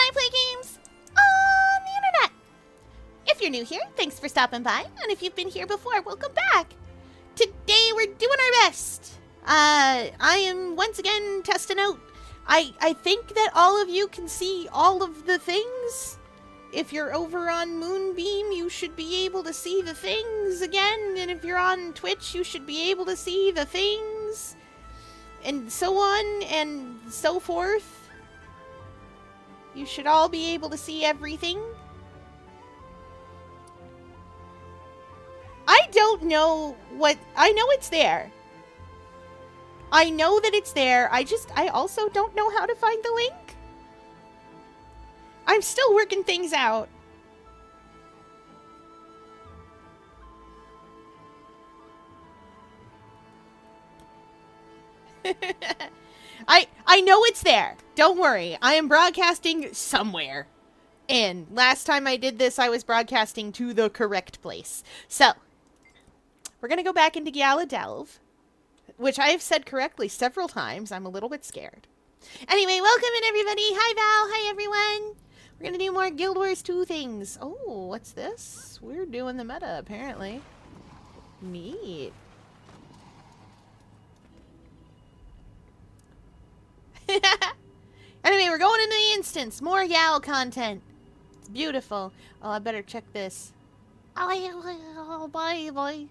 I play games on the internet. If you're new here, thanks for stopping by. And if you've been here before, welcome back. Today we're doing our best. I am once again testing out. I think that all of you can see all of the things. If you're over on Moonbeam, you should be able to see the things again. And if you're on Twitch, you should be able to see the things. And so on and so forth. You should all be able to see everything. I don't know what... I know it's there. I know that it's there. I also don't know how to find the link. I'm still working things out. I know it's there. Don't worry. I am broadcasting somewhere. And last time I did this, I was broadcasting to the correct place. So, we're going to go back into Gyala Delve, which I have said correctly several times. I'm a little bit scared. Anyway, welcome in everybody. Hi Val. Hi everyone. We're going to do more Guild Wars 2 things. Oh, what's this? We're doing the meta, apparently. Neat. Anyway, we're going into the instance. More Yao content. It's beautiful. Oh, I better check this. Oh, bye.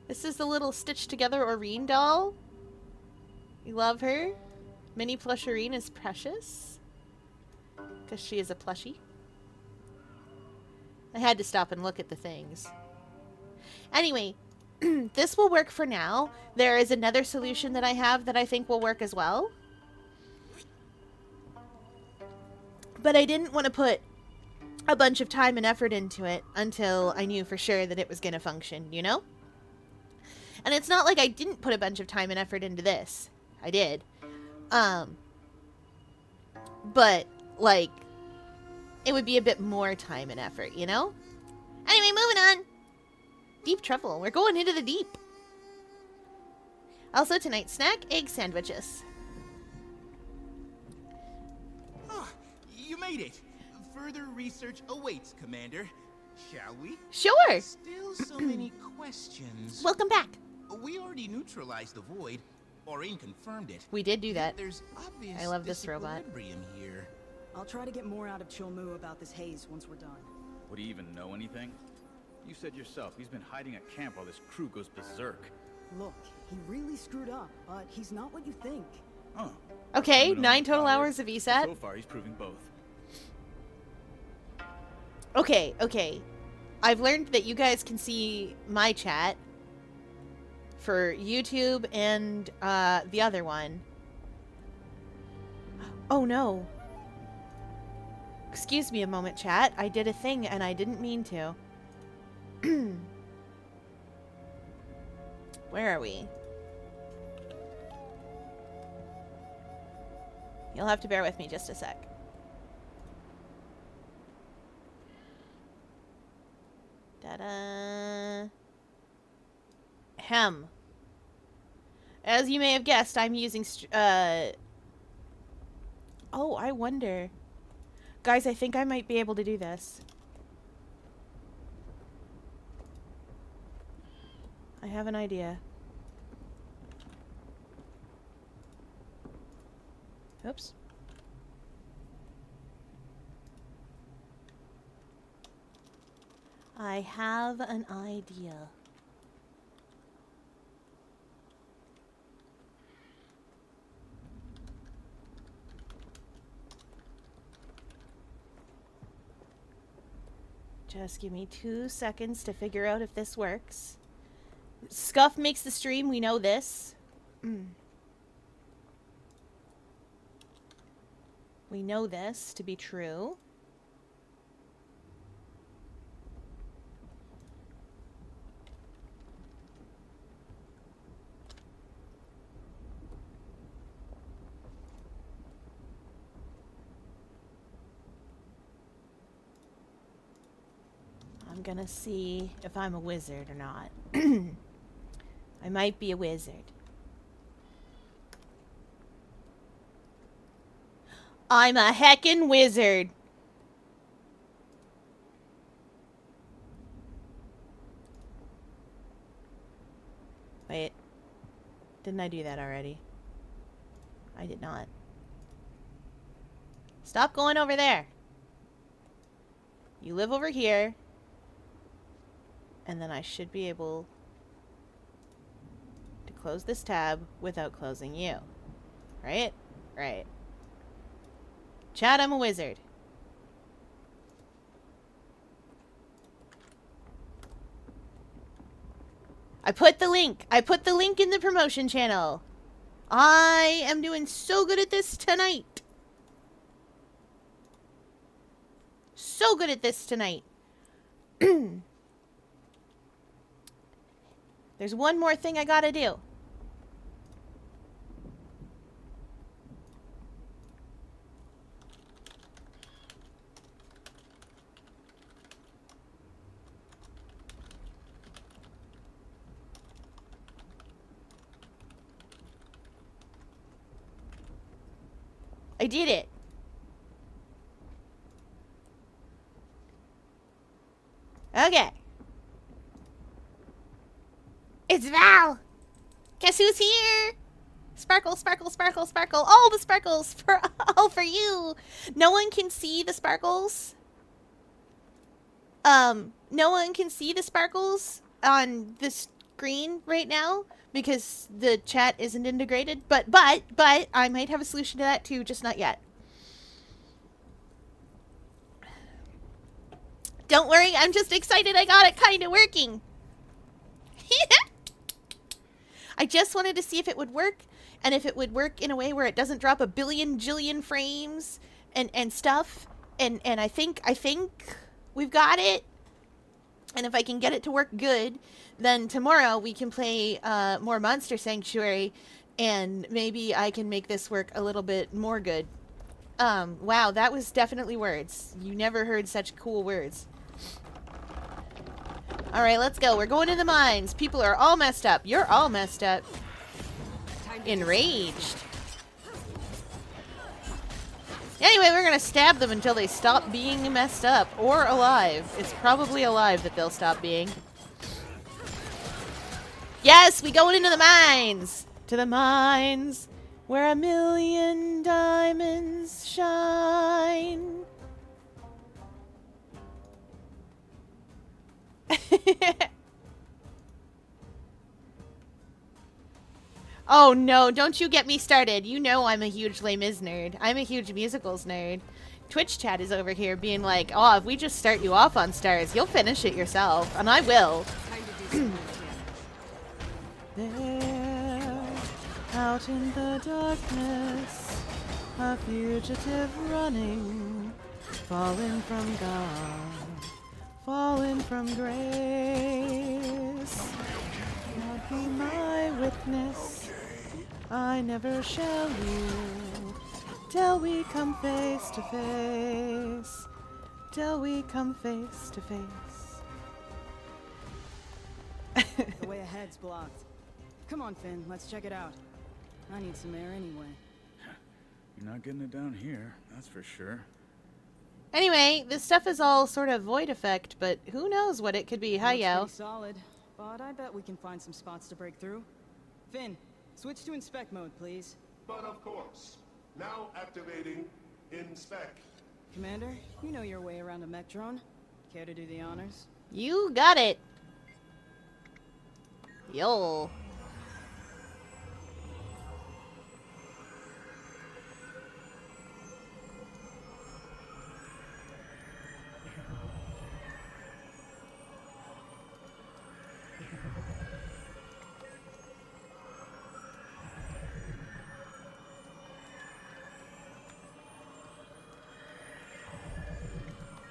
This is the little stitched together Aurene doll. You love her. Mini plush Aurene is precious. Because she is a plushie. I had to stop and look at the things. Anyway, this will work for now. There is another solution that I have that I think will work as well. But I didn't want to put a bunch of time and effort into it until I knew for sure that it was going to function, you know? And it's not like I didn't put a bunch of time and effort into this. I did. But, like, it would be a bit more time and effort, you know? Anyway, moving on. Deep travel. We're going into the deep. Also, tonight's snack, egg sandwiches. Oh, you made it. Further research awaits, Commander. Shall we? Sure. Still so many questions. Welcome back. We already neutralized the void. Aurene confirmed it. We did do that. There's obvious I love this robot. Here. I'll try to get more out of Chilmu about this haze once we're done. Would he even know anything? You said yourself, he's been hiding at camp while this crew goes berserk. Look, he really screwed up, but he's not what you think. Oh. Okay, 9 total hours of ESAT. So far, he's proving both. Okay. I've learned that you guys can see my chat for YouTube and the other one. Oh no. Excuse me a moment, chat. I did a thing and I didn't mean to. Where are we? You'll have to bear with me just a sec. Ta-da! Hem. As you may have guessed, I'm using oh, I wonder. Guys, I think I might be able to do this. I have an idea. Oops. I have an idea. Just give me 2 seconds to figure out if this works. Scuff makes the stream, we know this. We know this to be true. I'm gonna see if I'm a wizard or not. I might be a wizard. I'm a heckin' wizard. Wait. Didn't I do that already? I did not. Stop going over there. You live over here. And then I should be able to close this tab without closing you. Right? Right. Chad, I'm a wizard. I put the link. I put the link in the promotion channel. I am doing so good at this tonight. So good at this tonight. There's one more thing I gotta do. I did it. Okay. It's Val. Guess who's here? Sparkle, sparkle, sparkle, sparkle. All the sparkles for all for you. No one can see the sparkles. No one can see the sparkles on the screen right now because the chat isn't integrated. But I might have a solution to that too, just not yet. Don't worry, I'm just excited I got it kind of working. I just wanted to see if it would work, and if it would work in a way where it doesn't drop a billion jillion frames and stuff. And I think we've got it. And if I can get it to work good, then tomorrow we can play more Monster Sanctuary, and maybe I can make this work a little bit more good. Wow, that was definitely words. You never heard such cool words. Alright, let's go. We're going to the mines. People are all messed up. You're all messed up. Enraged. Anyway, we're gonna stab them until they stop being messed up. Or alive. It's probably alive that they'll stop being. Yes, we going into the mines! To the mines, where a million diamonds shine. Oh no, don't you get me started. You know I'm a huge Les Mis nerd. I'm a huge musicals nerd. Twitch chat is over here being like, oh, if we just start you off on Stars, you'll finish it yourself. And I will. There, out in the darkness, a fugitive running, fallen from God, fallen from grace. God be my witness, I never shall yield, till we come face to face, till we come face to face. The way ahead's blocked. Come on, Finn, let's check it out. I need some air anyway. You're not getting it down here, that's for sure. Anyway, this stuff is all sort of void effect, but who knows what it could be. Hi, Looks yo. pretty solid, but I bet we can find some spots to break through. Finn, switch to inspect mode, please. But of course. Now activating inspect. Commander, you know your way around a mech drone. Care to do the honors? You got it. Yo.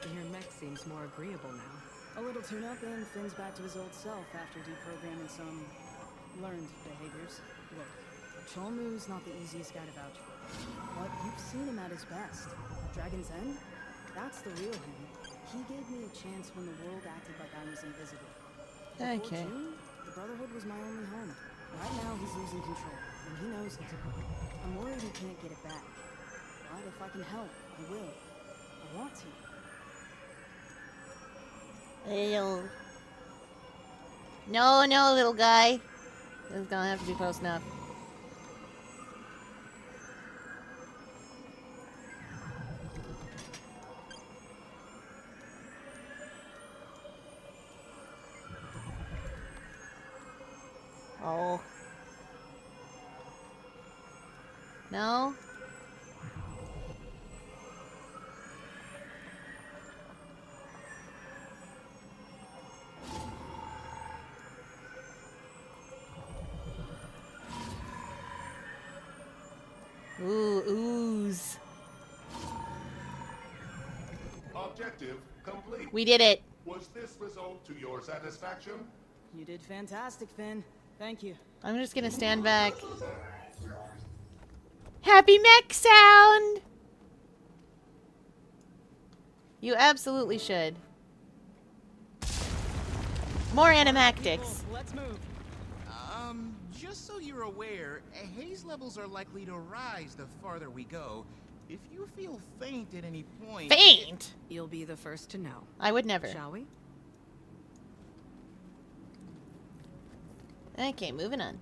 Your mech seems more agreeable now. A little tune-up and Finn's back to his old self after deprogramming some learned behaviors. Look, Cholmu's not the easiest guy to vouch for, but you've seen him at his best. Dragon's End? That's the real him. He gave me a chance when the world acted like I was invisible. Before Okay. June, the Brotherhood was my only home. Right now, he's losing control, and he knows it. I'm worried he can't get it back. But that. If I can help, I will. I want to. Ew. No, no, little guy. It's gonna have to be close enough. Oh. No? Ooh, ooze. Objective complete. We did it. Was this result to your satisfaction? You did fantastic, Finn. Thank you. I'm just gonna stand back. Happy mech sound! You absolutely should. More animactics. Let's move. Just so you're aware, haze levels are likely to rise the farther we go. If you feel faint at any point... Faint? You'll be the first to know. I would never. Shall we? Okay, moving on.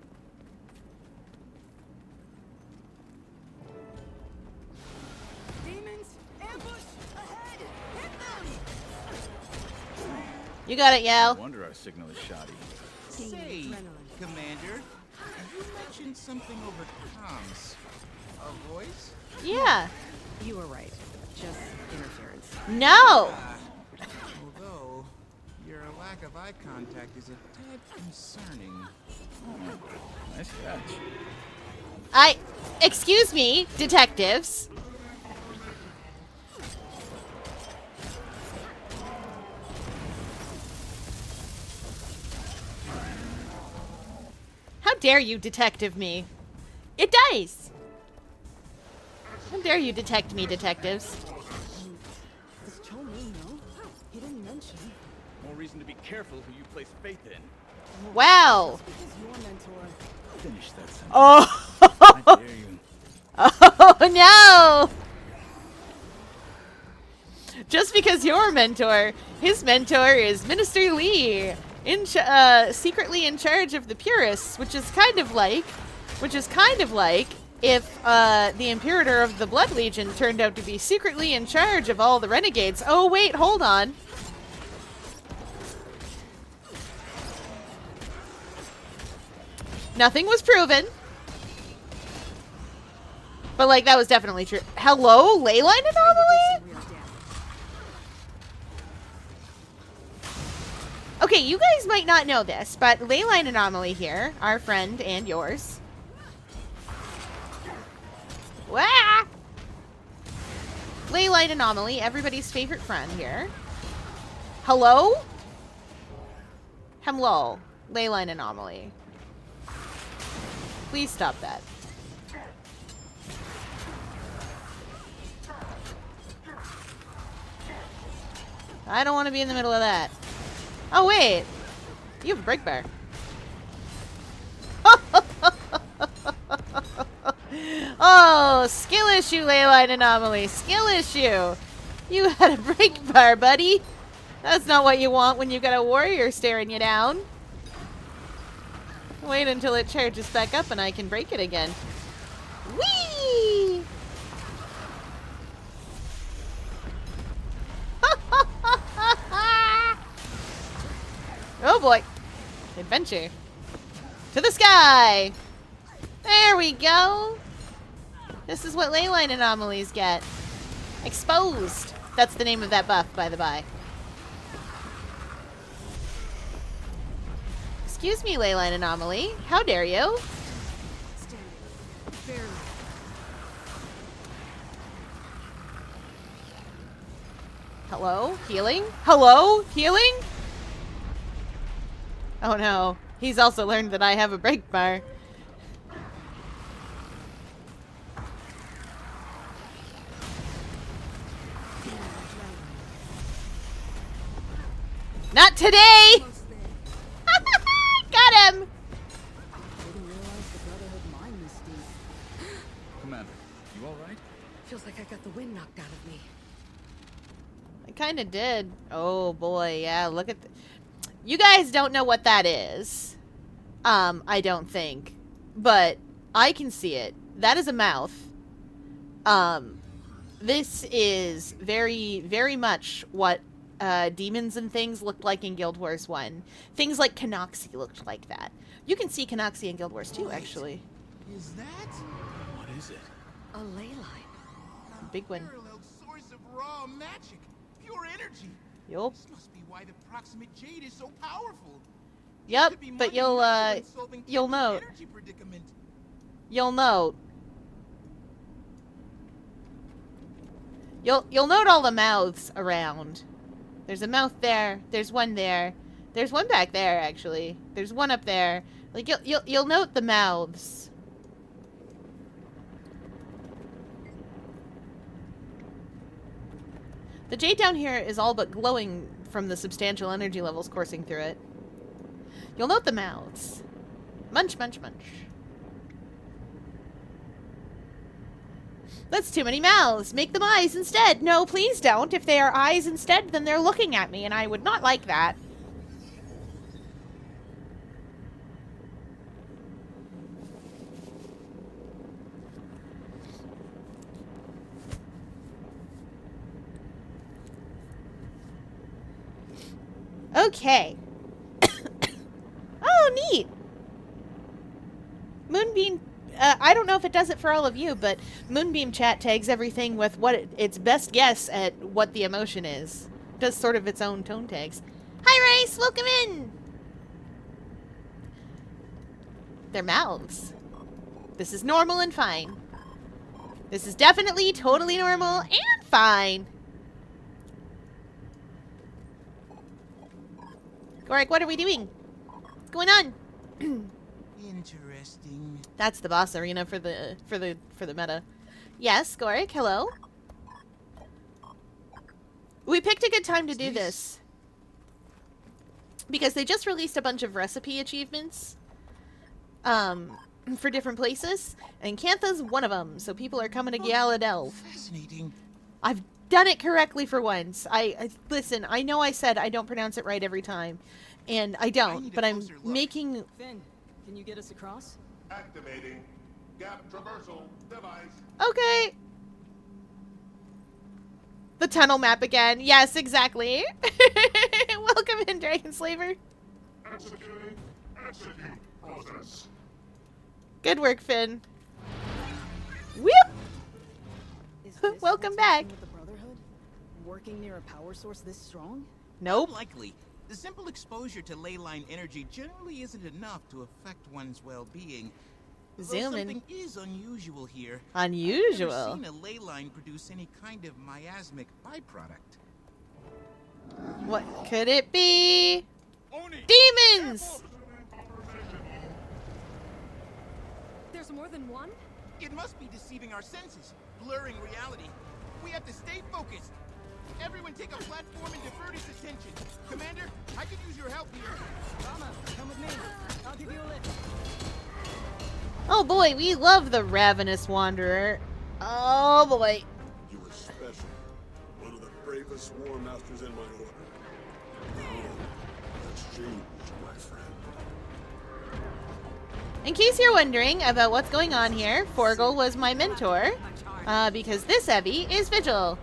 Demons, ambush ahead. Hit them. You got it, No Yao. wonder our signal is shoddy. Say, Commander, you mentioned something over comms. A voice? Yeah. You were right. Just interference. No! Although, your lack of eye contact is a tad concerning. Nice catch. Excuse me, detectives. How dare you detective me? It dies. How dare you detect me, detectives? Does Cho Moon know? He didn't mention. More reason to be careful who you place faith in. Wow. Because your mentor. Finish that sentence. Oh. I dare you. Oh no! Just because your mentor, his mentor is Minister Lee, secretly in charge of the Purists, which is kind of like if the Imperator of the Blood Legion turned out to be secretly in charge of all the renegades. Oh wait, hold on. Nothing was proven. But, like, that was definitely true. Hello? Leyline anomaly? We are dead. Okay, you guys might not know this, but Leyline anomaly here, our friend and yours. Wah! Leyline anomaly, everybody's favorite friend here. Hello? Hello. Leyline anomaly. Please stop that. I don't want to be in the middle of that. Oh, wait. You have a break bar. Oh, skill issue, Leyline anomaly. Skill issue. You had a break bar, buddy. That's not what you want when you got a warrior staring you down. Wait until it charges back up and I can break it again. Whee! Oh boy. Adventure. To the sky! There we go! This is what Leyline anomalies get. Exposed. That's the name of that buff, by the by. Excuse me, Leyline anomaly. How dare you? Standing. Barely. Hello? Healing? Hello? Healing? Oh no. He's also learned that I have a break bar. Not today! Got him! Didn't realize the Brotherhood mined this deep. Commander, you alright? Feels like I got the wind knocked out of me. I kind of did. Oh boy, yeah, look at you guys don't know what that is. I don't think. But I can see it. That is a mouth. This is very, very much what demons and things looked like in Guild Wars 1. Things like Canoxy looked like that. You can see Canoxy in Guild Wars 2, actually. Is that What is it? A ley line. Big one. unparalleled source of raw magic, pure energy? Yup. This must be why the proximate jade is so powerful. Yep, Could be but you'll monumental in solving you'll Kepler's note. energy predicament. You'll note. You'll note all the mouths around. There's a mouth there. There's one there. There's one back there, actually. There's one up there. Like you'll note the mouths. The jade down here is all but glowing from the substantial energy levels coursing through it. You'll note the mouths. Munch, munch, munch. That's too many mouths. Make them eyes instead. No, please don't. If they are eyes instead, then they're looking at me, and I would not like that. Okay. Oh, neat. Moonbeam, I don't know if it does it for all of you, but Moonbeam chat tags everything with what its best guess at what the emotion is. Does sort of its own tone tags. Hi, Rice. Welcome in. Their mouths. This is normal and fine. This is definitely totally normal and fine. Gorik, what are we doing? What's going on? Interesting. That's the boss arena for the meta. Yes, Gorik, hello. We picked a good time to do this because they just released a bunch of recipe achievements for different places, and Cantha's one of them. So people are coming to Gyala Delve. Fascinating. I've done it correctly for once. I listen. I know I said I don't pronounce it right every time, and I don't. need a But I'm closer look. making. Finn, can you get us across? Activating gap traversal device. Okay. The tunnel map again. Yes, exactly. Welcome in, Dragon Slaver. Executing execute process. Good work, Finn. Whoop! Is this Welcome what's back. happening with the Brotherhood? Working near a power source this strong? Nope. Likely. The simple exposure to ley line energy generally isn't enough to affect one's well-being. Though Zoom in. something is unusual here. I've never Unusual. seen a ley line produce any kind of miasmic byproduct. What could it be? Demons! There's more than one? It must be deceiving our senses, blurring reality. We have to stay focused. Everyone take a platform and divert his attention. Commander, I could use your help here. Rama, come with me. I'll give you a lift. Oh boy, we love the Ravenous Wanderer. Oh boy. You were special. One of the bravest war masters in my order. Now, that's changed, my friend. In case you're wondering about what's going on here, Forgel was my mentor, because this Evie is Vigil.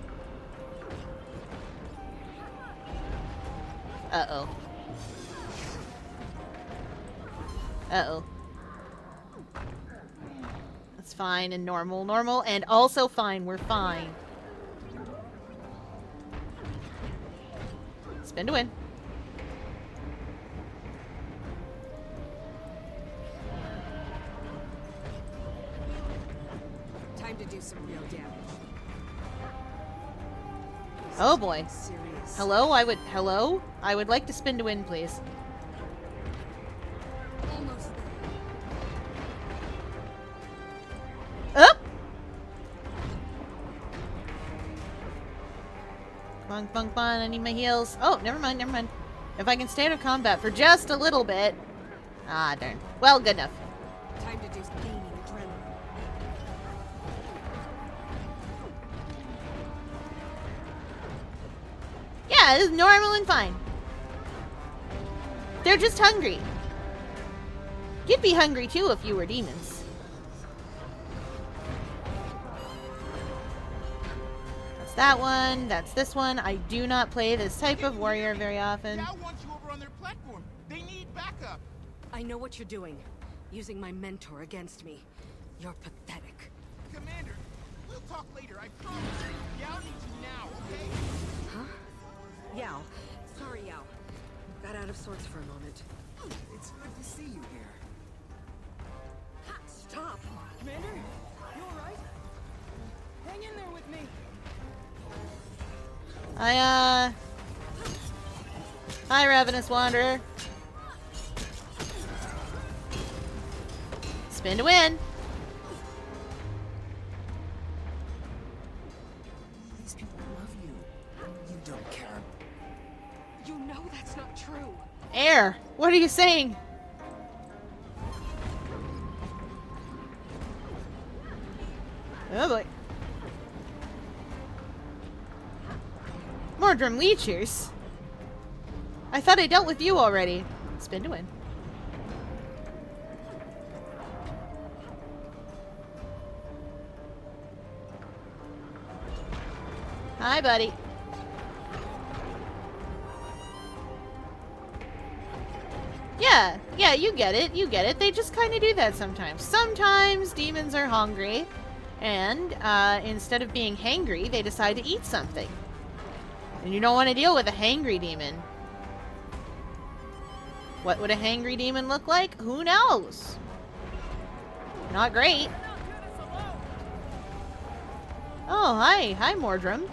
Uh-oh. Uh-oh. That's fine and normal, and also fine. We're fine. Spin to win. Time to do some real damage. Oh boy. Serious. Hello? I would like to spin to win, please. Almost there. Up! Come on, I need my heals. Oh, never mind. If I can stay out of combat for just a little bit. Ah, darn. Well, good enough. Time to do gaining adrenaline. Yeah, it's normal and fine. They're just hungry. You'd be hungry too if you were demons. That's that one. That's this one. I do not play this type of warrior very often. Gyala wants you over on their platform. They need backup. I know what you're doing. Using my mentor against me. You're pathetic. Commander, we'll talk later, I promise. Gyala needs you now, okay? Huh? Yao. Sorry, Yao. Got out of sorts for a moment. It's good to see you here. Ha! Stop! Commander, you alright? Hang in there with me. Hi, Ravenous Wanderer. Spin to win. These people love you. You don't care. You know that's not true. Air, what are you saying? Oh boy. More Drum Leechers? I thought I dealt with you already. Spin to win. Hi, buddy. Yeah, you get it, They just kind of do that sometimes. Sometimes demons are hungry, and instead of being hangry, they decide to eat something. And you don't want to deal with a hangry demon. What would a hangry demon look like? Who knows? Not great. Oh, hi, Mordrum.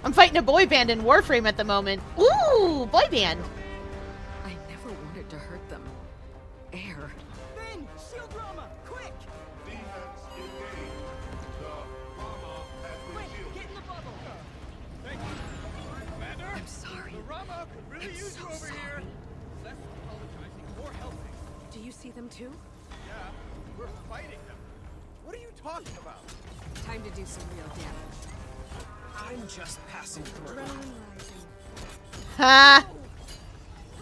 I'm fighting a boy band in Warframe at the moment. Ooh, boy band. I never wanted to hurt them. Air. Finn, shield drama, quick! Defense engaged. The Rama has been shielded. Get in the bubble. Thank you. Commander? I'm sorry. The Rama could really I'm use you so over here. sorry. Less apologizing, more helping. Do you see them too? Yeah, we're fighting them. What are you talking about? Time to do some real damage. I'm just passing through. Adrenaline rising. Ha!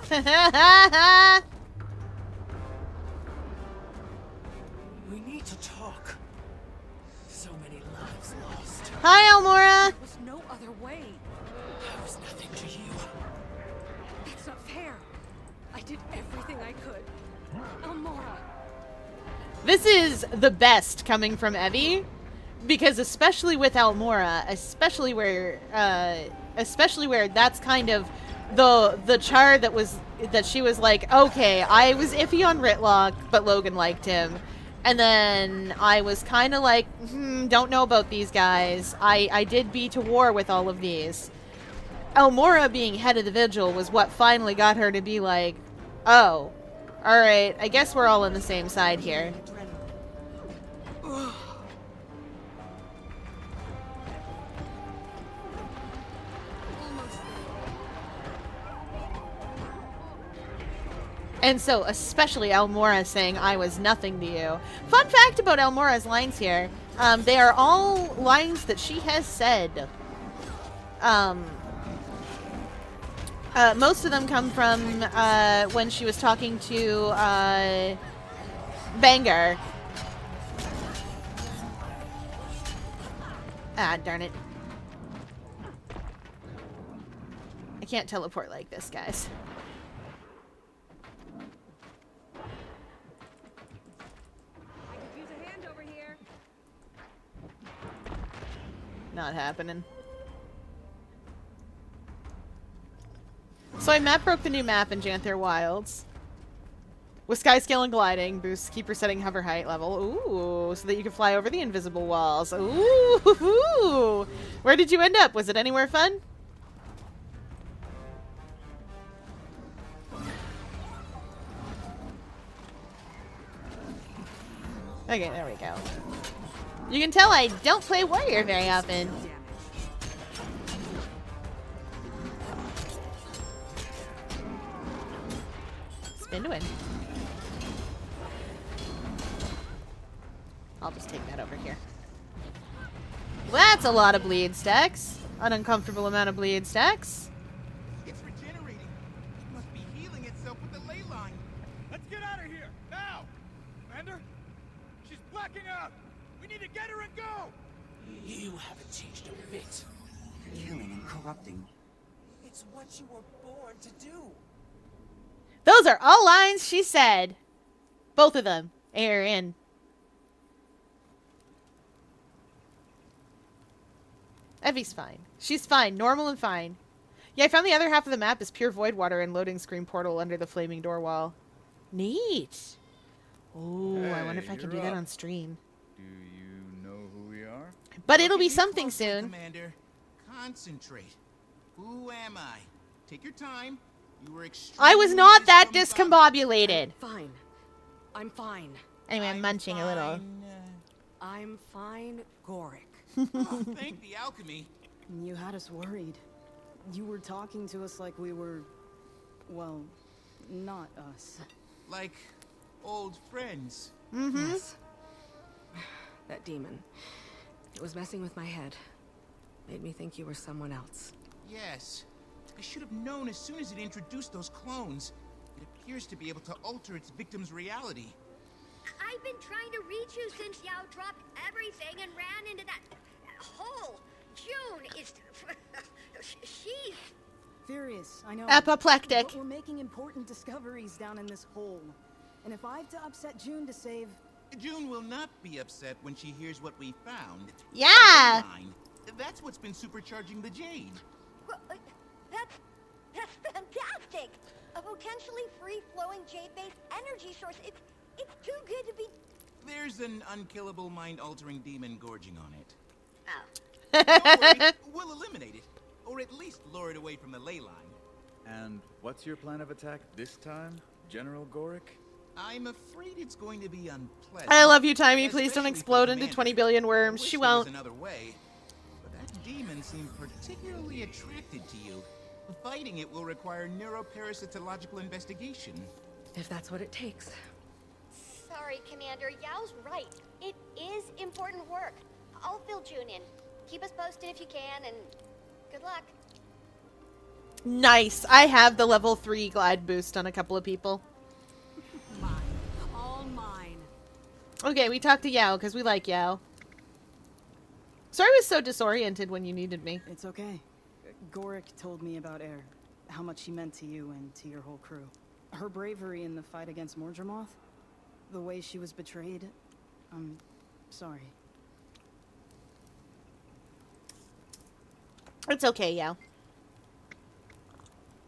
Ha ha ha! We need to talk. So many lives lost. Hi, Almora. There was no other way. I was nothing to you. That's not fair. I did everything I could. Almora. This is the best coming from Evie, because especially with Almora, especially where that's kind of the char that she was like, okay, I was iffy on Ritlock, but Logan liked him. And then I was kind of like, don't know about these guys. I did be to war with all of these. Almora being head of the Vigil was what finally got her to be like, oh, alright, I guess we're all on the same side here. And so, especially Almora saying, I was nothing to you. Fun fact about Almora's lines here. They are all lines that she has said. Most of them come from when she was talking to Bangar. Ah, darn it. I can't teleport like this, guys. I could use a hand over here. Not happening. So I map broke the new map in Janther Wilds. With sky scale and gliding, boosts keeper setting hover height level. Ooh, so that you can fly over the invisible walls. Ooh, where did you end up? Was it anywhere fun? Okay, there we go. You can tell I don't play warrior very often. Damage. Spin to win. I'll just take that over here. Well, that's a lot of bleed stacks. an uncomfortable amount of bleed stacks. It's regenerating. It must be healing itself with the ley line. Let's get out of here, now! Commander? She's blacking out! We need to get her and go! You haven't changed a bit. Killing and corrupting. It's what you were born to do. Those are all lines she said. Both of them. Air in. Evie's fine. She's fine. Normal and fine. Yeah, I found the other half of the map is pure void water and loading screen portal under the flaming door wall. Neat. Oh, I wonder if I can Hey, do you're that up. on stream. Do you know who we are? But it'll be Look at you something closely, soon. Commander. Concentrate. Who am I? Take your time. You were I was extremely not that discombobulated. discombobulated. Fine. I'm fine. Anyway, I'm munching a little. fine, I'm fine, Gorick. Oh, thank the alchemy. You had us worried. You were talking to us like we were, well, not us. Like old friends. Mm-hmm. Yes. That demon. It was messing with my head. Made me think you were someone else. Yes. I should have known as soon as it introduced those clones. It appears to be able to alter its victim's reality. I've been trying to reach you since Yao dropped everything and ran into that hole. June is... she's... Furious, I know. Apoplectic. But we're making important discoveries down in this hole. And if I have to upset June to save... June will not be upset when she hears what we found. Yeah. The line. That's what's been supercharging the Jade. Well, that's fantastic! A potentially free-flowing jade-based energy source. It's too good to be... There's an unkillable mind-altering demon gorging on it. Oh. Don't worry, we'll eliminate it. Or at least lure it away from the ley line. And what's your plan of attack this time, General Gorick? I'm afraid it's going to be unpleasant. I love you, Timey. Please don't Especially for explode into Commander. 20 billion I worms. wish She there was won't. another way. But that demon seemed particularly attracted to you. Fighting it will require neuroparasitological investigation. If that's what it takes. Sorry, Commander. Yao's right. It is important work. I'll fill June in. Keep us posted if you can, and good luck. Nice. I have the level 3 glide boost on a couple of people. Mine. All mine. Okay, we talked to Yao because we like Yao. Sorry I was so disoriented when you needed me. It's okay. Gorick told me about Air. How much she meant to you and to your whole crew. Her bravery in the fight against Mordremoth. The way she was betrayed. I'm sorry. It's okay, Yao.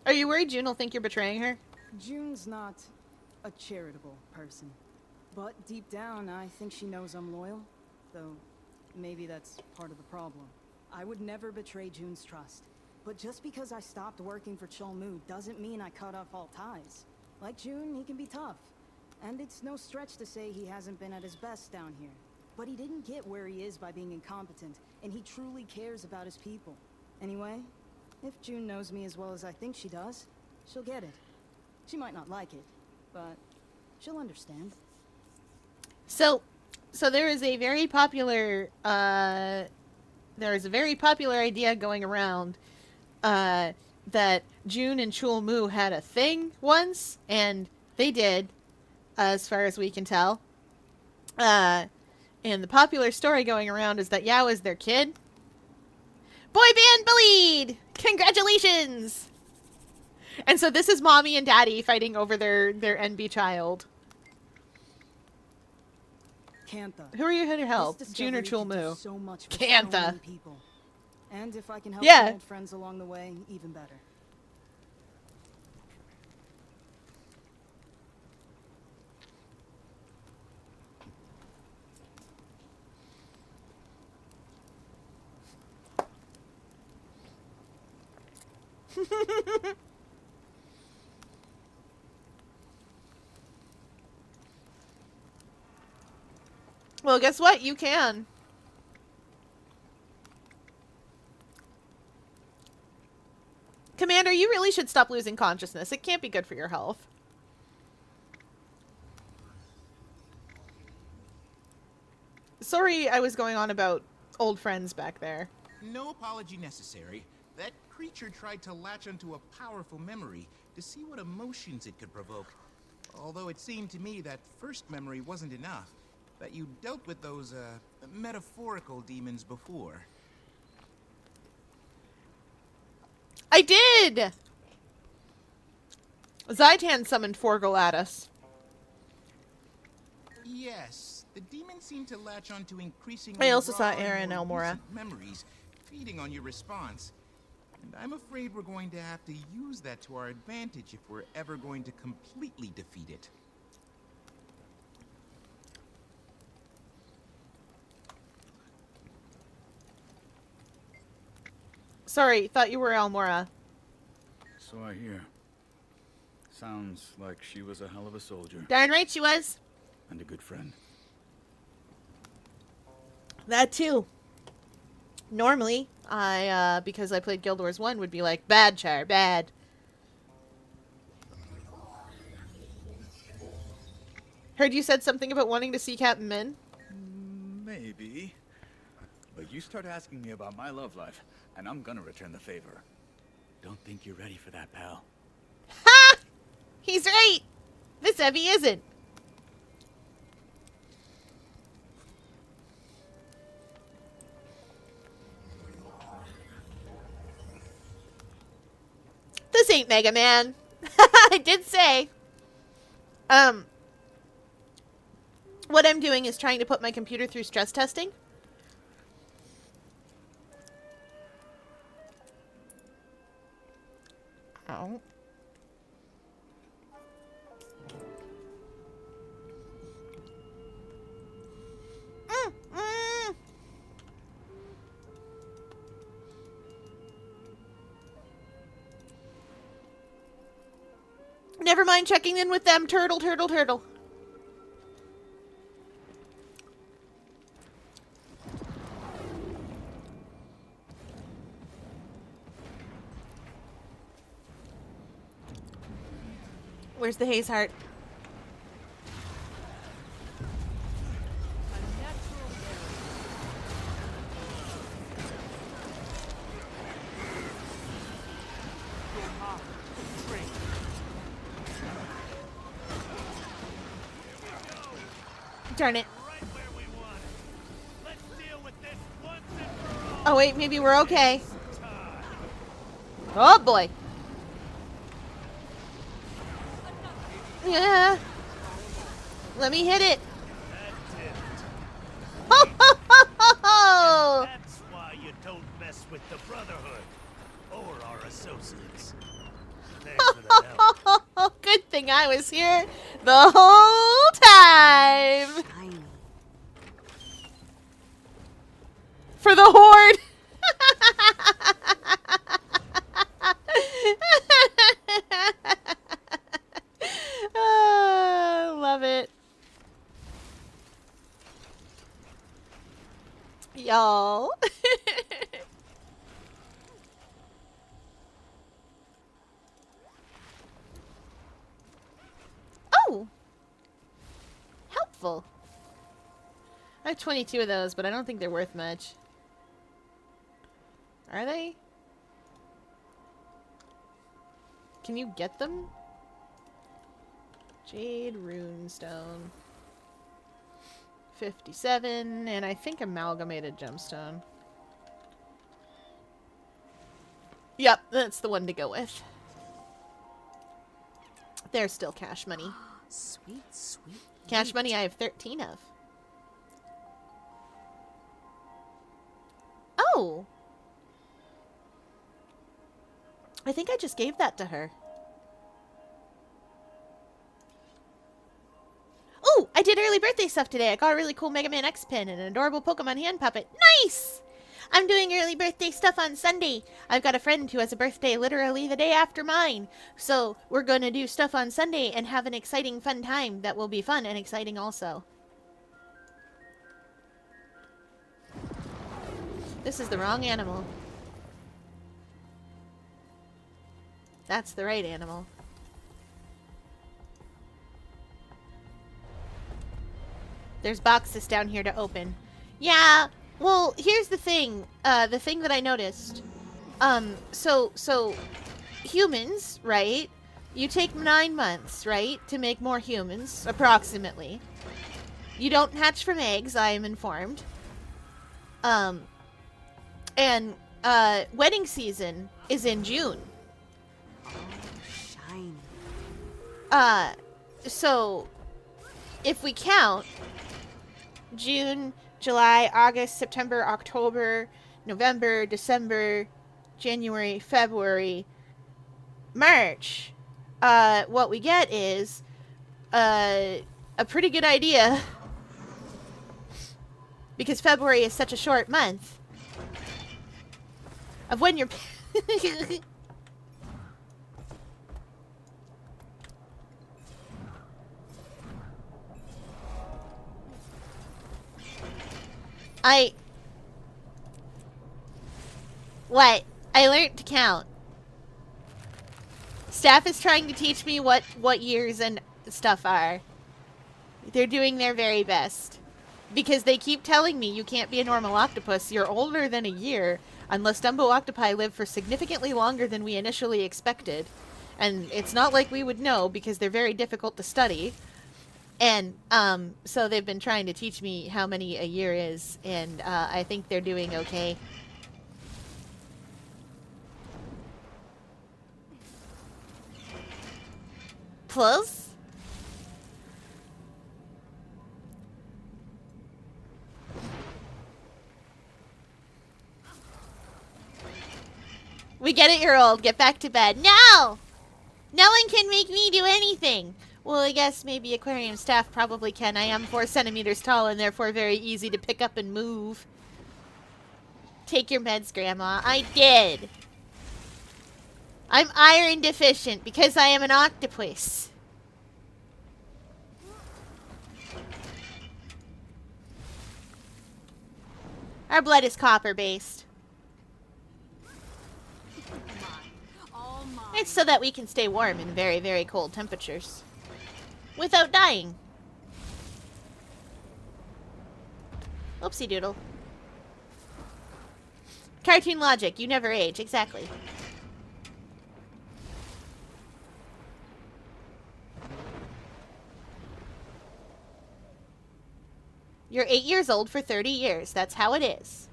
Are you worried June will think you're betraying her? June's not a charitable person. But deep down, I think she knows I'm loyal. Though, maybe that's part of the problem. I would never betray June's trust. But just because I stopped working for Cholmu doesn't mean I cut off all ties. Like June, he can be tough. And it's no stretch to say he hasn't been at his best down here. But he didn't get where he is by being incompetent, and he truly cares about his people. Anyway, if June knows me as well as I think she does, she'll get it. She might not like it, but she'll understand. So there is a very popular, idea going around, that June and Chul Mu had a thing once, and they did, as far as we can tell. And the popular story going around is that Yao is their kid. Boy band bullied! Congratulations! And so this is mommy and daddy fighting over their NB child. Cantha. Who are you here to help? This June or discovery could do Chulmu? so much for Cantha. so many people. And if I can help Yeah. some old friends along the way, even better. Well, guess what? You can. Commander, you really should stop losing consciousness. It can't be good for your health. Sorry I was going on about old friends back there. No apology necessary. That creature tried to latch onto a powerful memory to see what emotions it could provoke. Although it seemed to me that first memory wasn't enough. That you dealt with those, metaphorical demons before. I did! Zaitan summoned Forgel at us. Yes, the demons seem to latch onto increasingly I also saw raw and Aaron more Elmora. recent memories, feeding on your response. And I'm afraid we're going to have to use that to our advantage if we're ever going to completely defeat it. Sorry, thought you were Elmora. So I hear. Sounds like she was a hell of a soldier. Darn right she was. And a good friend. That too. Normally, I, because I played Guild Wars 1, would be like, bad, Char, bad. Heard you said something about wanting to see Captain Min. Maybe. But you start asking me about my love life, and I'm gonna return the favor. Don't think you're ready for that, pal. Ha! He's right! This Evie isn't. This ain't Mega Man. I did say. What I'm doing is trying to put my computer through stress testing. Ow. Never mind checking in with them. Turtle, turtle, turtle. Where's the haze heart? Darn it. Oh wait, maybe we're okay. Oh boy. Yeah. Let me hit it. Ho ho ho ho ho! That's why you don't mess with the Brotherhood or our associates. Thanks for the help. Good thing I was here the whole time. Shiny. For the Horde. Love it. Y'all. Oh. Helpful. I have 22 of those, but I don't think they're worth much. Are they? Can you get them? Jade Runestone. 57, and I think Amalgamated Gemstone. Yep, that's the one to go with. There's still cash money. Sweet, sweet. Cash money I have 13 of. Oh! I think I just gave that to her. Oh, I did early birthday stuff today. I got a really cool Mega Man X pin and an adorable Pokemon hand puppet. Nice! I'm doing early birthday stuff on Sunday. I've got a friend who has a birthday literally the day after mine. So we're going to do stuff on Sunday and have an exciting, fun time that will be fun and exciting also. This is the wrong animal. That's the right animal. There's boxes down here to open. Yeah, Well, here's the thing that I noticed. So humans, right? You take 9 months, right, to make more humans, approximately. You don't hatch from eggs, I am informed. And wedding season is in June. Shiny. So if we count June, July, August, September, October, November, December, January, February, March, what we get is a pretty good idea, because February is such a short month, of when you're What? I learned to count. Staff is trying to teach me what years and stuff are. They're doing their very best. Because they keep telling me you can't be a normal octopus. You're older than a year. Unless Dumbo octopi live for significantly longer than we initially expected. And it's not like we would know because they're very difficult to study. And so they've been trying to teach me how many a year is. And I think they're doing okay. Plus? We get it, you're old. Get back to bed. No! No one can make me do anything. Well, I guess maybe aquarium staff probably can. I am 4 centimeters tall and therefore very easy to pick up and move. Take your meds, Grandma. I did. I'm iron deficient because I am an octopus. Our blood is copper-based. It's so that we can stay warm in very, very cold temperatures. Without dying. Oopsie doodle. Cartoon logic, you never age, exactly. You're 8 years old for 30 years. That's how it is.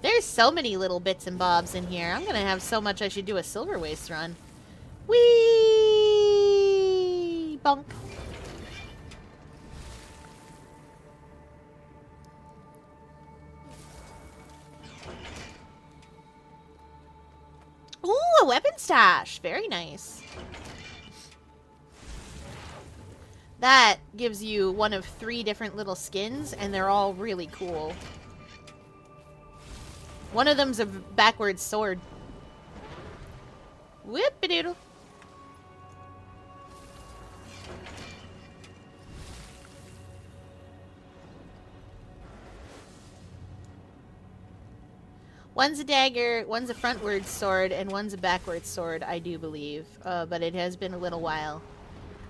There's so many little bits and bobs in here. I'm gonna have so much I should do a silver waste run. Whee! Bonk. Ooh, a weapon stash. Very nice. That gives you one of 3 different little skins, and they're all really cool. One of them's a backwards sword. Whip-a-doodle. One's a dagger, one's a frontward sword, and one's a backwards sword, I do believe. But it has been a little while.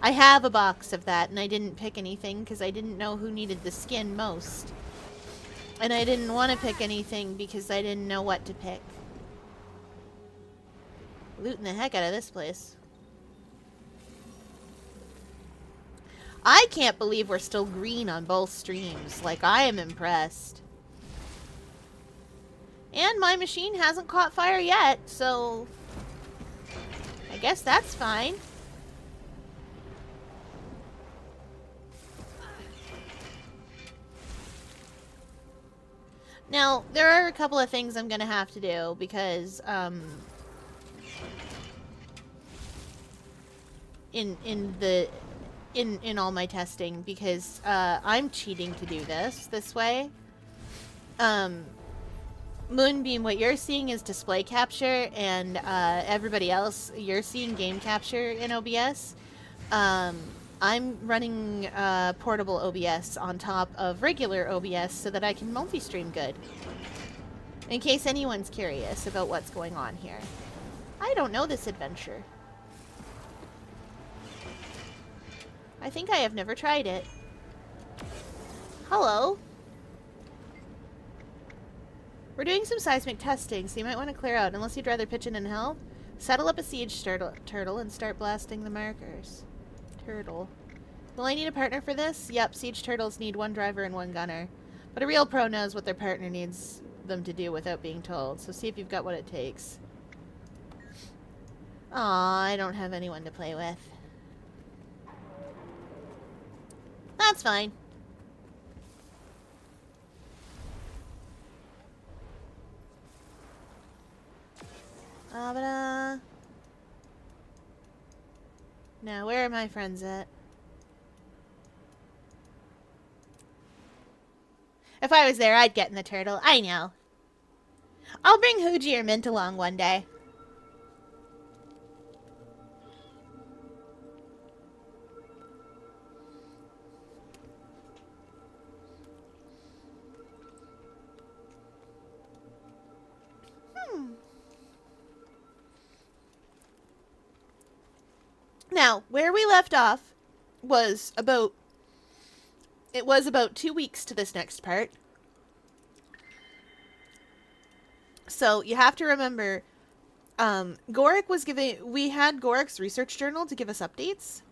I have a box of that, and I didn't pick anything because I didn't know who needed the skin most. And I didn't want to pick anything because I didn't know what to pick. Looting the heck out of this place. I can't believe we're still green on both streams. Like, I am impressed. And my machine hasn't caught fire yet, so I guess that's fine. Now, there are a couple of things I'm gonna have to do because in all my testing, because I'm cheating to do this way. Moonbeam, what you're seeing is display capture, and everybody else, you're seeing game capture in OBS. I'm running portable OBS on top of regular OBS so that I can multi-stream good. In case anyone's curious about what's going on here. I don't know this adventure. I think I have never tried it. Hello. We're doing some seismic testing, so you might want to clear out, unless you'd rather pitch in and help. Settle up a siege turtle and start blasting the markers. Turtle. Will I need a partner for this? Yep, siege turtles need one driver and one gunner. But a real pro knows what their partner needs them to do without being told, so see if you've got what it takes. Aw, I don't have anyone to play with. That's fine. Now, where are my friends at? If I was there, I'd get in the turtle. I know. I'll bring Hooji or Mint along one day. Now, where we left off was about... It was about 2 weeks to this next part. So, you have to remember... Gorik was giving... We had Gorik's research journal to give us updates.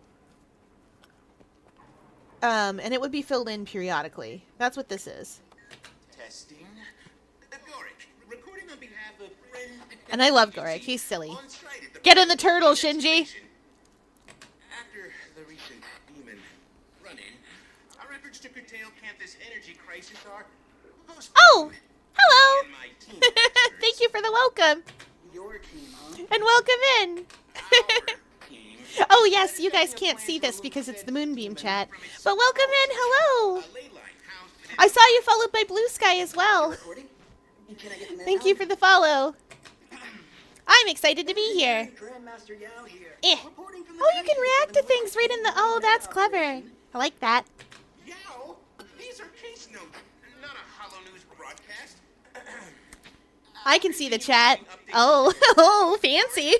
And it would be filled in periodically. That's what this is. Testing. Gorik, recording on behalf of friend... And I love Gorik. He's silly. Get in the turtle, Shinji! After the recent demon run-in, our efforts to curtail Canthus' energy crisis are postponed. Oh! Hello! And my team of experts- Thank you for the welcome. Your team, huh? And welcome in. Our team Oh yes, you guys can't see this because it's the Moonbeam chat. But welcome in, hello! ley line housed I saw you followed by Blue Sky as well. Recording? And can I get the man Thank you for the follow. I'm excited to be here. Grandmaster Yao here. Eh. Reporting from the Oh, you can trenches react of to the things right in the... Oh, that's clever. I like that. Yao, these are case notes, not a hollow news broadcast. I can see the chat. Oh, oh, fancy.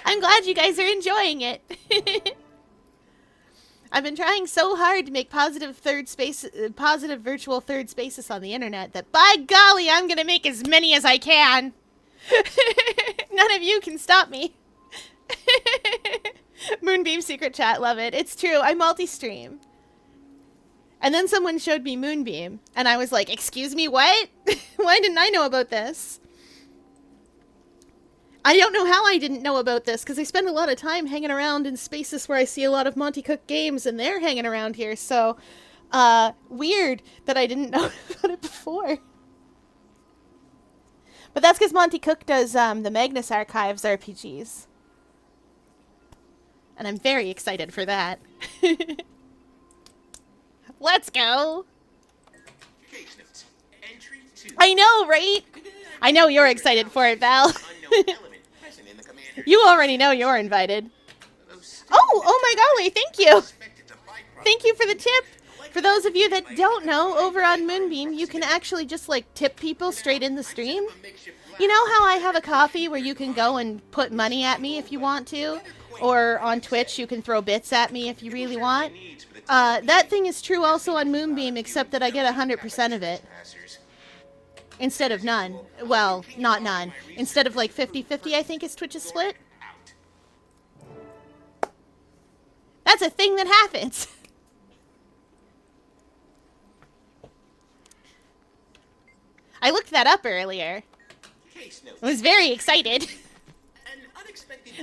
I'm glad you guys are enjoying it. I've been trying so hard to make positive virtual third spaces on the internet that by golly, I'm gonna make as many as I can. None of you can stop me. Moonbeam secret chat, love it. It's true, I multi-stream. And then someone showed me Moonbeam, and I was like, excuse me, what? Why didn't I know about this? I don't know how I didn't know about this, because I spend a lot of time hanging around in spaces where I see a lot of Monty Cook games, and they're hanging around here, so, weird that I didn't know about it before. But that's because Monty Cook does, the Magnus Archives RPGs. And I'm very excited for that. Let's go! Case notes. Entry 2. I know, right? I know you're excited for it, Val. Unknown element present in the commander's You already know you're invited. Those Oh my golly, thank you! suspected to byproduct- Thank you for the tip! For those of you that don't know, over on Moonbeam, you can actually just, like, tip people straight in the stream. You know how I have a coffee where you can go and put money at me if you want to? Or on Twitch, you can throw bits at me if you really want? That thing is true also on Moonbeam, except that I get 100% of it. Instead of none. Well, not none. Instead of like 50-50, I think is Twitch's split. That's a thing that happens. I looked that up earlier. I was very excited.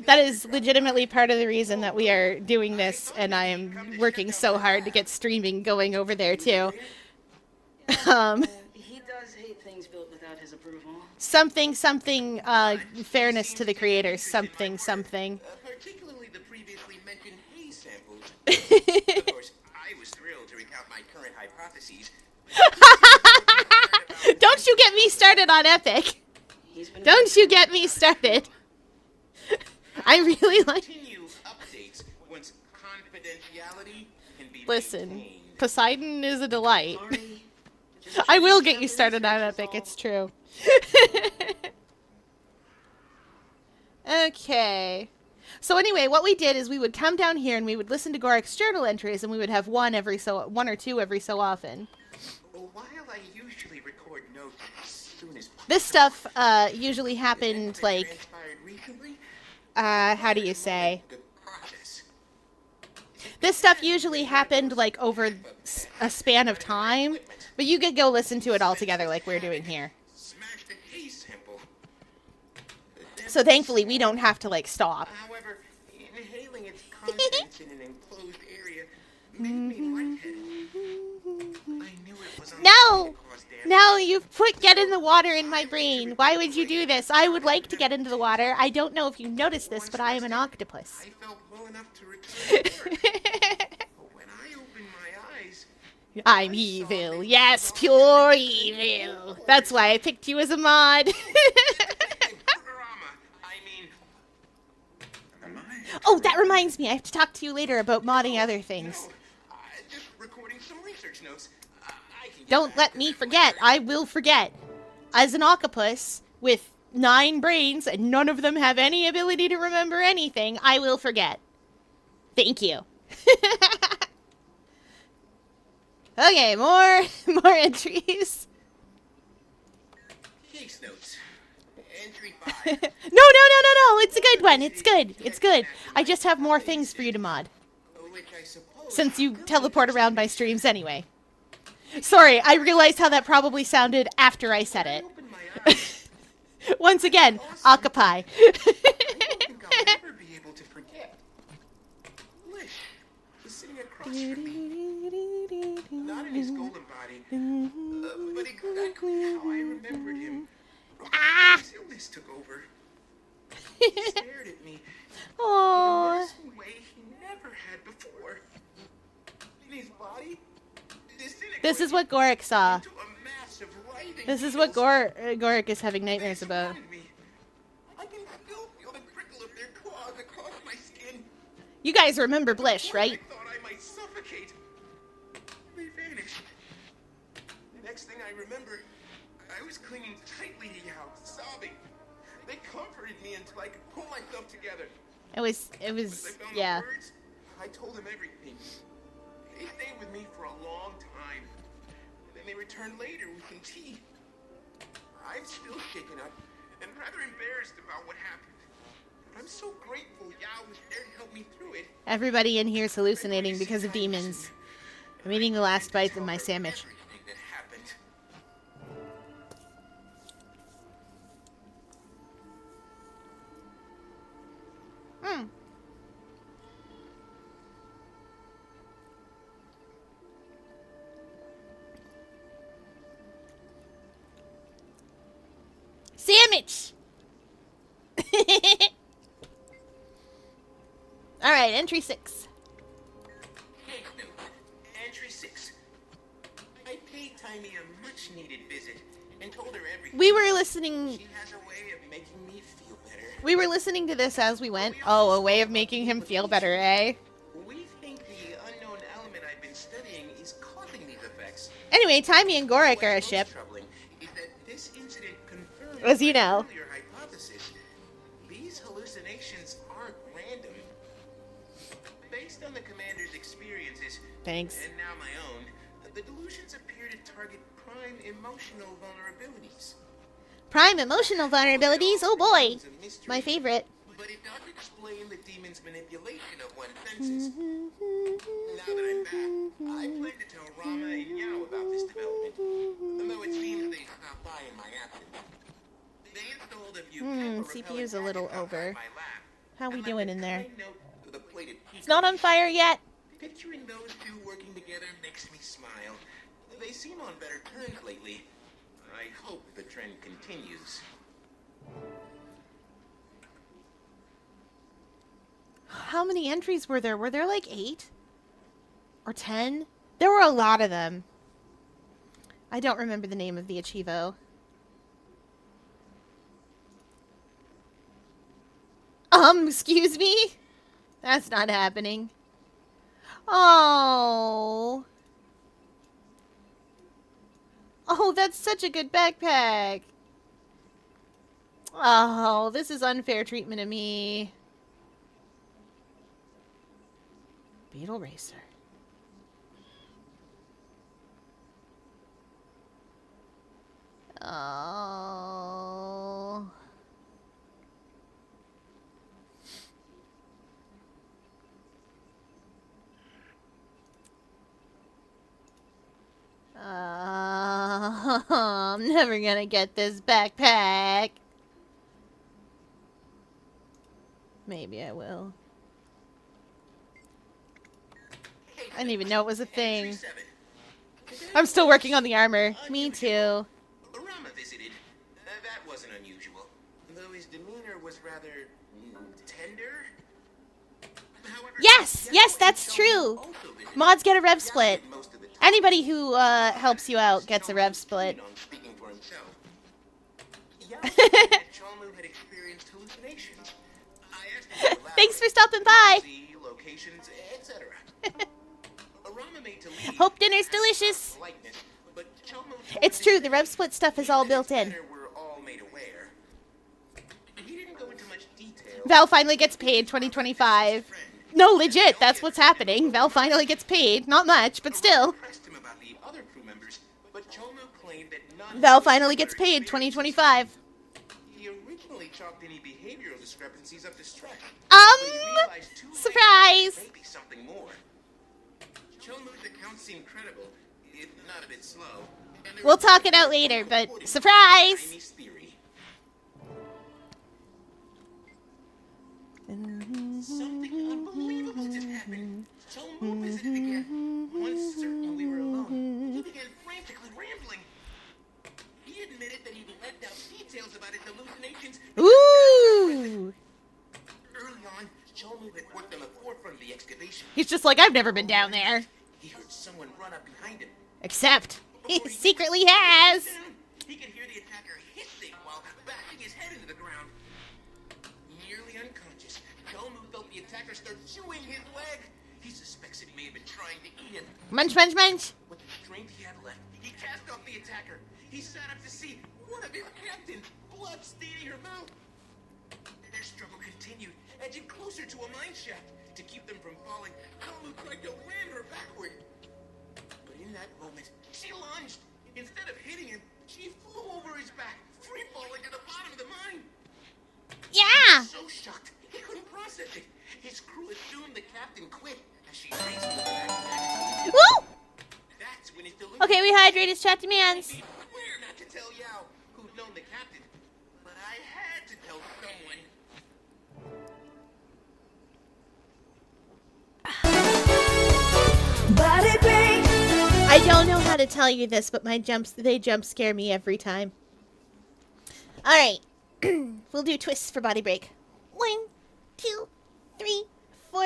That is legitimately part of the reason that we are doing this, and I am working so hard to get streaming going over there too. He does hate things built without his approval. Something, fairness to the creators, something. Particularly the previously mentioned hay samples. Of course, I was thrilled to recount my current hypotheses. Don't you get me started on Epic. Don't you get me started. I really like... Continue updates once confidentiality can be Listen, maintained. Poseidon is a delight. I will get you started on Epic, it's true. Okay. So anyway, what we did is we would come down here and we would listen to Gorik's journal entries, and we would have one or two every so often. While I usually record notes as soon as This stuff usually happened like, transpired recently, how do you say? This stuff usually happened like over a span of time, but you could go listen to it all together like we're doing here. smash the A sample. So thankfully we don't have to like stop. However, inhaling its contents in an enclosed area made me lightheaded. I knew it was No! No, you've put get in the water in my brain. Why would you do this? I would like to get into the water. I don't know if you noticed this, but I am an octopus. I felt well enough to return to work. But when I opened my eyes, I'm evil. Yes, pure evil. That's why I picked you as a mod. drama. I mean, am I? Oh, that reminds me. I have to talk to you later about modding other things. No, just recording some research notes. I can get Don't back let to me that forget. later. I will forget. As an octopus with 9 brains and none of them have any ability to remember anything, I will forget. Thank you. Okay, more entries. Case notes. Entry No, 5. no. It's a good one. It's good. It's good. I just have more things for you to mod. Which I suppose Since you teleport around my streams anyway. Sorry, I realized how that probably sounded after I said it. opened my eyes. Once again, octopi. I don't think I'll ever be able to forget. Lish was sitting across from me. Not in his golden body, but exactly how I remembered him. His illness took over. He stared at me in a Aww. menacing way he never had before. In his body, This is what Gorik saw. into a mass of writhing This is what needles. Gorik is having nightmares about. Surrounded me. I can still feel the prickle of their claws across my skin. You guys remember Blish, right? I thought I might suffocate. They vanished. The next thing I remember, I was clinging tightly to Yao, sobbing. They comforted me until I could pull myself together. It was, Once I found yeah. the words, I told them everything. They stayed with me for a long time. Then they returned later with some tea. I'm still shaken up and rather embarrassed about what happened. But I'm so grateful Yao was there to help me through it. Everybody in here is hallucinating because of demons. I'm eating the last bite of my sandwich. Everything that happened. Sandwich! Alright, entry 6. Cake note. Entry 6. I paid Timey a much-needed visit and told her everything. We were listening She has a way of making me feel better. we were listening to this as we went. Oh, a way of making him feel better, eh? We think the unknown element I've been studying is causing these effects. Anyway, Timey and Gorik are a What's ship. most troubling is that this incident confirms As you my know. earlier hypothesis. These hallucinations aren't random. Based on the commander's experiences, Thanks. and now my own, the delusions appear to target prime emotional vulnerabilities. Prime emotional vulnerabilities. Oh boy. It's a mystery, My favorite. but it does explain the demon's manipulation of one's senses. Now that I'm back, I plan to tell Rama and Yao about this development, though it seems they stopped by in my absence. They installed a few CPU's a little gadgets outside over. my lab, How we and left doing a in there? kind note with a plated It's not on fire yet. Picturing those two working together makes me smile. They seem on better terms lately. I hope the trend continues. How many entries were there? Were there like 8? Or 10? There were a lot of them. I don't remember the name of the Achievo. Excuse me? That's not happening. Oh. Oh, that's such a good backpack. Oh, this is unfair treatment of me. Beetle Racer. Oh. I'm never gonna get this backpack. Maybe I will. I didn't even know it was a thing. I'm still working on the armor. Me too. Rama visited. That wasn't unusual, though his demeanor was rather tender. However, Yes! Yes, that's true! Mods get a rev split. Anybody who helps you out gets a rev split. Speaking for himself. Gyala said that Chalmu had experienced hallucinations. I asked him to elaborate. Thanks for stopping by. Locations, etc. Rama made to leave. Hope dinner's delicious. Politeness, but Chalmu told It's us true, the rev split stuff is all built in. we're all made aware. He didn't go into much detail. Val finally gets paid 2025. No, legit, that's what's happening. Val finally gets paid. Not much, but still. Pressed him about the other crew members, but Chalmu claimed that none Val finally gets paid 2025. He originally chalked any behavioral discrepancies up to stress. Surprise! Maybe something more. Chalmu's account seemed credible, if not a bit slow. We'll talk it out later, but surprise! Amy's theory. Something unbelievable just happened. Chalmu visited again. Once certain we were alone, he began frantically rambling. He admitted that he'd left out details about his hallucinations. Ooh! Early on, Chalmu had worked on the forefront of the excavation. He's just like, I've never been down there. He heard someone run up behind him. Except, he secretly has. He could hear the attacker hissing while bashing his head into the ground. Nearly unconscious, Chalmu felt the attacker start chewing his leg. He suspects it may have been trying to eat him. Munch, munch, munch. With the strength he had left, he cast off the attacker. He sat up to see one of his captains, blood staining her mouth. Their struggle continued, edging closer to a mine shaft. To keep them from falling, Chalmu tried to ram her backward. But in that moment, she lunged. Instead of hitting him, she flew over his back, free falling to the bottom of the mine. Yeah! He was so shocked, he couldn't process it. His crew assumed the captain quit as she raced to the back. Woo! That's when his delusion. Okay, we hydrate his chat demands. We're not to tell Yao, who'd known the captain, but I had to tell someone. I don't know how to tell you this, but they jump scare me every time. Alright. We'll do twists for body break. 1, 2, 3, 4,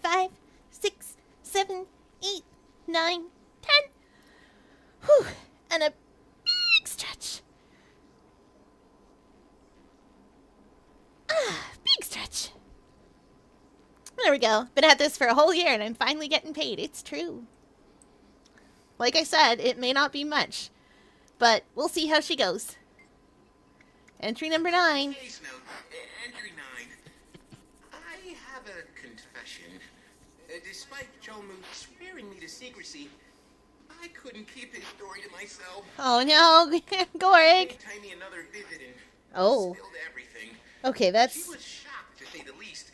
5, 6, 7, 8, 9, 10. Whew. And a big stretch. Big stretch. There we go. Been at this for a whole year and I'm finally getting paid. It's true. Like I said, it may not be much, but we'll see how she goes. Entry number 9. Case note, entry 9. I have a confession. Despite Chalmu swearing me to secrecy, I couldn't keep his story to myself. Oh no, Gorig. Time me another visit and Oh. spilled everything. Okay, that's... She was shocked, to say the least,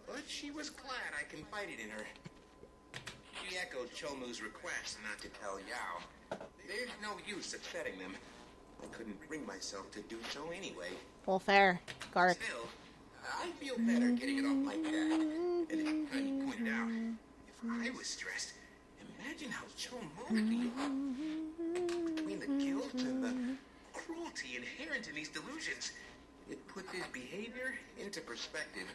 but she was glad I confided in her. She echoed Chalmu's request not to tell Yao. There's no use upsetting them. I couldn't bring myself to do so anyway. Well, fair. Gorig. Still, I feel better getting it off my chest. And as Honey pointed out, if I was stressed, imagine how Chalmu would be. Between the guilt and the cruelty inherent in these delusions, it puts his behavior into perspective.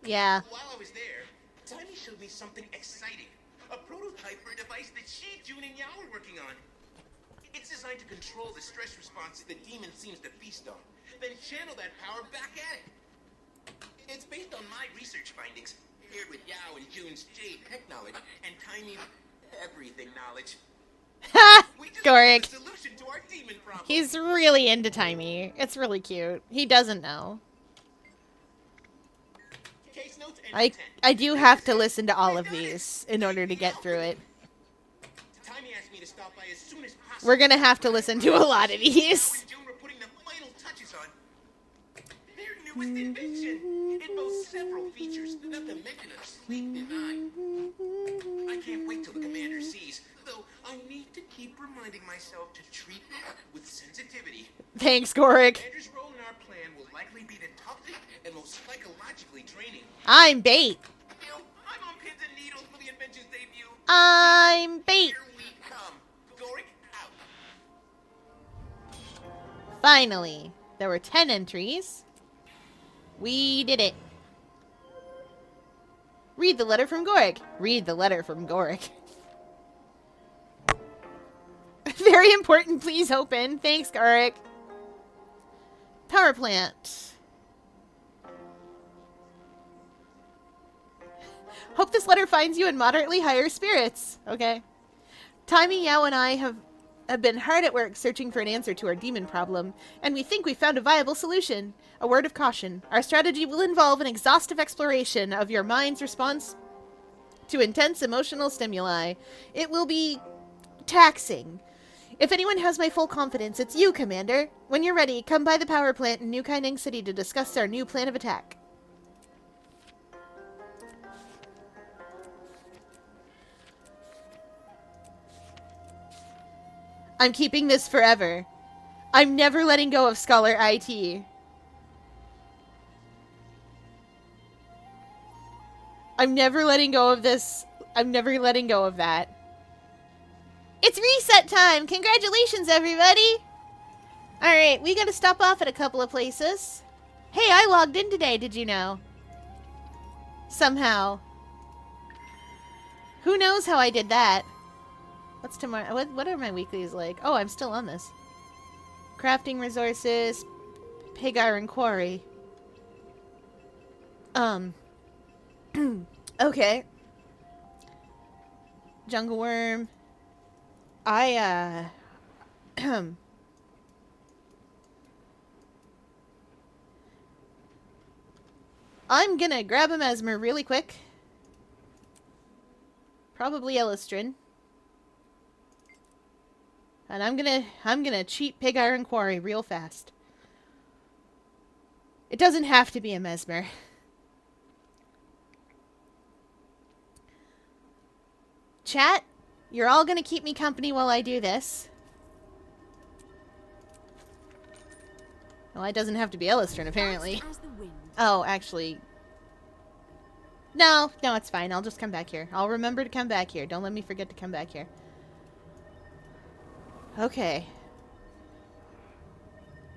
Yeah. While I was there, Tiny showed me something exciting. A prototype for a device that she, June, and Yao were working on. It's designed to control the stress response the demon seems to feast on, then channel that power back at it. It's based on my research findings, paired with Yao and June's jade tech knowledge, and Tiny's everything knowledge. Ha! We just Gorig. found a solution to our demon problem. He's really into Timey. It's really cute. He doesn't know. Case notes, I do have to listen to all of these in order to get through it. Timmy asked me to stop by as soon as possible. We're gonna have to listen to a lot of these. We're putting the final touches on their newest invention. It boasts several features, not to mention a sleek design. I can't wait till the commander sees, though I need to keep reminding myself to treat it with sensitivity. Thanks, Gorik. Commander's role in our plan will likely be the toughest and most psychologically draining. I'm bait. You know, I'm on pins and needles for the invention's debut. I'm bait. Here we come. Gorik out. Finally, there were 10 entries. We did it. Read the letter from Gorik. Read the letter from Gorik. Very important, please open. Thanks, Gorik. Power plant. Hope this letter finds you in moderately higher spirits. Okay. Timmy, Yao, and I have been hard at work searching for an answer to our demon problem, and we think we found a viable solution. A word of caution. Our strategy will involve an exhaustive exploration of your mind's response to intense emotional stimuli. It will be taxing. If anyone has my full confidence, it's you, Commander. When you're ready, come by the power plant in New Kaineng City to discuss our new plan of attack. I'm keeping this forever. I'm never letting go of Scholar IT. I'm never letting go of this. I'm never letting go of that. It's reset time! Congratulations, everybody! Alright, we gotta stop off at a couple of places. Hey, I logged in today, did you know? Somehow. Who knows how I did that? What's tomorrow? What are my weeklies like? Oh, I'm still on this. Crafting resources. Pig iron quarry. Okay. Jungle worm. I'm gonna grab a mesmer really quick. Probably Illustrin. And I'm gonna cheat Pig Iron Quarry real fast. It doesn't have to be a mesmer. Chat, you're all gonna keep me company while I do this. Well, it doesn't have to be Illustrin, apparently. Oh, actually... No, it's fine. I'll just come back here. I'll remember to come back here. Don't let me forget to come back here. Okay.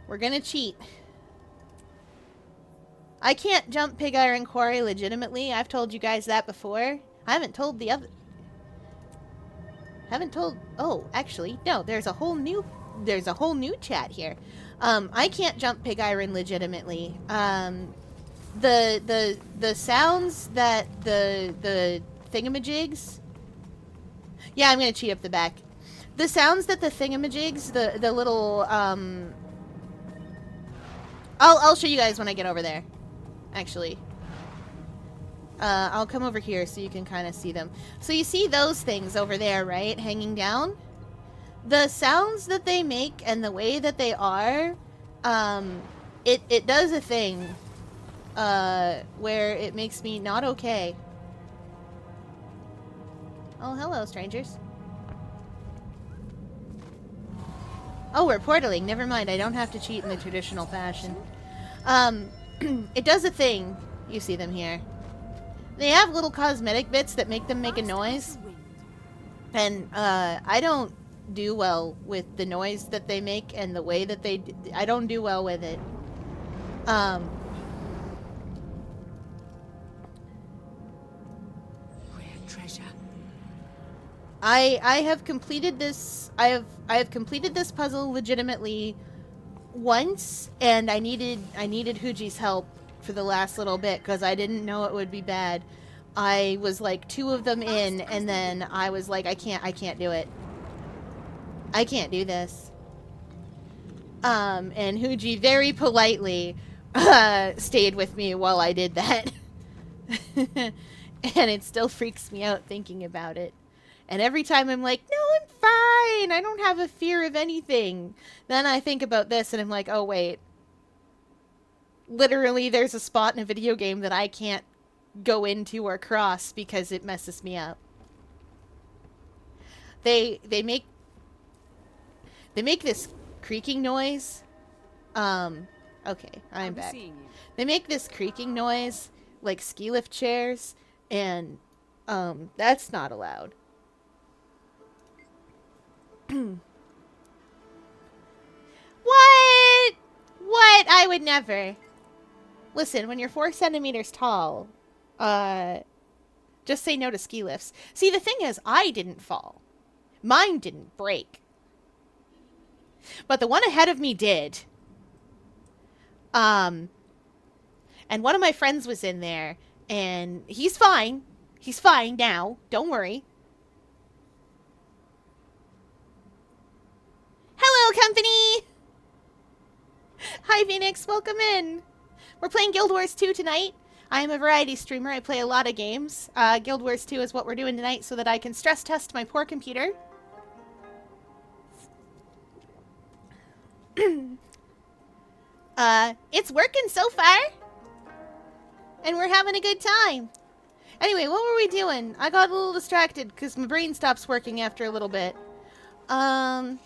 We're gonna cheat. I can't jump Pig Iron Quarry legitimately. I've told you guys that before. I haven't told the other... Oh, actually, no. There's a whole new chat here. I can't jump Pig Iron legitimately. The sounds that the thingamajigs... Yeah, I'm gonna cheat up the back. The sounds that the thingamajigs, the little, I'll show you guys when I get over there, actually. I'll come over here so you can kind of see them. So you see those things over there, right? Hanging down? The sounds that they make and the way that they are, it does a thing, where it makes me not okay. Oh, hello, strangers. Oh, we're portaling. Never mind. I don't have to cheat in the traditional fashion. It does a thing. You see them here. They have little cosmetic bits that make them make a noise. And, I don't do well with the noise that they make and the way that they... I don't do well with it. Treasure. I have completed this. I have completed this puzzle legitimately once, and I needed Huji's help for the last little bit because I didn't know it would be bad. I was like 2 of them in, and then I was like, I can't do it. I can't do this. And Huji very politely stayed with me while I did that. And it still freaks me out thinking about it. And every time I'm like, no, I'm fine. I don't have a fear of anything. Then I think about this and I'm like, oh, wait. Literally, there's a spot in a video game that I can't go into or cross because it messes me up. They make this creaking noise. Okay, I'm back. They make this creaking noise like ski lift chairs, and that's not allowed. What? What? I would never. Listen, when you're 4 centimeters tall, just say no to ski lifts. See, the thing is, I didn't fall. Mine didn't break. But the one ahead of me did. And one of my friends was in there, and he's fine. He's fine now. Don't worry. Hello, company! Hi, Phoenix. Welcome in. We're playing Guild Wars 2 tonight. I am a variety streamer. I play a lot of games. Guild Wars 2 is what we're doing tonight so that I can stress test my poor computer. It's working so far. And we're having a good time. Anyway, what were we doing? I got a little distracted because my brain stops working after a little bit. Oh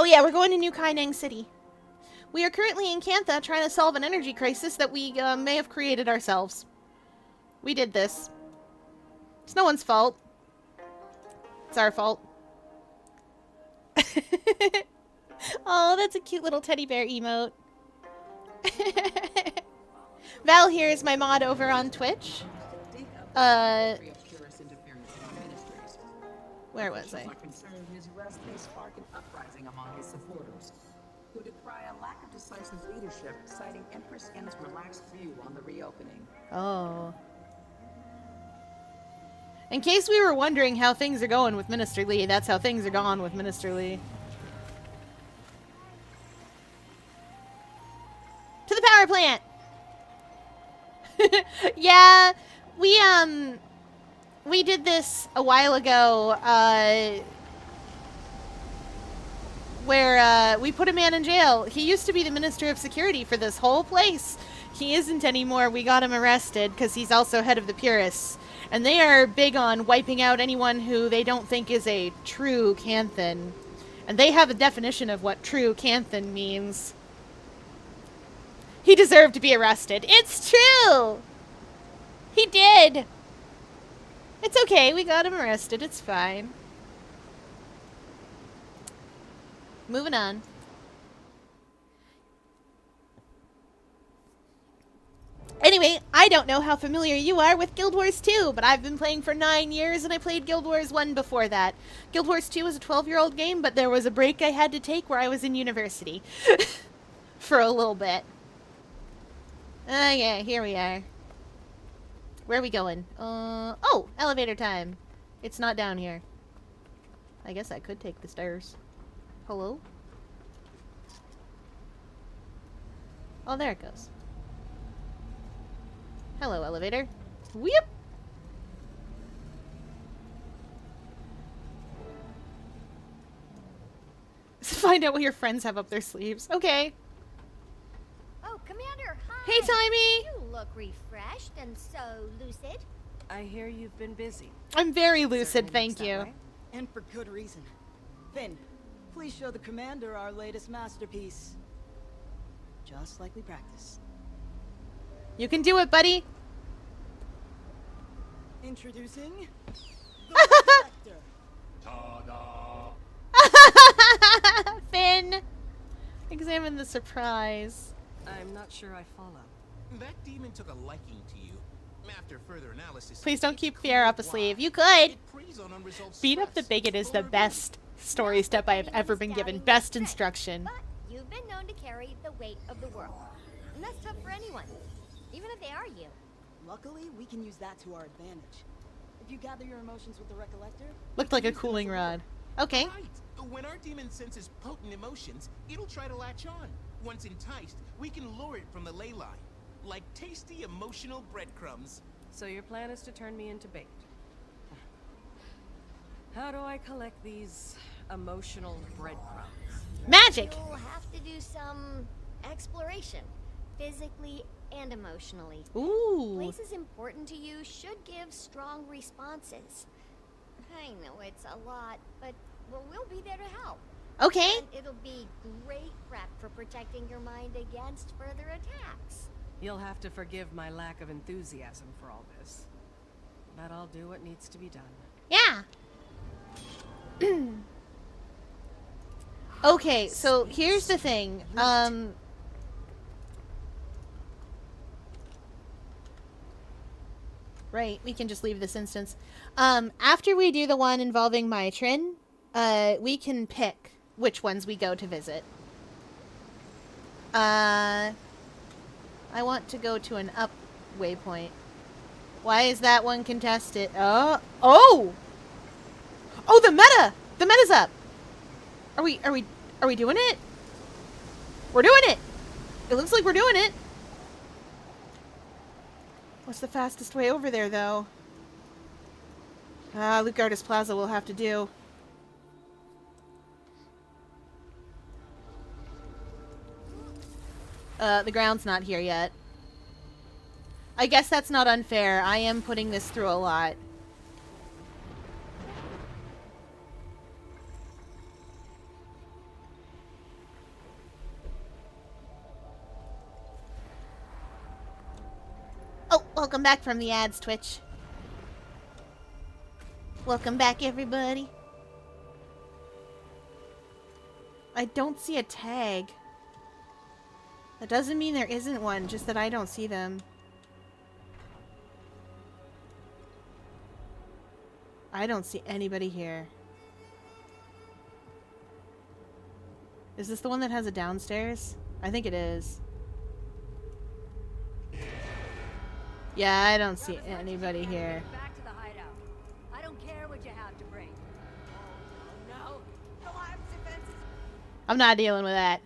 yeah, we're going to New Kaineng City. We are currently in Cantha trying to solve an energy crisis that we may have created ourselves. We did this. It's no one's fault. It's our fault. Oh, that's a cute little teddy bear emote. Val here is my mod over on Twitch. Where was I? Who decry a lack of decisive leadership, citing Empress N's relaxed view on the reopening. Oh. In case we were wondering how things are going with Minister Lee, that's how things are going with Minister Lee. To the power plant! Yeah, we did this a while ago, where we put a man in jail. He used to be the Minister of Security for this whole place. He isn't anymore. We got him arrested because he's also head of the Purists. And they are big on wiping out anyone who they don't think is a true Canthan. And they have a definition of what true Canthan means. He deserved to be arrested. It's true! He did! It's okay, we got him arrested. It's fine. Moving on. Anyway, I don't know how familiar you are with Guild Wars 2, but I've been playing for 9 years, and I played Guild Wars 1 before that. Guild Wars 2 was a 12-year-old game, but there was a break I had to take where I was in university. For a little bit. Yeah, here we are. Where are we going? Oh, elevator time. It's not down here. I guess I could take the stairs. Hello? Oh, there it goes. Hello, elevator. Whoop! Find out what your friends have up their sleeves. Okay. Oh, Commander, hi. Hey, Timey! You look refreshed and so lucid. I hear you've been busy. I'm very lucid, Certainly thank looks that you. way. And for good reason. Finn, please show the commander our latest masterpiece. Just like we practiced. You can do it, buddy. Introducing the Reflector. Finn! Examine the surprise. I'm not sure I follow. That demon took a liking to you. After further analysis, Please don't it's keep clear fear up a why. sleeve. You could! It preys on unresolved Beat up the stress, bigot is the vulnerability. best story step I have ever been given. Best instruction. But you've been known to carry the weight of the world. And that's tough for anyone, even if they are you. Luckily, we can use that to our advantage. If you gather your emotions with the Recollector... Looked like a cooling rod. Okay. Right. When our demon senses potent emotions, it'll try to latch on. Once enticed, we can lure it from the ley line. Like tasty, emotional breadcrumbs. So your plan is to turn me into bait. How do I collect these emotional breadcrumbs? Magic! You'll have to do some exploration, physically and emotionally. Ooh. Places important to you should give strong responses. I know it's a lot, but we'll be there to help. Okay. And it'll be great prep for protecting your mind against further attacks. You'll have to forgive my lack of enthusiasm for all this. But I'll do what needs to be done. Yeah. Okay, so here's the thing. Right, we can just leave this instance. After we do the one involving Maitrin, we can pick which ones we go to visit. I want to go to an up waypoint. Why is that one contested? Oh! Oh, the meta! The meta's up! Are we doing it? We're doing it! It looks like we're doing it! What's the fastest way over there, though? Lucardis Plaza will have to do. The ground's not here yet. I guess that's not unfair. I am putting this through a lot. Oh, welcome back from the ads, Twitch. Welcome back, everybody. I don't see a tag. That doesn't mean there isn't one, just that I don't see them. I don't see anybody here. Is this the one that has a downstairs? I think it is. Yeah, I don't see anybody here. Back to the hideout. I don't care what you have to bring. Oh, no. No arms, defenses. I'm not dealing with that.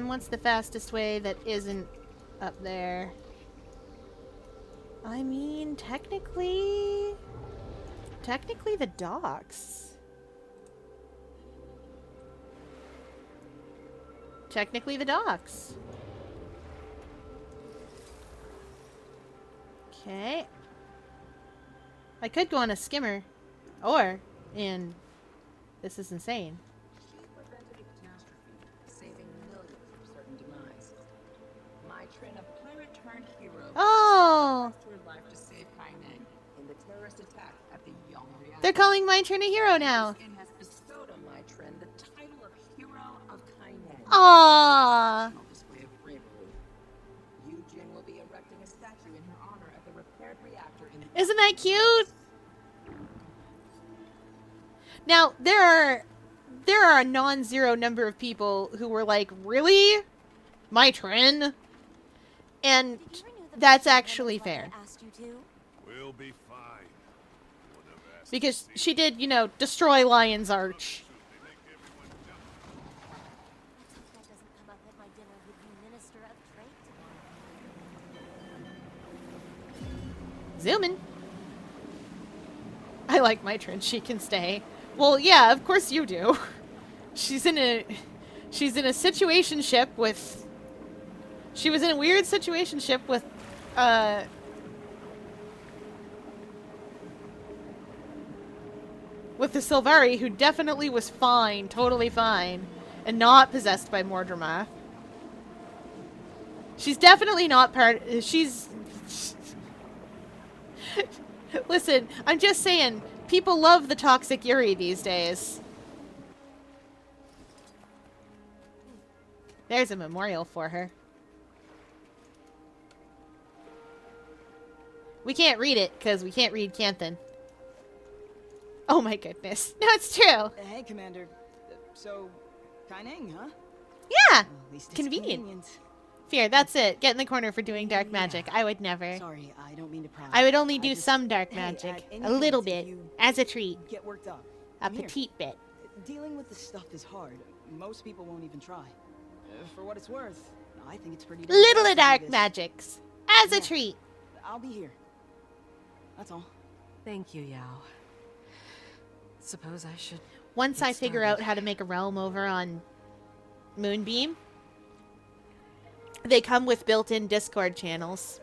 What's the fastest way that isn't up there? I mean, technically the docks. Technically the docks. Okay. I could go on a skimmer. Or in... This is insane. She prevented a catastrophe, saving millions from certain demise. Maitrin, a pirate-turned-hero, Oh! lost her life to save Kaineng in the terrorist attack at the Young reactor. They're calling Maitrin a hero now. And has bestowed on Maitrin the title of Hero of Kaineng. Aww. Display of bravery. Eugene will be erecting a statue in her honor at the repaired reactor in the... Isn't that cute? Now, there are a non-zero number of people who were like, really? Maitrin? And that's actually fair. We'll be fine. Because she did, you know, destroy Lion's Arch. Zoom in. I like Maitrin. She can stay. Well, yeah, of course you do. She's in a situationship with... She was in a weird situationship with, with the Sylvari, who definitely was fine, totally fine, and not possessed by Mordremath. She's definitely not part... She's... Listen, I'm just saying, people love the toxic Yuri these days. There's a memorial for her. We can't read it, because we can't read Canthan. Oh my goodness. No, it's true. Hey, Commander. So, Kaineng, huh? Yeah. Well, at least it's Convenient. Fear, that's it. Get in the corner for doing dark magic. I would never. Sorry, I don't mean to pry. I would only do just- some dark Hey, magic. at any A little chance, if bit. you As a treat. Get worked up. A I'm here. petite bit. Dealing with this stuff is hard. Most people won't even try. For what it's worth, I think it's pretty. Little to do dark this. magics. As a Yeah. treat. I'll be here. That's all. Thank you, Yao. Suppose I should. Once get I figure started. out how to make a realm over on Moonbeam, they come with built-in Discord channels.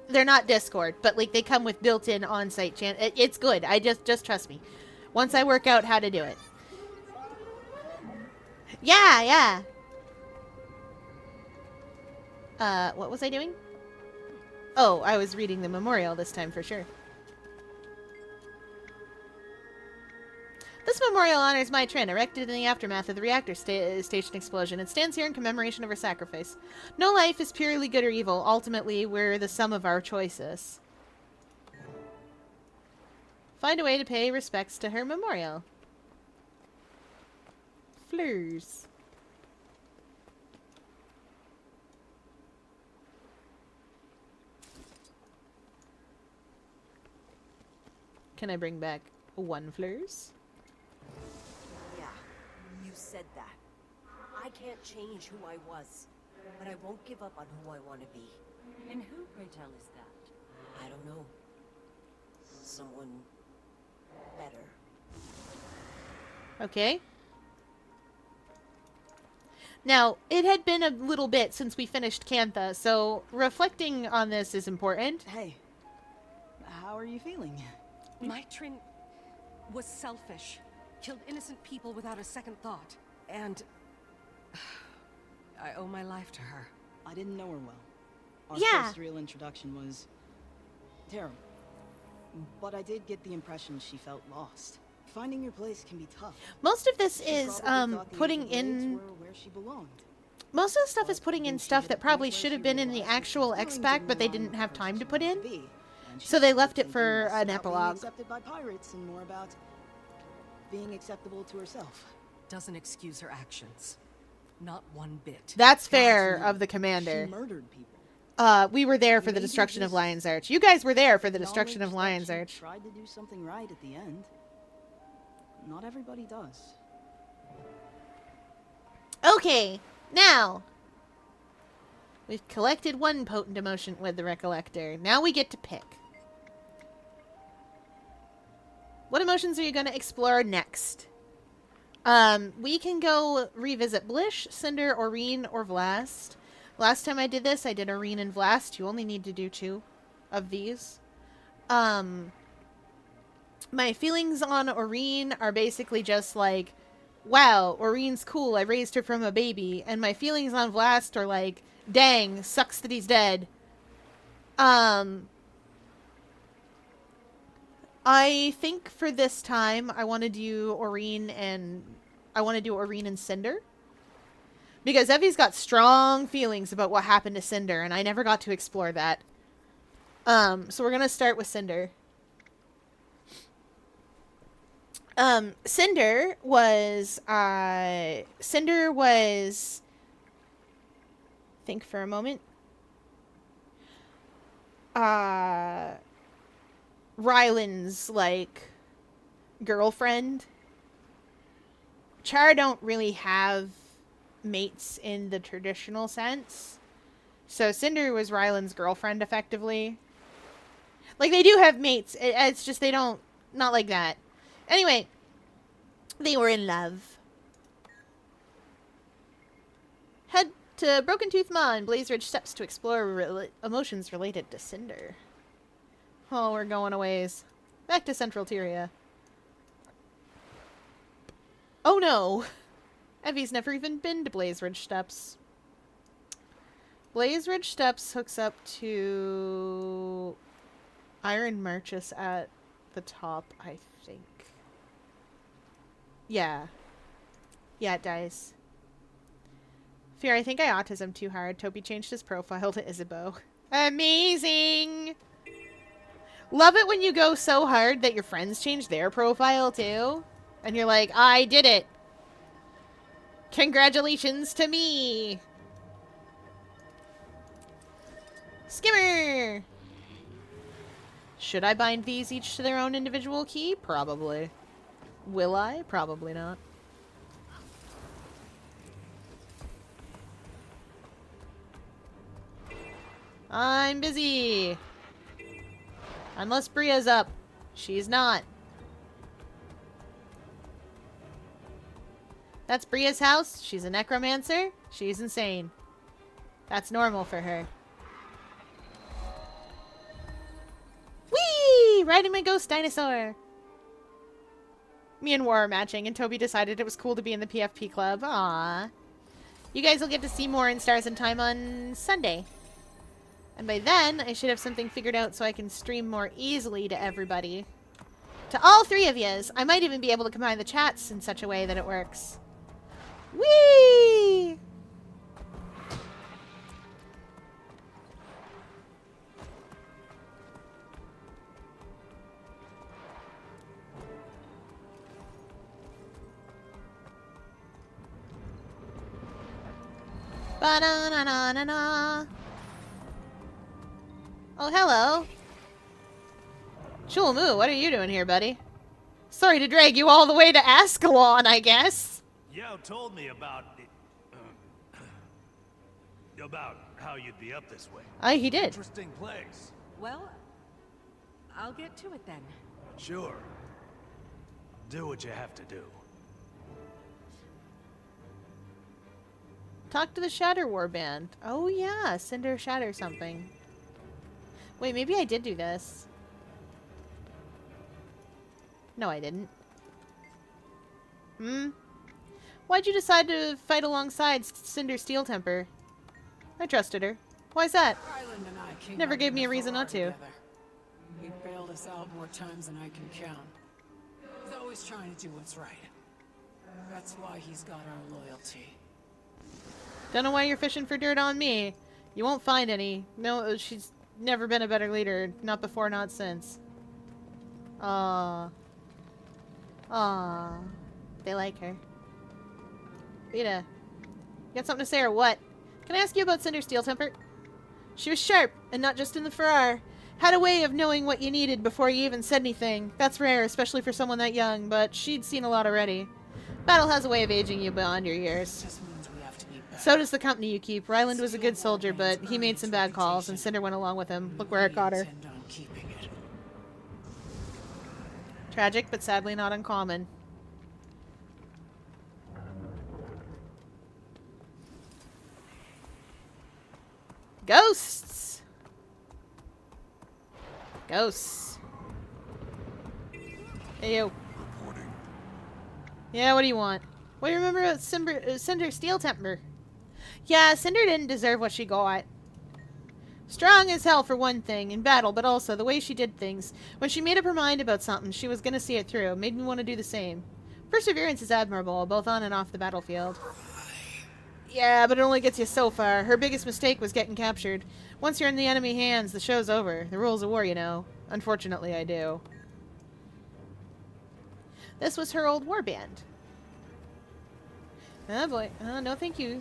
They're not Discord, but like they come with built-in on-site channel. It's good. I just trust me. Once I work out how to do it. Yeah. What was I doing? Oh, I was reading the memorial this time for sure. This memorial honors Mai Trin, erected in the aftermath of the reactor station explosion. It stands here in commemoration of her sacrifice. No life is purely good or evil. Ultimately, we're the sum of our choices. Find a way to pay respects to her memorial. Fleurs. Can I bring back one fleurs? Yeah, you said that. I can't change who I was, but I won't give up on who I want to be. And who, pray tell, is that? I don't know. Someone better. Okay. Now, it had been a little bit since we finished Cantha, so reflecting on this is important. Hey, how are you feeling? My Trin was selfish. Killed innocent people without a second thought. And I owe my life to her. I didn't know her well. Our Yeah. first real introduction was terrible. But I did get the impression she felt lost. Finding your place can be tough. Most of this She is probably thought the putting Ancient Blades in... were where she belonged. Most of the stuff is But putting then in she stuff hit a that point probably where should have she been in the realized what actual she was extract, doing but they didn't didn't align have with time the to person put she in. wanted to be. And she So they started left it thinking for less an about epilogue. Being accepted by pirates and more about being acceptable to herself. Doesn't excuse her actions. Not one bit. That's fair No, of the commander. She murdered people. We were there for the Maybe destruction of just Lion's Arch. You guys were there for the destruction of acknowledge Lion's that she Arch. tried to do something right at the end. Not everybody does. Okay, now we've collected one potent emotion with the Recollector. Now we get to pick. What emotions are you going to explore next? We can go revisit Blish, Cinder, Aurene, or Vlast. Last time I did this, I did Aurene and Vlast. You only need to do 2 of these. My feelings on Aurene are basically just like, wow, Aurene's cool, I raised her from a baby. And my feelings on Vlast are like, dang, sucks that he's dead. I think for this time, I want to do Aurene and Cinder. Because Evie's got strong feelings about what happened to Cinder, and I never got to explore that. So we're going to start with Cinder. Cinder was, think for a moment. Ryland's, like, girlfriend. Char don't really have mates in the traditional sense. So Cinder was Ryland's girlfriend, effectively. Like, they do have mates. It's just they don't... Not like that. Anyway, they were in love. Head to Broken Tooth Maw and Blaze Ridge Steps to explore emotions related to Cinder. Oh, we're going a ways. Back to Central Tyria. Oh no! Evie's never even been to Blaze Ridge Steps. Blaze Ridge Steps hooks up to Iron Marchus at the top, I think. Yeah. Yeah, it does. Fear, I think I autism too hard. Toby changed his profile to Isabeau. Amazing! Love it when you go so hard that your friends change their profile too. And you're like, I did it. Congratulations to me. Skimmer. Should I bind these each to their own individual key? Probably. Will I? Probably not. I'm busy. Unless Bria's up. She's not. That's Bria's house. She's a necromancer. She's insane. That's normal for her. Whee! Riding my ghost dinosaur. Me and War are matching, and Toby decided it was cool to be in the PFP club. Aww. You guys will get to see more in Stars and Time on Sunday. And by then, I should have something figured out so I can stream more easily to everybody. To all three of yous. I might even be able to combine the chats in such a way that it works. Whee! Ba-da-na-na-na-na. Oh, hello. Shulmu, what are you doing here, buddy? Sorry to drag you all the way to Ascalon, I guess. Yao told me about about how you'd be up this way. He did. Interesting place. Well, I'll get to it then. Sure. Do what you have to do. Talk to the Shatter Warband. Oh yeah, Cinder Shatter something. Wait, maybe I did do this. No, I didn't. Why'd you decide to fight alongside Cinder Steel Temper? I trusted her. Why's that? Ryland and I came Never back gave in me a the reason Far not to. together. He bailed us out more times than I can count. He's always trying to do what's right. That's why he's got our loyalty. Don't know why you're fishing for dirt on me. You won't find any. No, she's never been a better leader. Not before, not since. Aww. Aww. They like her. Vita, you got something to say or what? Can I ask you about Cinder Steel Temper? She was sharp, and not just in the Farrar. Had a way of knowing what you needed before you even said anything. That's rare, especially for someone that young, but she'd seen a lot already. Battle has a way of aging you beyond your years. Just means we have to be better. So does the company you keep. Ryland was a good soldier, but he made some bad calls, and Cinder went along with him. Look where it got her. Intend on keeping it. Tragic, but sadly not uncommon. Ghosts! Ghosts. Hey, yo. Reporting. Yeah, what do you want? What do you remember about Cinder Steel Temper? Yeah, Cinder didn't deserve what she got. Strong as hell for one thing, in battle, but also the way she did things. When she made up her mind about something, she was gonna see it through. Made me want to do the same. Perseverance is admirable, both on and off the battlefield. Yeah, but it only gets you so far. Her biggest mistake was getting captured. Once you're in the enemy hands, the show's over. The rules of war, you know. Unfortunately, I do. This was her old warband. Oh boy. No thank you.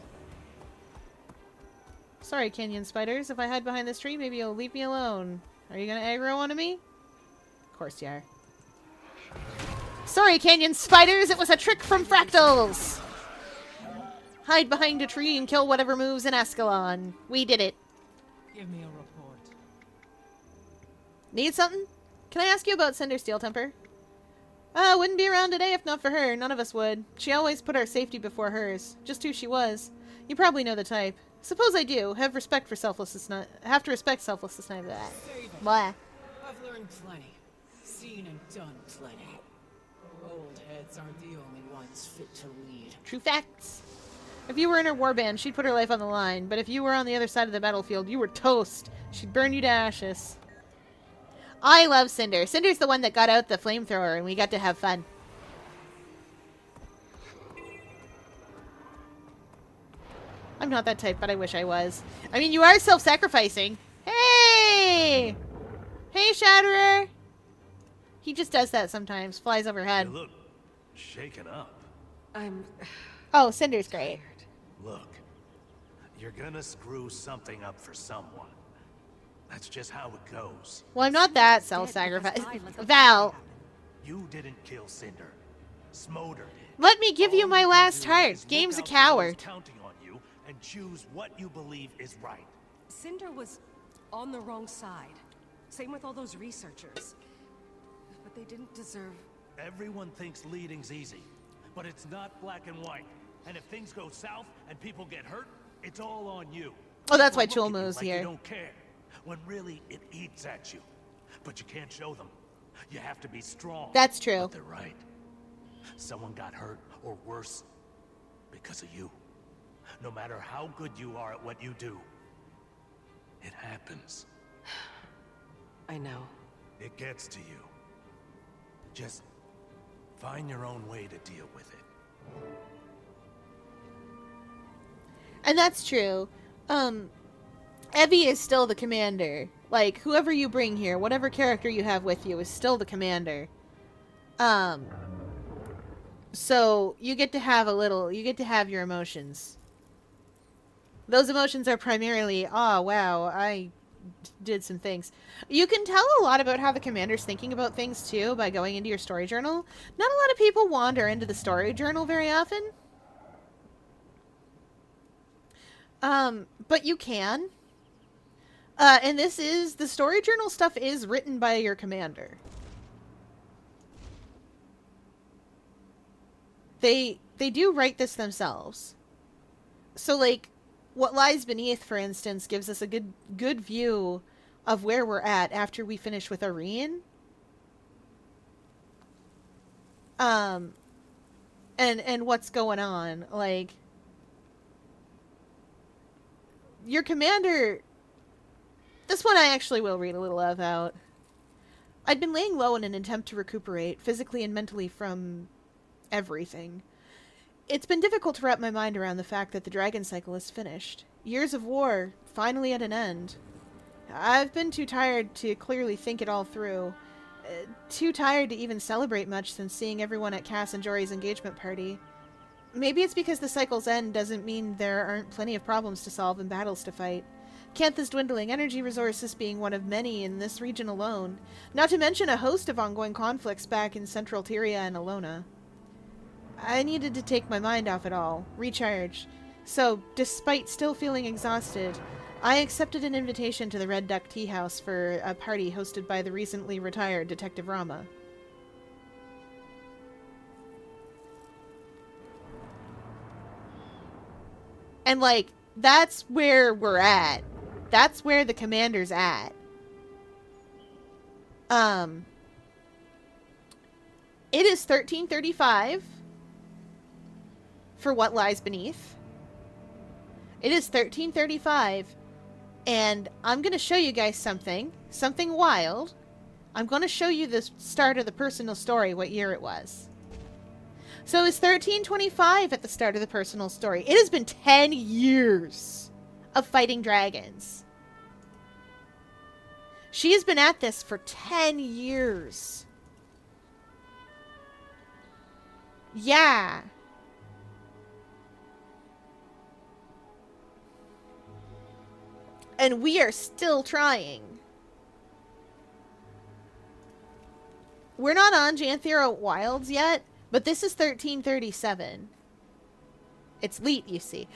Sorry, Canyon Spiders. If I hide behind this tree, maybe you'll leave me alone. Are you gonna aggro onto me? Of course you are. Sorry, Canyon Spiders! It was a trick from Fractals! Hide behind a tree and kill whatever moves in Ascalon. We did it. Give me a report. Need something? Can I ask you about Cinder Steel Temper? Wouldn't be around today if not for her. None of us would. She always put our safety before hers. Just who she was. You probably know the type. Suppose I do. Have to respect selflessness. That. Blah. I've learned plenty. Seen and done plenty. Old heads aren't the only ones fit to lead. True facts. If you were in her warband, she'd put her life on the line. But if you were on the other side of the battlefield, you were toast. She'd burn you to ashes. I love Cinder. Cinder's the one that got out the flamethrower, and we got to have fun. I'm not that type, but I wish I was. I mean, you are self-sacrificing. Hey! Hey, Shatterer! He just does that sometimes. Flies overhead. You look shaken up. Oh, Cinder's great. Look, you're gonna screw something up for someone. That's just how it goes. Well, I'm not that self-sacrificing. Val. You didn't kill Cinder. Smolder did. Let me give you All my can last do heart. is look Game's a out for coward. those counting on you and choose what you believe is right. Cinder was on the wrong side. Same with all those researchers. But they didn't deserve... Everyone thinks leading's easy, but it's not black and white. And if things go south and people get hurt, it's all on you. Oh, that's why People look at you Cholmo's like here. You don't care, when really it eats at you. But you can't show them. You have to be strong. That's true. But they're right. Someone got hurt, or worse, because of you. No matter how good you are at what you do, it happens. I know. It gets to you. Just find your own way to deal with it. And that's true. Evie is still the commander. Like, whoever you bring here, whatever character you have with you is still the commander. So you get to have you get to have your emotions. Those emotions are primarily, oh wow, I did some things. You can tell a lot about how the commander's thinking about things too by going into your story journal. Not a lot of people wander into the story journal very often. But you can. And the story journal stuff is written by your commander. They do write this themselves. So, like, What Lies Beneath, for instance, gives us a good view of where we're at after we finish with Irene. And what's going on. Like, your commander... This one I actually will read a little of out. I'd been laying low in an attempt to recuperate, physically and mentally, from everything. It's been difficult to wrap my mind around the fact that the dragon cycle is finished. Years of war, finally at an end. I've been too tired to clearly think it all through. Too tired to even celebrate much since seeing everyone at Cass and Jory's engagement party. Maybe it's because the cycle's end doesn't mean there aren't plenty of problems to solve and battles to fight. Cantha's dwindling energy resources being one of many in this region alone, not to mention a host of ongoing conflicts back in Central Tyria and Alona. I needed to take my mind off it all, recharge. So, despite still feeling exhausted, I accepted an invitation to the Red Duck Tea House for a party hosted by the recently retired Detective Rama. And, like, that's where we're at. That's where the commander's at. It is 1335 for What Lies Beneath. It is 1335, and I'm going to show you guys something wild. I'm going to show you the start of the personal story, what year it was. So it's 1325 at the start of the personal story. It has been 10 years of fighting dragons. She has been at this for 10 years. Yeah. And we are still trying. We're not on Janthira Wilds yet, but this is 1337. It's late, you see.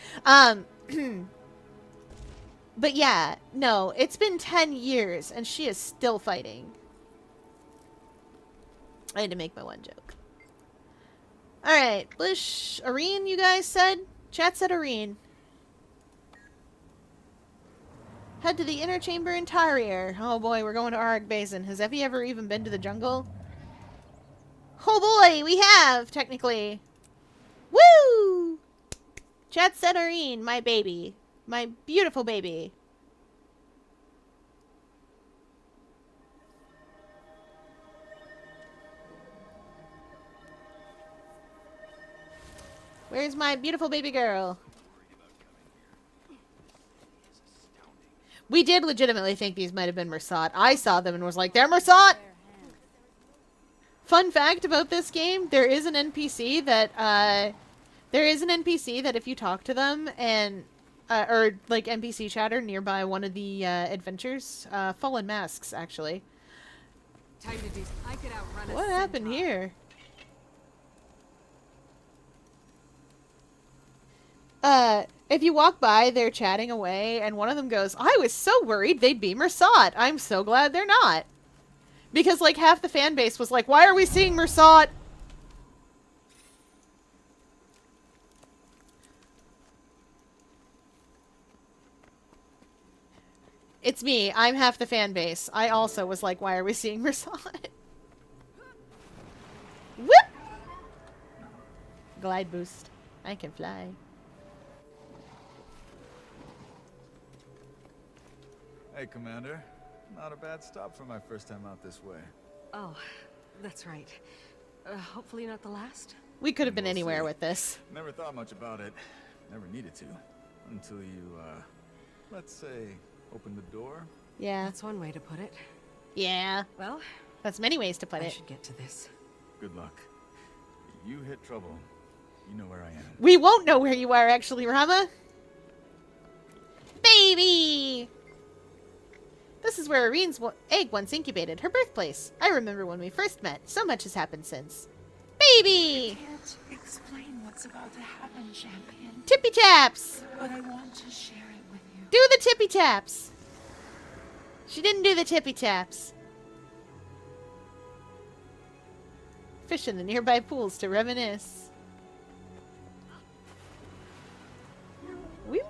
But yeah, no, it's been 10 years, and she is still fighting. I had to make my one joke. Alright, Blish, Irene, you guys said? Chat said Irene. Head to the inner chamber in Tyrier. Oh boy, we're going to Arg Basin. Has Evie ever even been to the jungle? Oh boy, we have, technically. Woo! Chat said Irene, my baby. My beautiful baby. Where's my beautiful baby girl? We did legitimately think these might have been Mersat. I saw them and was like, they're Mersat! Fun fact about this game, there is an NPC that, if you talk to them and, or like NPC chatter nearby one of the, adventures, Fallen Masks, actually. Time to do. I could outrun a What happened centaur. here? if you walk by, they're chatting away, and one of them goes, I was so worried they'd be Mersat. I'm so glad they're not. Because, like, half the fan base was like, why are we seeing Mersat? It's me. I'm half the fan base. I also was like, why are we seeing Mersat? Whoop! Glide boost. I can fly. Hey, Commander. Not a bad stop for my first time out this way. Oh, that's right. Hopefully not the last? We could have been We'll anywhere see. with this. Never thought much about it. Never needed to. Until you, let's say, open the door. Yeah. That's one way to put it. Yeah. Well, that's many ways to put I it. should get to this. Good luck. If you hit trouble, you know where I am. We won't know where you are, actually, Rama. Baby! This is where Irene's egg once incubated, her birthplace. I remember when we first met. So much has happened since. Baby! I can't explain what's about to happen, Champion. Tippy taps! But I want to share it with you. Do the tippy taps! She didn't do the tippy taps. Fish in the nearby pools to reminisce. Whoop.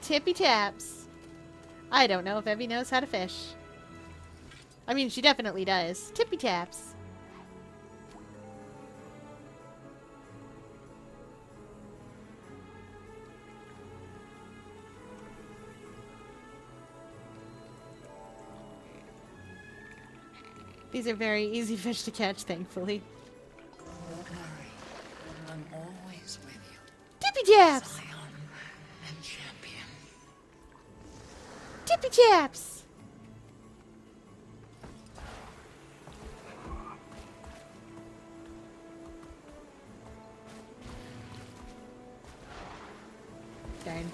Tippy taps. I don't know if Evie knows how to fish. I mean, she definitely does. Tippy taps. These are very easy fish to catch, thankfully. Don't worry. I'm always with you. Tippy taps! Scion and Champion. Tippy taps! Darn.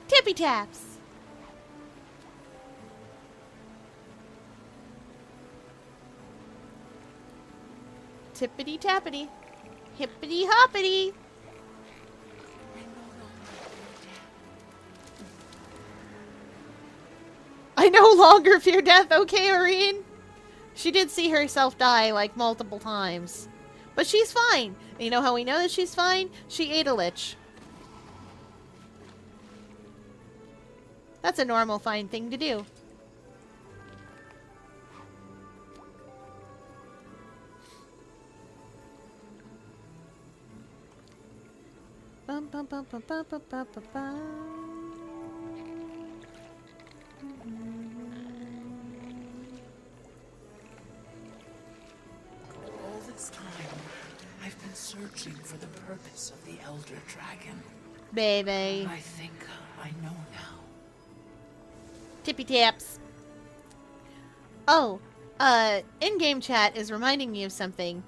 Tippy taps! Tippity tappity. Hippity hoppity. I no longer fear death, okay, Irene? She did see herself die, like, multiple times. But she's fine. And you know how we know that she's fine? She ate a lich. That's a normal, fine thing to do. Bum, bum, bum, bum, bum, bum, bum, bum, bum. All this time, I've been searching for the purpose of the Elder Dragon. Baby. I think I know now. Tippy taps. Oh, in-game chat is reminding me of something.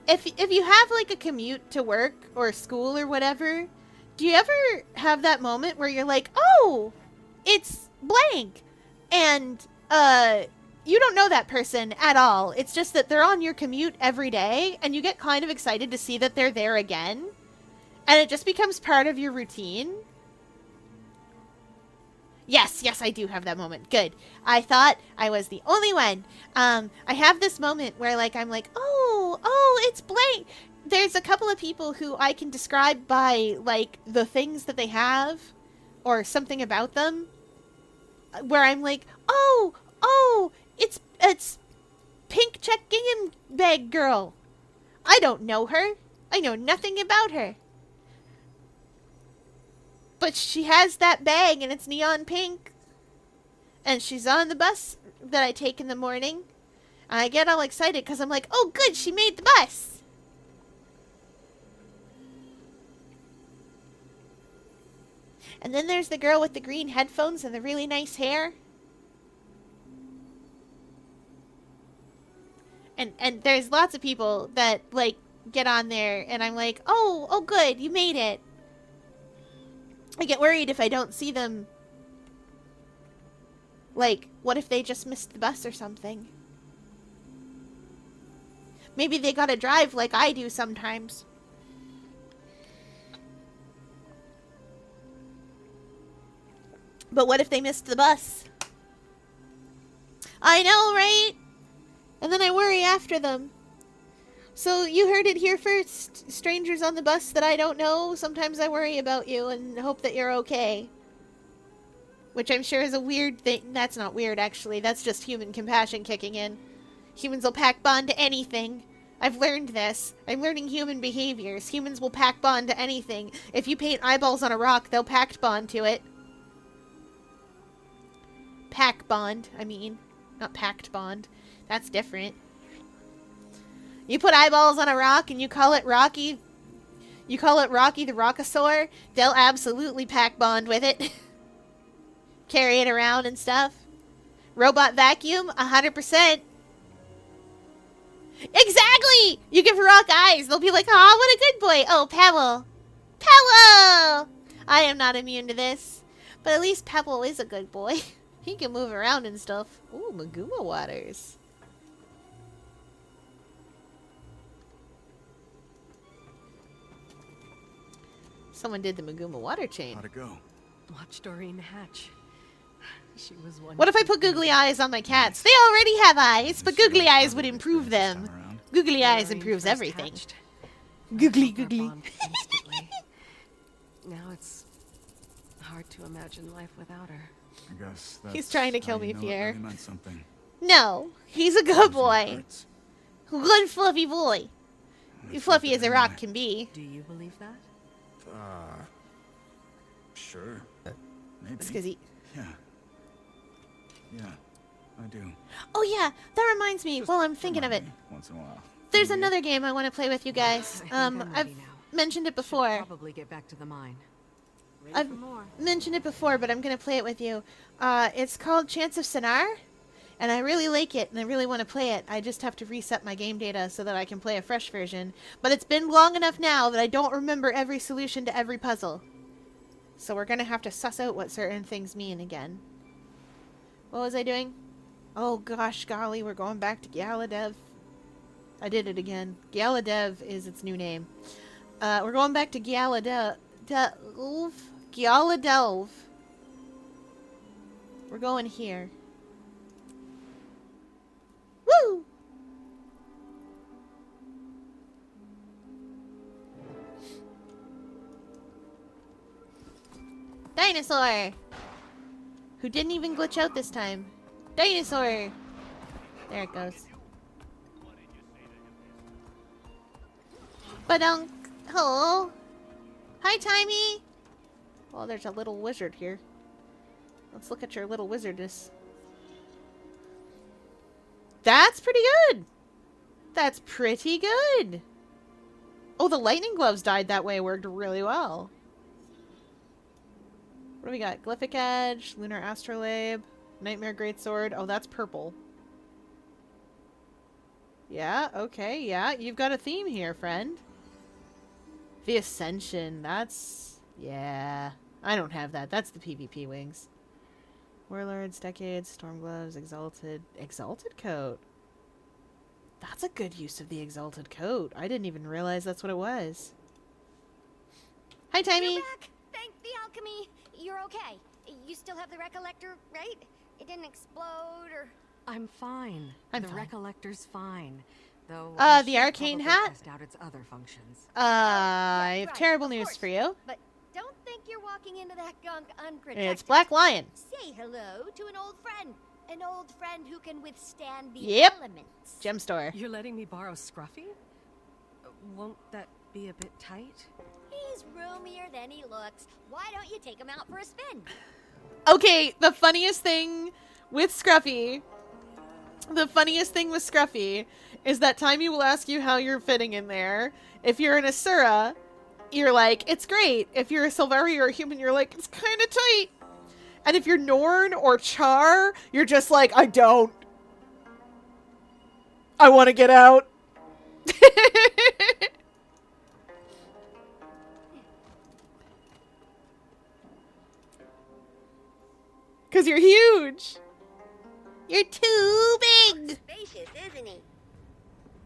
If you have, like, a commute to work or school or whatever, do you ever have that moment where you're like, oh, it's blank, and, you don't know that person at all. It's just that they're on your commute every day, and you get kind of excited to see that they're there again, and it just becomes part of your routine? Yes, I do have that moment. Good. I thought I was the only one. I have this moment where, like, I'm like, oh, it's blank. There's a couple of people who I can describe by, like, the things that they have or something about them, where I'm like, oh, it's Pink Check Gingham Bag Girl. I don't know her. I know nothing about her. But she has that bag, and it's neon pink. And she's on the bus that I take in the morning. And I get all excited because I'm like, oh, good, she made the bus. And then there's the girl with the green headphones and the really nice hair. And there's lots of people that, like, get on there, and I'm like, oh, good, you made it. I get worried if I don't see them. Like, what if they just missed the bus or something? Maybe they gotta drive like I do sometimes. But what if they missed the bus? I know, right? And then I worry after them. So you heard it here first, strangers on the bus that I don't know. Sometimes I worry about you and hope that you're okay. Which I'm sure is a weird thing. That's not weird, actually. That's just human compassion kicking in. Humans will pack bond to anything. I've learned this. I'm learning human behaviors. Humans will pack bond to anything. If you paint eyeballs on a rock, they'll pack bond to it. Pack bond, I mean. Not packed bond. That's different. You put eyeballs on a rock and you call it Rocky. You call it Rocky the Rockosaur. They'll absolutely pack bond with it. Carry it around and stuff. Robot vacuum, 100%. Exactly! You give a rock eyes. They'll be like, "Aw, what a good boy." Oh, Pebble. Pebble! I am not immune to this. But at least Pebble is a good boy. He can move around and stuff. Ooh, Maguma waters. Someone did the Maguma water chain. How'd it go? Watch Doreen hatch. She was one. What if I put googly eyes on my cats? They already have eyes, but googly eyes would improve them. Googly eyes improves everything. Googly, googly. Now it's hard to imagine life without her. I guess that's He's trying to kill how me, you know it Pierre. really meant something. No, he's a good boy. Good fluffy boy. Fluffy as a rock can be. Do you believe that? Sure. Maybe. It's 'cause he... Yeah, I do. Oh yeah, that reminds me. Well, I'm thinking of it. Once in a while. There's another game I want to play with you guys. I've mentioned it before. Probably get back to the mine. I've mentioned it before, but I'm gonna play it with you. It's called Chance of Sonar, and I really like it, and I really want to play it. I just have to reset my game data so that I can play a fresh version. But it's been long enough now that I don't remember every solution to every puzzle. So we're gonna have to suss out what certain things mean again. What was I doing? Oh gosh, golly, we're going back to Gyala Dev. I did it again. Gyala Dev is its new name. We're going back to Gyala Delve. Gyala Delve. We're going here. Woo! Dinosaur! Who didn't even glitch out this time. Dinosaur! There it goes. Badunk! Hello! Hi, Timey! Well, there's a little wizard here. Let's look at your little wizardness. That's pretty good! That's pretty good! Oh, the lightning gloves dyed that way worked really well. What do we got? Glyphic Edge, Lunar Astrolabe, Nightmare Greatsword. Oh, that's purple. Yeah, okay, yeah. You've got a theme here, friend. The Ascension. That's... yeah. I don't have that. That's the PvP wings. Warlords, Decades, Stormgloves, Exalted... Exalted Coat? That's a good use of the Exalted Coat. I didn't even realize that's what it was. Hi, Timey! You're back! Thank the alchemy! You're okay. You still have the recollector, right? It didn't explode or... I'm fine. I'm the fine. Recollector's fine. Though The arcane hat? Test out its other functions. I have right, terrible of news course. for you. But don't think you're walking into that gunk unprotected. It's Black Lion. Say hello to an old friend. An old friend who can withstand the Yep. elements. Gem store. You're letting me borrow Scruffy? Won't that be a bit tight? He's roomier than he looks. Why don't you take him out for a spin? Okay, the funniest thing with Scruffy is that Timey will ask you how you're fitting in there. If you're an Asura, you're like, it's great. If you're a Silvari or a human, you're like, it's kind of tight. And if you're Norn or Char, you're just like, I don't. I want to get out. Because you're huge. You're too big. Spacious, isn't he?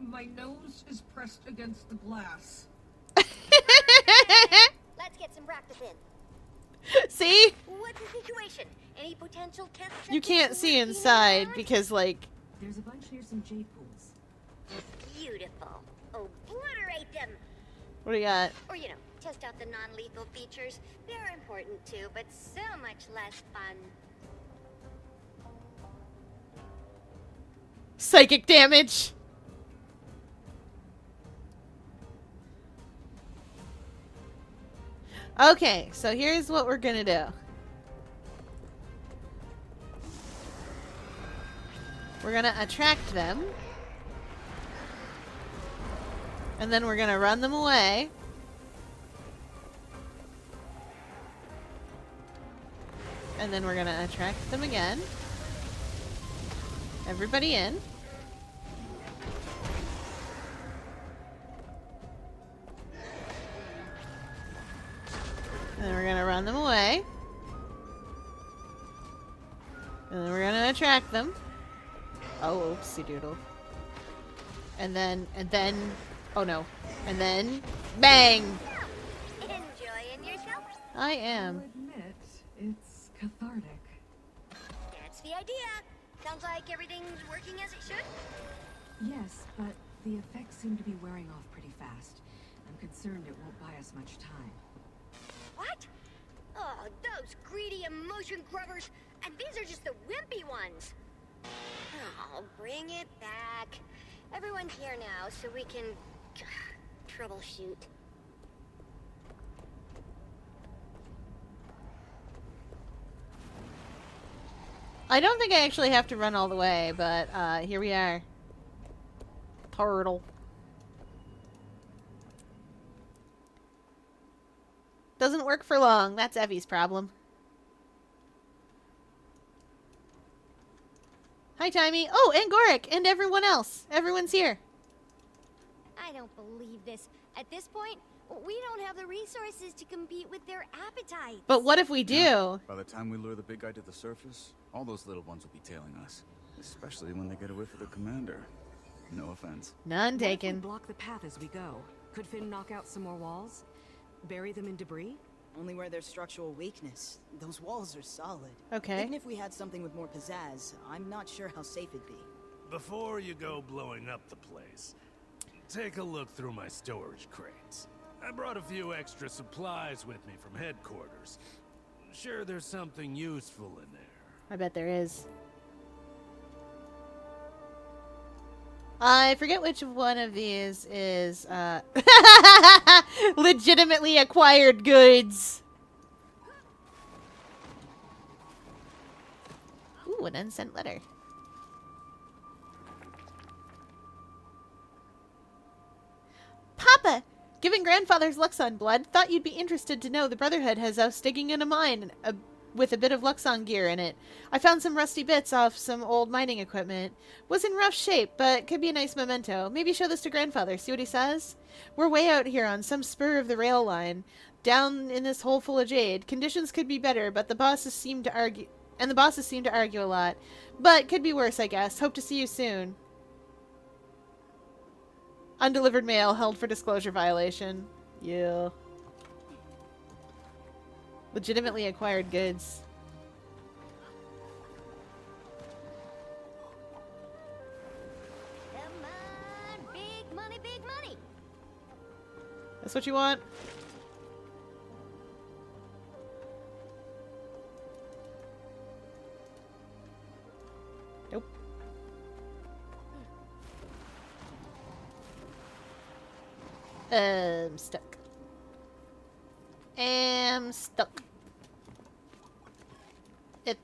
My nose is pressed against the glass. Let's get some practice in. See? What's the situation? Any potential tests? You can't see inside because, like... There's a bunch near some jade pools. Beautiful. Obliterate them. What do you got? Or, you know, test out the non-lethal features. They're important too, but so much less fun. Psychic damage. Okay, so here's what we're gonna do. We're gonna attract them. And then we're gonna run them away. And then we're gonna attract them again. Everybody in. And then we're gonna run them away. And then we're gonna attract them. Oh, oopsie doodle. And then, oh no. And then, bang! Enjoying yourself? I am. I'll admit, it's cathartic. That's the idea. Sounds like everything's working as it should. Yes, but the effects seem to be wearing off pretty fast. I'm concerned it won't buy us much time. What? Oh, those greedy emotion grubbers. And these are just the wimpy ones. Oh, bring it back. Everyone's here now, so we can troubleshoot. I don't think I actually have to run all the way, but here we are. Turtle. Doesn't work for long. That's Evie's problem. Hi, Timey. Oh, and Gorik, and everyone else. Everyone's here. I don't believe this. At this point, we don't have the resources to compete with their appetites. But what if we do? By the time we lure the big guy to the surface, all those little ones will be tailing us. Especially when they get away from the commander. No offense. None What if we taken. block the path as we go? Could Finn knock out some more walls? Bury them in debris? Only where there's structural weakness. Those walls are solid. Okay. Even if we had something with more pizzazz, I'm not sure how safe it'd be. Before you go blowing up the place, take a look through my storage crates. I brought a few extra supplies with me from headquarters. Sure, there's something useful in there. I bet there is. I forget which one of these is legitimately acquired goods. Ooh, an unsent letter. Papa! Given grandfather's Luxon blood, thought you'd be interested to know the Brotherhood has us digging in a mine with a bit of Luxon gear in it. I found some rusty bits off some old mining equipment. Was in rough shape, but could be a nice memento. Maybe show this to grandfather, see what he says? We're way out here on some spur of the rail line, down in this hole full of jade. Conditions could be better, but the bosses seem to argue a lot. But could be worse, I guess. Hope to see you soon. Undelivered mail held for disclosure violation. Yeah. Legitimately acquired goods. Come on, big money, big money. That's what you want? Nope. Stuck. Am stuck. It.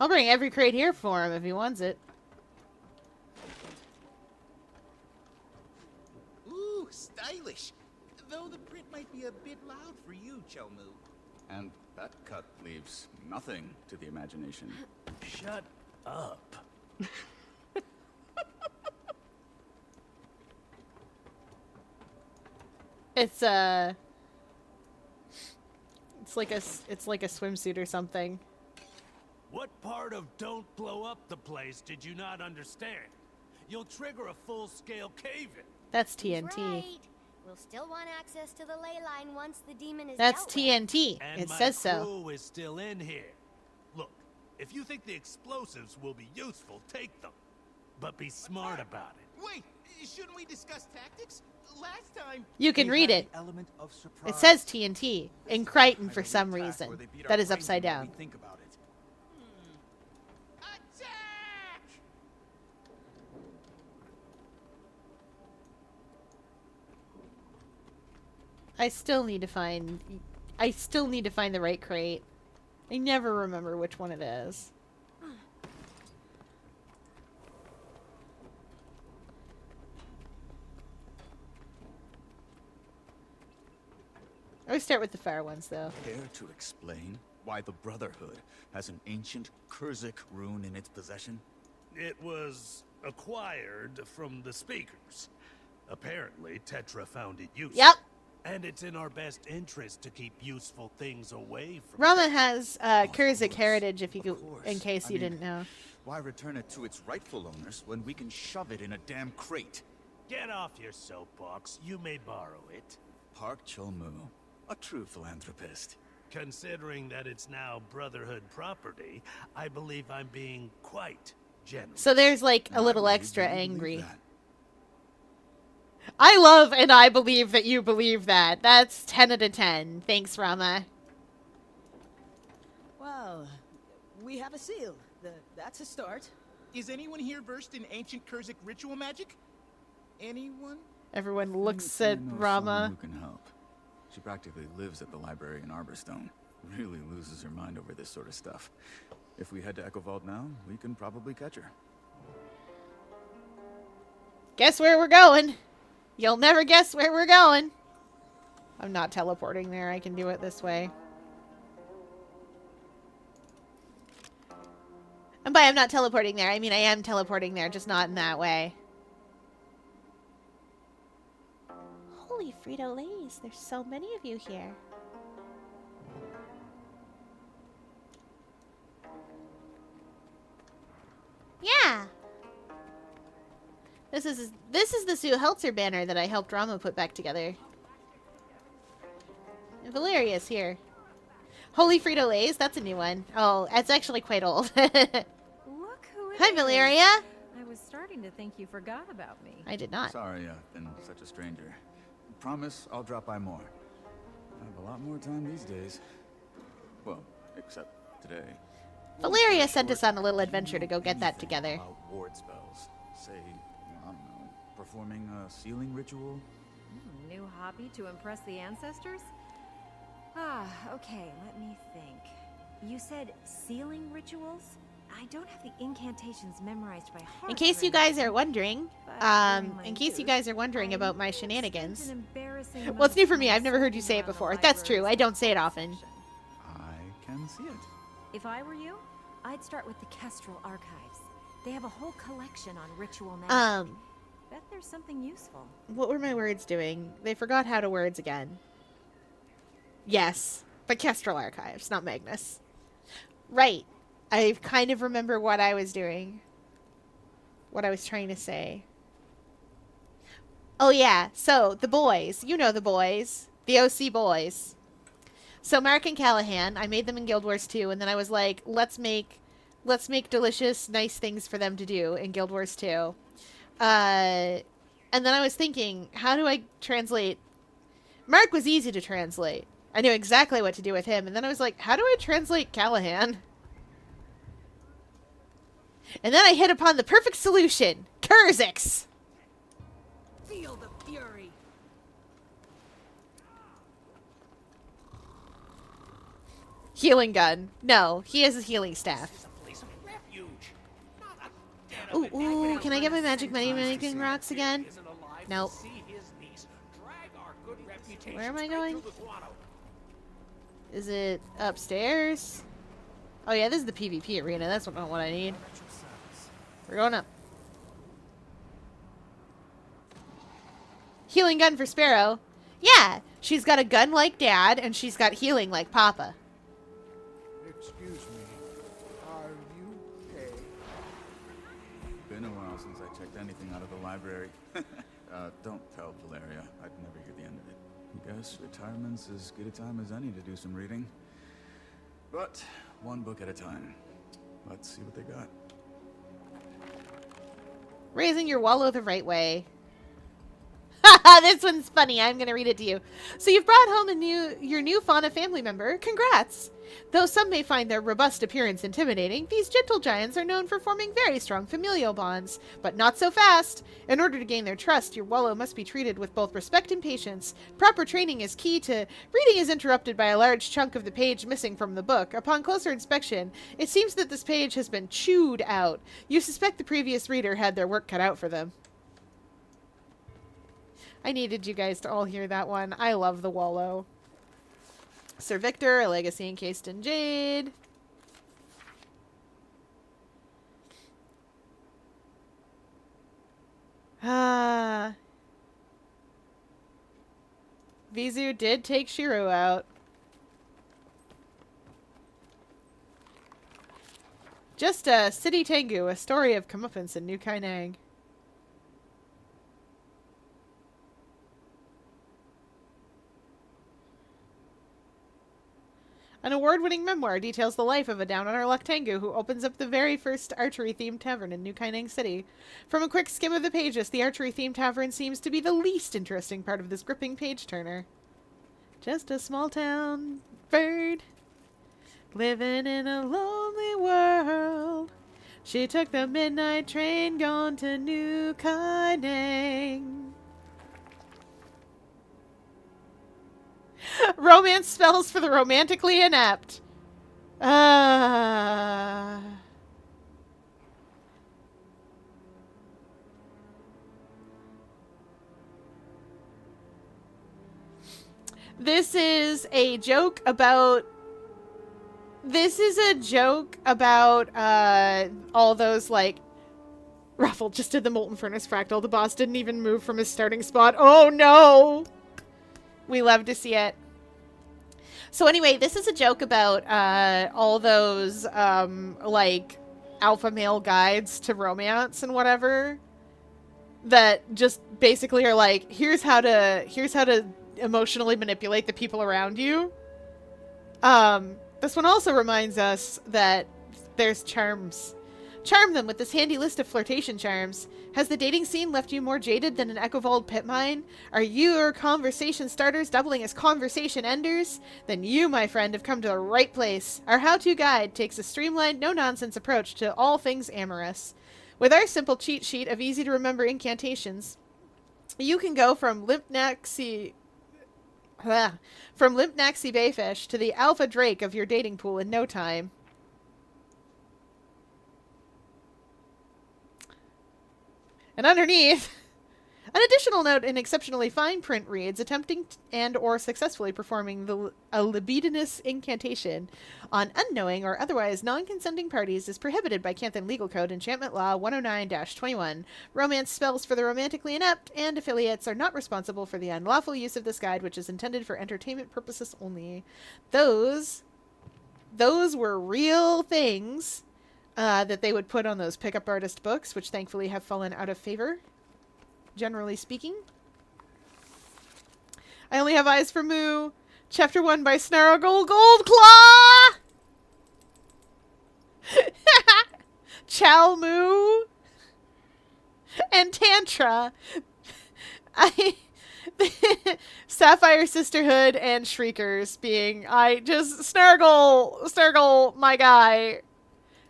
I'll bring every crate here for him if he wants it. Ooh, stylish. Though the print might be a bit loud for you, Chelmu. And that cut leaves nothing to the imagination. Shut up. It's like a swimsuit or something. What part of don't blow up the place did you not understand? You'll trigger a full-scale cave-in. That's He's TNT. right. We'll still want access to the ley line once the demon is That's dealt with. TNT. And It my says so. crew is still in here. Look, if you think the explosives will be useful, take them. But be smart about it. Wait, shouldn't we discuss tactics? Last time... You can read it. Element of surprise. It says TNT in Crichton for Kind of some task reason. where they beat our That is brains upside when down. we think about it. Attack! I still need to find the right crate. I never remember which one it is. I always start with the fire ones, though. Care to explain why the Brotherhood has an ancient Kurzik rune in its possession? It was acquired from the speakers. Apparently, Tetra found it useful. Yep. And it's in our best interest to keep useful things away from Rama has Of Kurzik course, heritage, if of you course. in case I you mean, didn't know. Why return it to its rightful owners when we can shove it in a damn crate? Get off your soapbox. You may borrow it. Park Chol-mu, a true philanthropist. Considering that it's now Brotherhood property, I believe I'm being quite generous. So there's like a And I little believe extra you believe angry. that. I love and I believe that you believe that. That's 10 out of 10. Thanks, Rama. Well, we have a seal. That's a start. Is anyone here versed in ancient Kurzik ritual magic? Anyone? Everyone looks I at know someone Rama. who can help. She practically lives at the library in Arborstone. Really loses her mind over this sort of stuff. If we head to Echo Vault now, we can probably catch her. Guess where we're going? You'll never guess where we're going. I'm not teleporting there. I can do it this way. And by I'm not teleporting there, I mean I am teleporting there, just not in that way. Holy Frito-Lays, there's so many of you here. Yeah. This is the Sue Heltzer banner that I helped Rama put back together. And Valeria's here. Holy Frito-Lays, that's a new one. Oh, it's actually quite old. Look who it Hi, is. Valeria. I was starting to think you forgot about me. I did not. Sorry I've been such a stranger. Promise I'll drop by more. I have a lot more time these days. Well, except today. Valeria sent us on a little adventure to go get that together. About ward spells. Say, I don't know, performing a sealing ritual? New hobby to impress the ancestors? Ah, okay, let me think. You said sealing rituals? I don't have the incantations memorized by heart. In case you guys are wondering, about my I shenanigans. spent an embarrassing Well, it's new for amount me. of I've never heard you time say it around the before. That's true. library's I don't say it often. collection. I can see it. If I were you, I'd start with the Kestrel Archives. They have a whole collection on ritual magic. Bet there's something useful. What were my words doing? They forgot how to words again. Yes, but Kestrel Archives, not Magnus. Right. I kind of remember what I was doing. What I was trying to say. Oh yeah, so the boys. You know the boys. The OC boys. So Mark and Callahan, I made them in Guild Wars 2, and then I was like, let's make delicious, nice things for them to do in Guild Wars 2. And then I was thinking, how do I translate? Mark was easy to translate. I knew exactly what to do with him. And then I was like, how do I translate Callahan? And then I hit upon the perfect solution. Kurziks! Feel the fury. Healing gun. No, he has a healing staff. Ooh, ooh, can I get my magic money making rocks again? Nope. Where am I going? Is it upstairs? Oh yeah, this is the PvP arena. That's what I need. We're going up. Healing gun for Sparrow. Yeah, she's got a gun like Dad, and she's got healing like Papa. Excuse me. Are you okay? Been a while since I checked anything out of the library. Don't tell Valeria. I'd never hear the end of it. I guess retirement's as good a time as any to do some reading. But one book at a time. Let's see what they got. Raising your wallow the right way. Haha, this one's funny. I'm going to read it to you. So you've brought home your new fauna family member. Congrats! Though some may find their robust appearance intimidating, these gentle giants are known for forming very strong familial bonds. But not so fast! In order to gain their trust, your wallow must be treated with both respect and patience. Proper training is key to... Reading is interrupted by a large chunk of the page missing from the book. Upon closer inspection, it seems that this page has been chewed out. You suspect the previous reader had their work cut out for them. I needed you guys to all hear that one. I love the wallow. Sir Victor, a legacy encased in jade. Ah. Vizu did take Shiro out. Just a City Tengu, a story of comeuppance in New Kainang. An award-winning memoir details the life of a down-on-her-luck Tengu who opens up the very first archery-themed tavern in New Kainang City. From a quick skim of the pages, the archery-themed tavern seems to be the least interesting part of this gripping page-turner. Just a small-town bird living in a lonely world. She took the midnight train going to New Kainang. Romance spells for the romantically inept. This is a joke about... all those, like... Ruffle just did the Molten Furnace Fractal. The boss didn't even move from his starting spot. Oh, no! We love to see it. So anyway, this is a joke about all those like alpha male guides to romance and whatever that just basically are like, here's how to emotionally manipulate the people around you. This one also reminds us that there's charms. Charm them with this handy list of flirtation charms. Has the dating scene left you more jaded than an Echovold pit mine? Are your conversation starters doubling as conversation enders? Then you, my friend, have come to the right place. Our how-to guide takes a streamlined, no-nonsense approach to all things amorous. With our simple cheat sheet of easy-to-remember incantations, you can go from Limp Naxi Bayfish to the Alpha Drake of your dating pool in no time. And underneath, an additional note in exceptionally fine print reads, attempting and or successfully performing a libidinous incantation on unknowing or otherwise non-consenting parties is prohibited by Canthan Legal Code Enchantment Law 109-21. Romance spells for the romantically inept and affiliates are not responsible for the unlawful use of this guide, which is intended for entertainment purposes only. Those were real things. That they would put on those pickup artist books, which thankfully have fallen out of favor, generally speaking. I Only Have Eyes for Moo, Chapter 1 by Snargle Goldclaw! Chow Moo! And Tantra. Sapphire Sisterhood and Shriekers being, Snargle, my guy.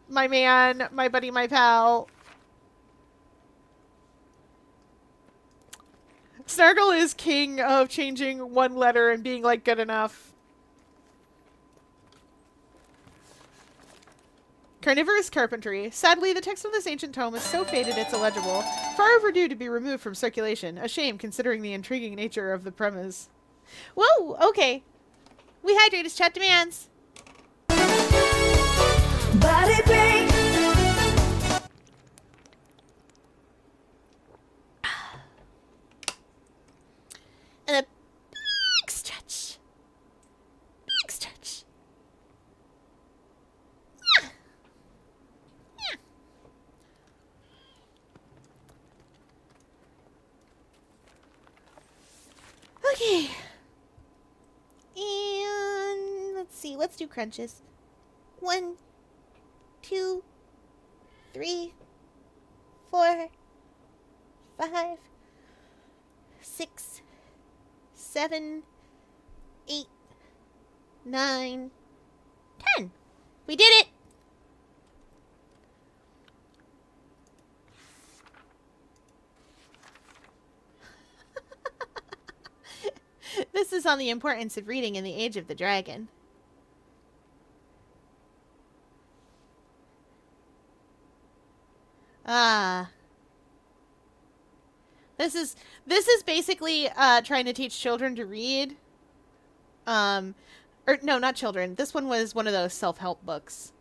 My man, my buddy, my pal. Snargle is king of changing one letter and being like good enough. Carnivorous Carpentry. Sadly, the text of this ancient tome is so faded it's illegible. Far overdue to be removed from circulation. A shame considering the intriguing nature of the premise. Whoa, okay. We hydrate as chat demands. Body break. And a see. Let's do crunches. 1, 2, 3, 4, 5, 6, 7, 8, 9, 10. We did it! This is on the importance of reading in the Age of the Dragon. Ah. This is basically trying to teach children to read. Or no, not children. This one was one of those self-help books.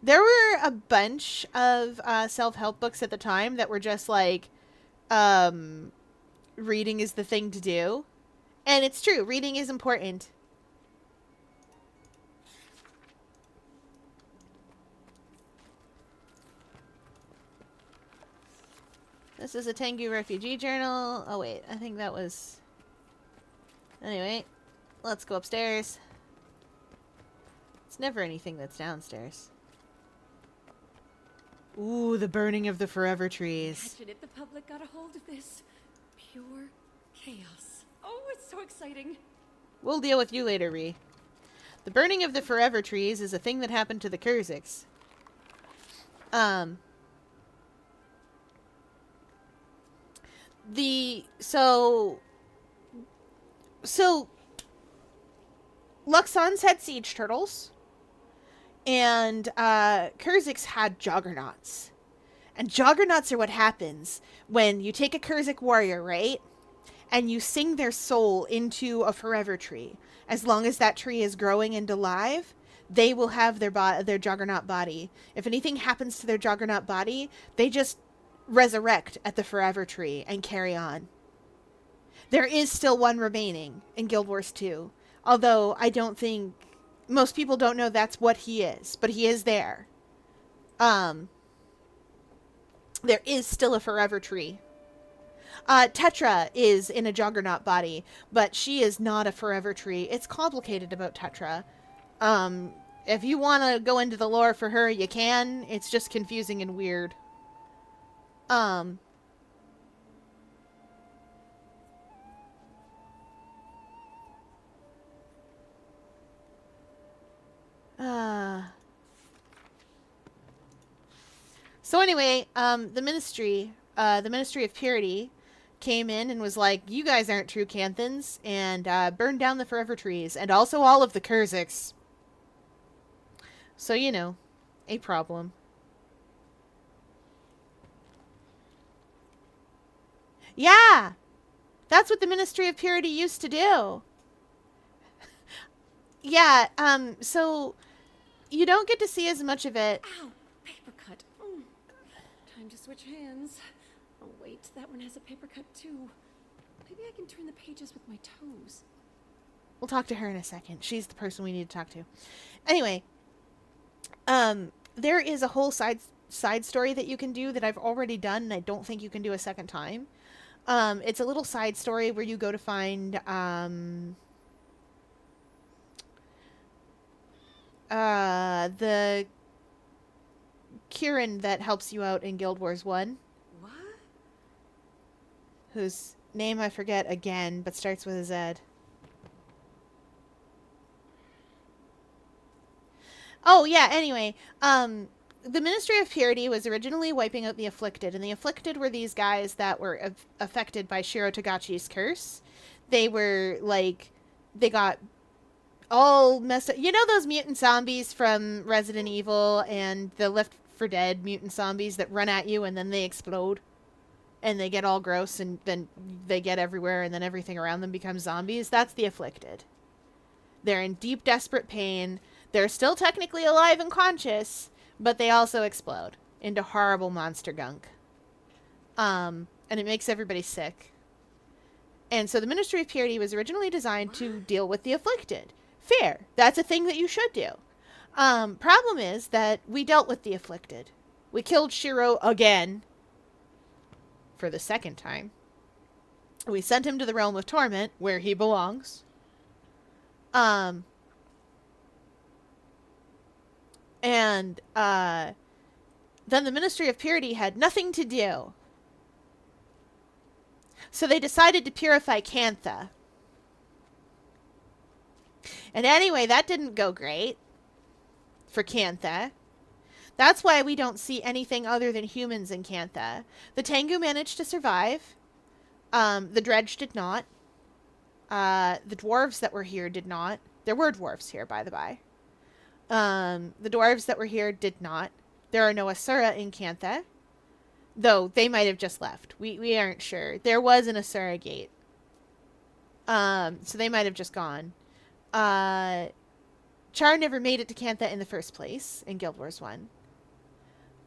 There were a bunch of self-help books at the time that were just like, reading is the thing to do. And it's true, reading is important. This is a Tengu refugee journal. Oh wait, I think that was... Anyway, let's go upstairs. It's never anything that's downstairs. Ooh, the burning of the forever trees. Imagine if the public got a hold of this. Pure chaos. Oh, it's so exciting. We'll deal with you later, Ree. The burning of the forever trees is a thing that happened to the Kurziks. So Luxons had siege turtles, and Kurziks had juggernauts. And juggernauts are what happens when you take a Kurzik warrior, right? And you sing their soul into a forever tree. As long as that tree is growing and alive, they will have their juggernaut body. If anything happens to their juggernaut body, they just resurrect at the forever tree and carry on. There is still one remaining in Guild Wars 2. Although I don't think... Most people don't know that's what he is. But he is there. There is still a forever tree. Tetra is in a juggernaut body, but she is not a forever tree. It's complicated about Tetra. If you want to go into the lore for her, you can. It's just confusing and weird. So anyway, the Ministry of Purity came in and was like, you guys aren't true Canthons, and burned down the forever trees, and also all of the Kurziks. So, you know, a problem. Yeah! That's what the Ministry of Purity used to do. Yeah, so you don't get to see as much of it. Ow! Paper cut. Time to switch hands. Oh wait, that one has a paper cut too. Maybe I can turn the pages with my toes. We'll talk to her in a second. She's the person we need to talk to. Anyway, there is a whole side story that you can do that I've already done, and I don't think you can do a second time. It's a little side story where you go to find the Kieran that helps you out in Guild Wars 1. What? Whose name I forget again, but starts with a Z. Oh, yeah, anyway, the Ministry of Purity was originally wiping out the Afflicted, and the Afflicted were these guys that were affected by Shiro Tagachi's curse. They were, like, they got all messed up. You know those mutant zombies from Resident Evil and the Left 4 Dead mutant zombies that run at you and then they explode? And they get all gross and then they get everywhere and then everything around them becomes zombies? That's the Afflicted. They're in deep, desperate pain. They're still technically alive and conscious, but they also explode into horrible monster gunk. And it makes everybody sick. And so the Ministry of Purity was originally designed to deal with the Afflicted. Fair. That's a thing that you should do. Problem is that we dealt with the Afflicted. We killed Shiro again. For the second time. We sent him to the Realm of Torment, where he belongs. And then the Ministry of Purity had nothing to do. So they decided to purify Cantha. And anyway, that didn't go great for Cantha. That's why we don't see anything other than humans in Cantha. The Tengu managed to survive. The Dredge did not. The dwarves that were here did not. There were dwarves here, by the by. The dwarves that were here did not. There are no Asura in Cantha. Though, they might have just left. We aren't sure. There was an Asura gate. So they might have just gone. Char never made it to Cantha in the first place in Guild Wars 1.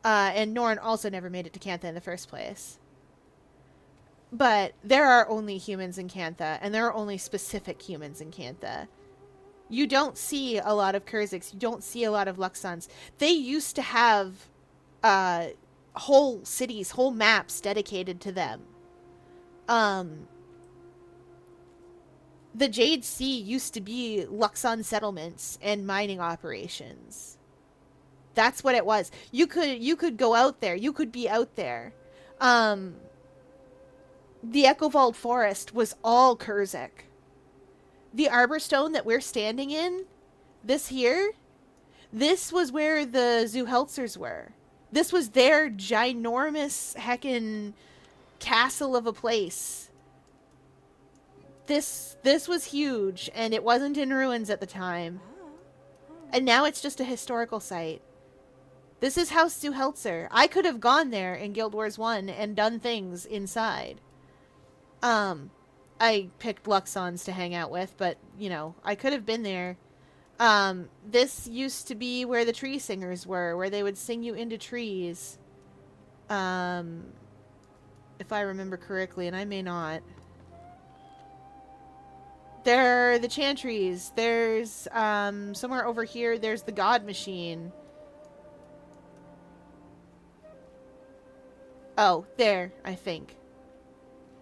And Norn also never made it to Cantha in the first place. But there are only humans in Cantha, and there are only specific humans in Cantha. You don't see a lot of Kurziks. You don't see a lot of Luxons. They used to have whole cities, whole maps dedicated to them. The Jade Sea used to be Luxon settlements and mining operations. That's what it was. You could go out there. You could be out there. The Echovald Forest was all Kurzik. The Arborstone that we're standing in, this was where the Zuhelzers were. This was their ginormous heckin' castle of a place. This was huge, and it wasn't in ruins at the time. And now it's just a historical site. This is House Zuhelzer. I could have gone there in Guild Wars 1 and done things inside. I picked Luxons to hang out with, but, you know, I could have been there. This used to be where the tree singers were, where they would sing you into trees. If I remember correctly, and I may not. There are the Chantries. There's, somewhere over here, there's the God Machine. Oh, there, I think.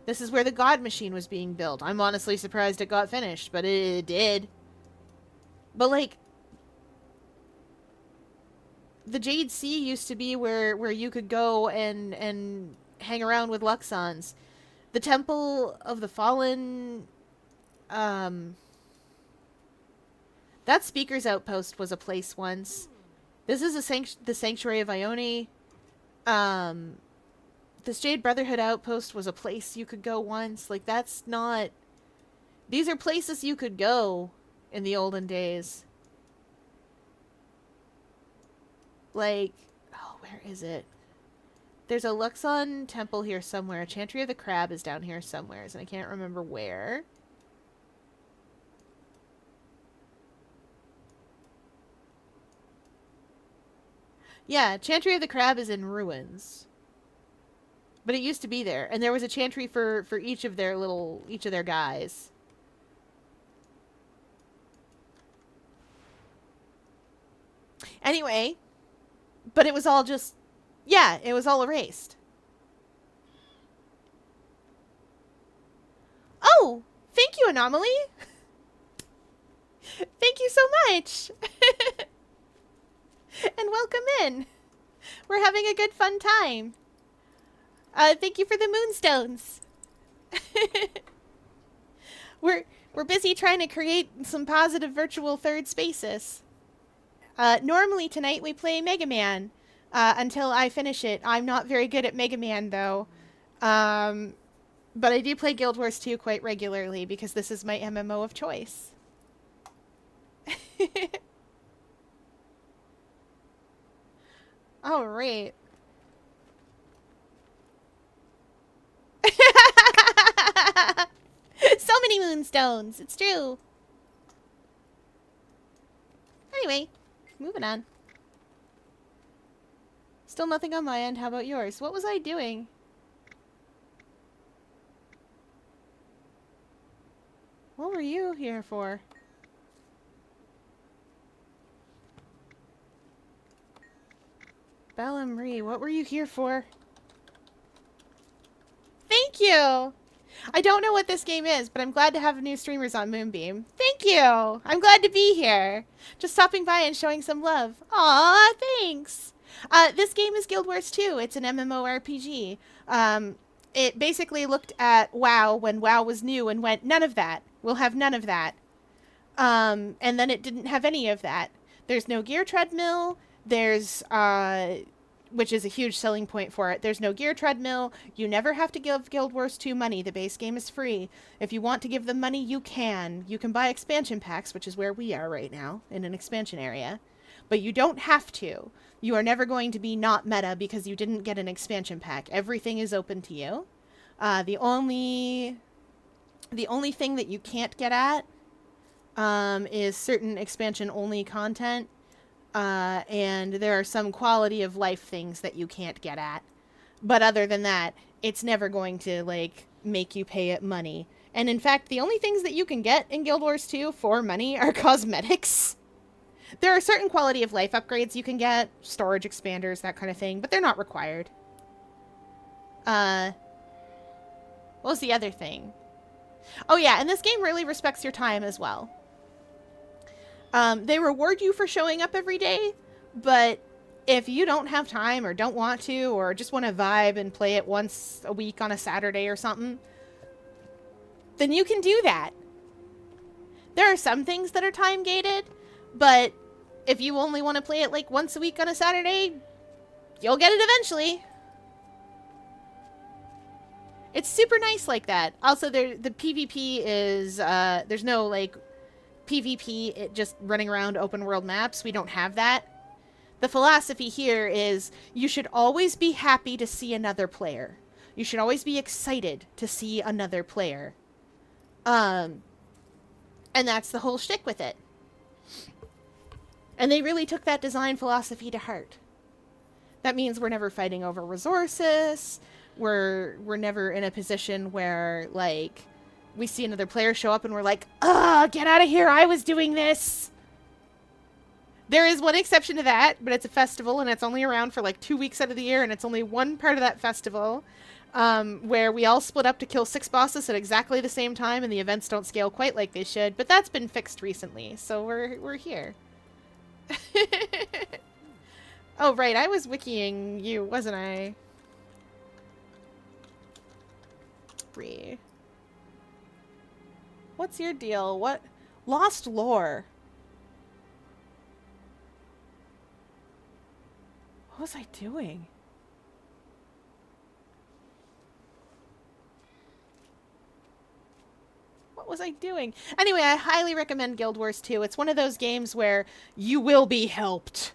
This is where the God Machine was being built. I'm honestly surprised it got finished, but it did. But, like, the Jade Sea used to be where you could go and hang around with Luxons. The Temple of the Fallen, that Speaker's Outpost was a place once. This is the Sanctuary of Ione. This Jade Brotherhood Outpost was a place you could go once. Like, that's not... These are places you could go in the olden days. Like... Oh, where is it? There's a Luxon temple here somewhere. Chantry of the Crab is down here somewhere, and I can't remember where. Yeah, Chantry of the Crab is in ruins. But it used to be there, and there was a chantry for each of their guys. Anyway, but it was all just, yeah, it was all erased. Oh, thank you, Anomaly. Thank you so much. And welcome in. We're having a good fun time. Thank you for the moonstones. We're busy trying to create some positive virtual third spaces. Normally tonight we play Mega Man until I finish it. I'm not very good at Mega Man though. But I do play Guild Wars 2 quite regularly because this is my MMO of choice. All right. So many moonstones. It's true. Anyway, moving on. Still nothing on my end. How about yours? What was I doing? What were you here for? Bella Marie, what were you here for? Thank you! I don't know what this game is, but I'm glad to have new streamers on Moonbeam. Thank you! I'm glad to be here. Just stopping by and showing some love. Aw, thanks! This game is Guild Wars 2. It's an MMORPG. It basically looked at WoW when WoW was new and went, none of that. We'll have none of that. And then it didn't have any of that. There's no gear treadmill. There's, which is a huge selling point for it. There's no gear treadmill. You never have to give Guild Wars 2 money. The base game is free. If you want to give them money, you can. You can buy expansion packs, which is where we are right now, in an expansion area. But you don't have to. You are never going to be not meta because you didn't get an expansion pack. Everything is open to you. The only thing that you can't get at is certain expansion-only content. And there are some quality of life things that you can't get at. But other than that, it's never going to, like, make you pay it money. And in fact, the only things that you can get in Guild Wars 2 for money are cosmetics. There are certain quality of life upgrades you can get, storage expanders, that kind of thing, but they're not required. What was the other thing? Oh yeah, and this game really respects your time as well. They reward you for showing up every day, but if you don't have time or don't want to or just want to vibe and play it once a week on a Saturday or something, then you can do that. There are some things that are time gated, but if you only want to play it like once a week on a Saturday, you'll get it eventually. It's super nice like that. Also, the PvP is, there's no like PvP, it just running around open world maps. We don't have that. The philosophy here is you should always be happy to see another player. You should always be excited to see another player. And that's the whole shtick with it. And they really took that design philosophy to heart. That means we're never fighting over resources. We're never in a position where, like, we see another player show up and we're like, ugh, get out of here, I was doing this. There is one exception to that, but it's a festival and it's only around for like 2 weeks out of the year, and it's only one part of that festival where we all split up to kill 6 bosses at exactly the same time, and the events don't scale quite like they should, but that's been fixed recently, so we're here. Oh, right, I was wikiing you, wasn't I? Free. What's your deal? What? Lost lore. What was I doing? What was I doing? Anyway, I highly recommend Guild Wars 2. It's one of those games where you will be helped.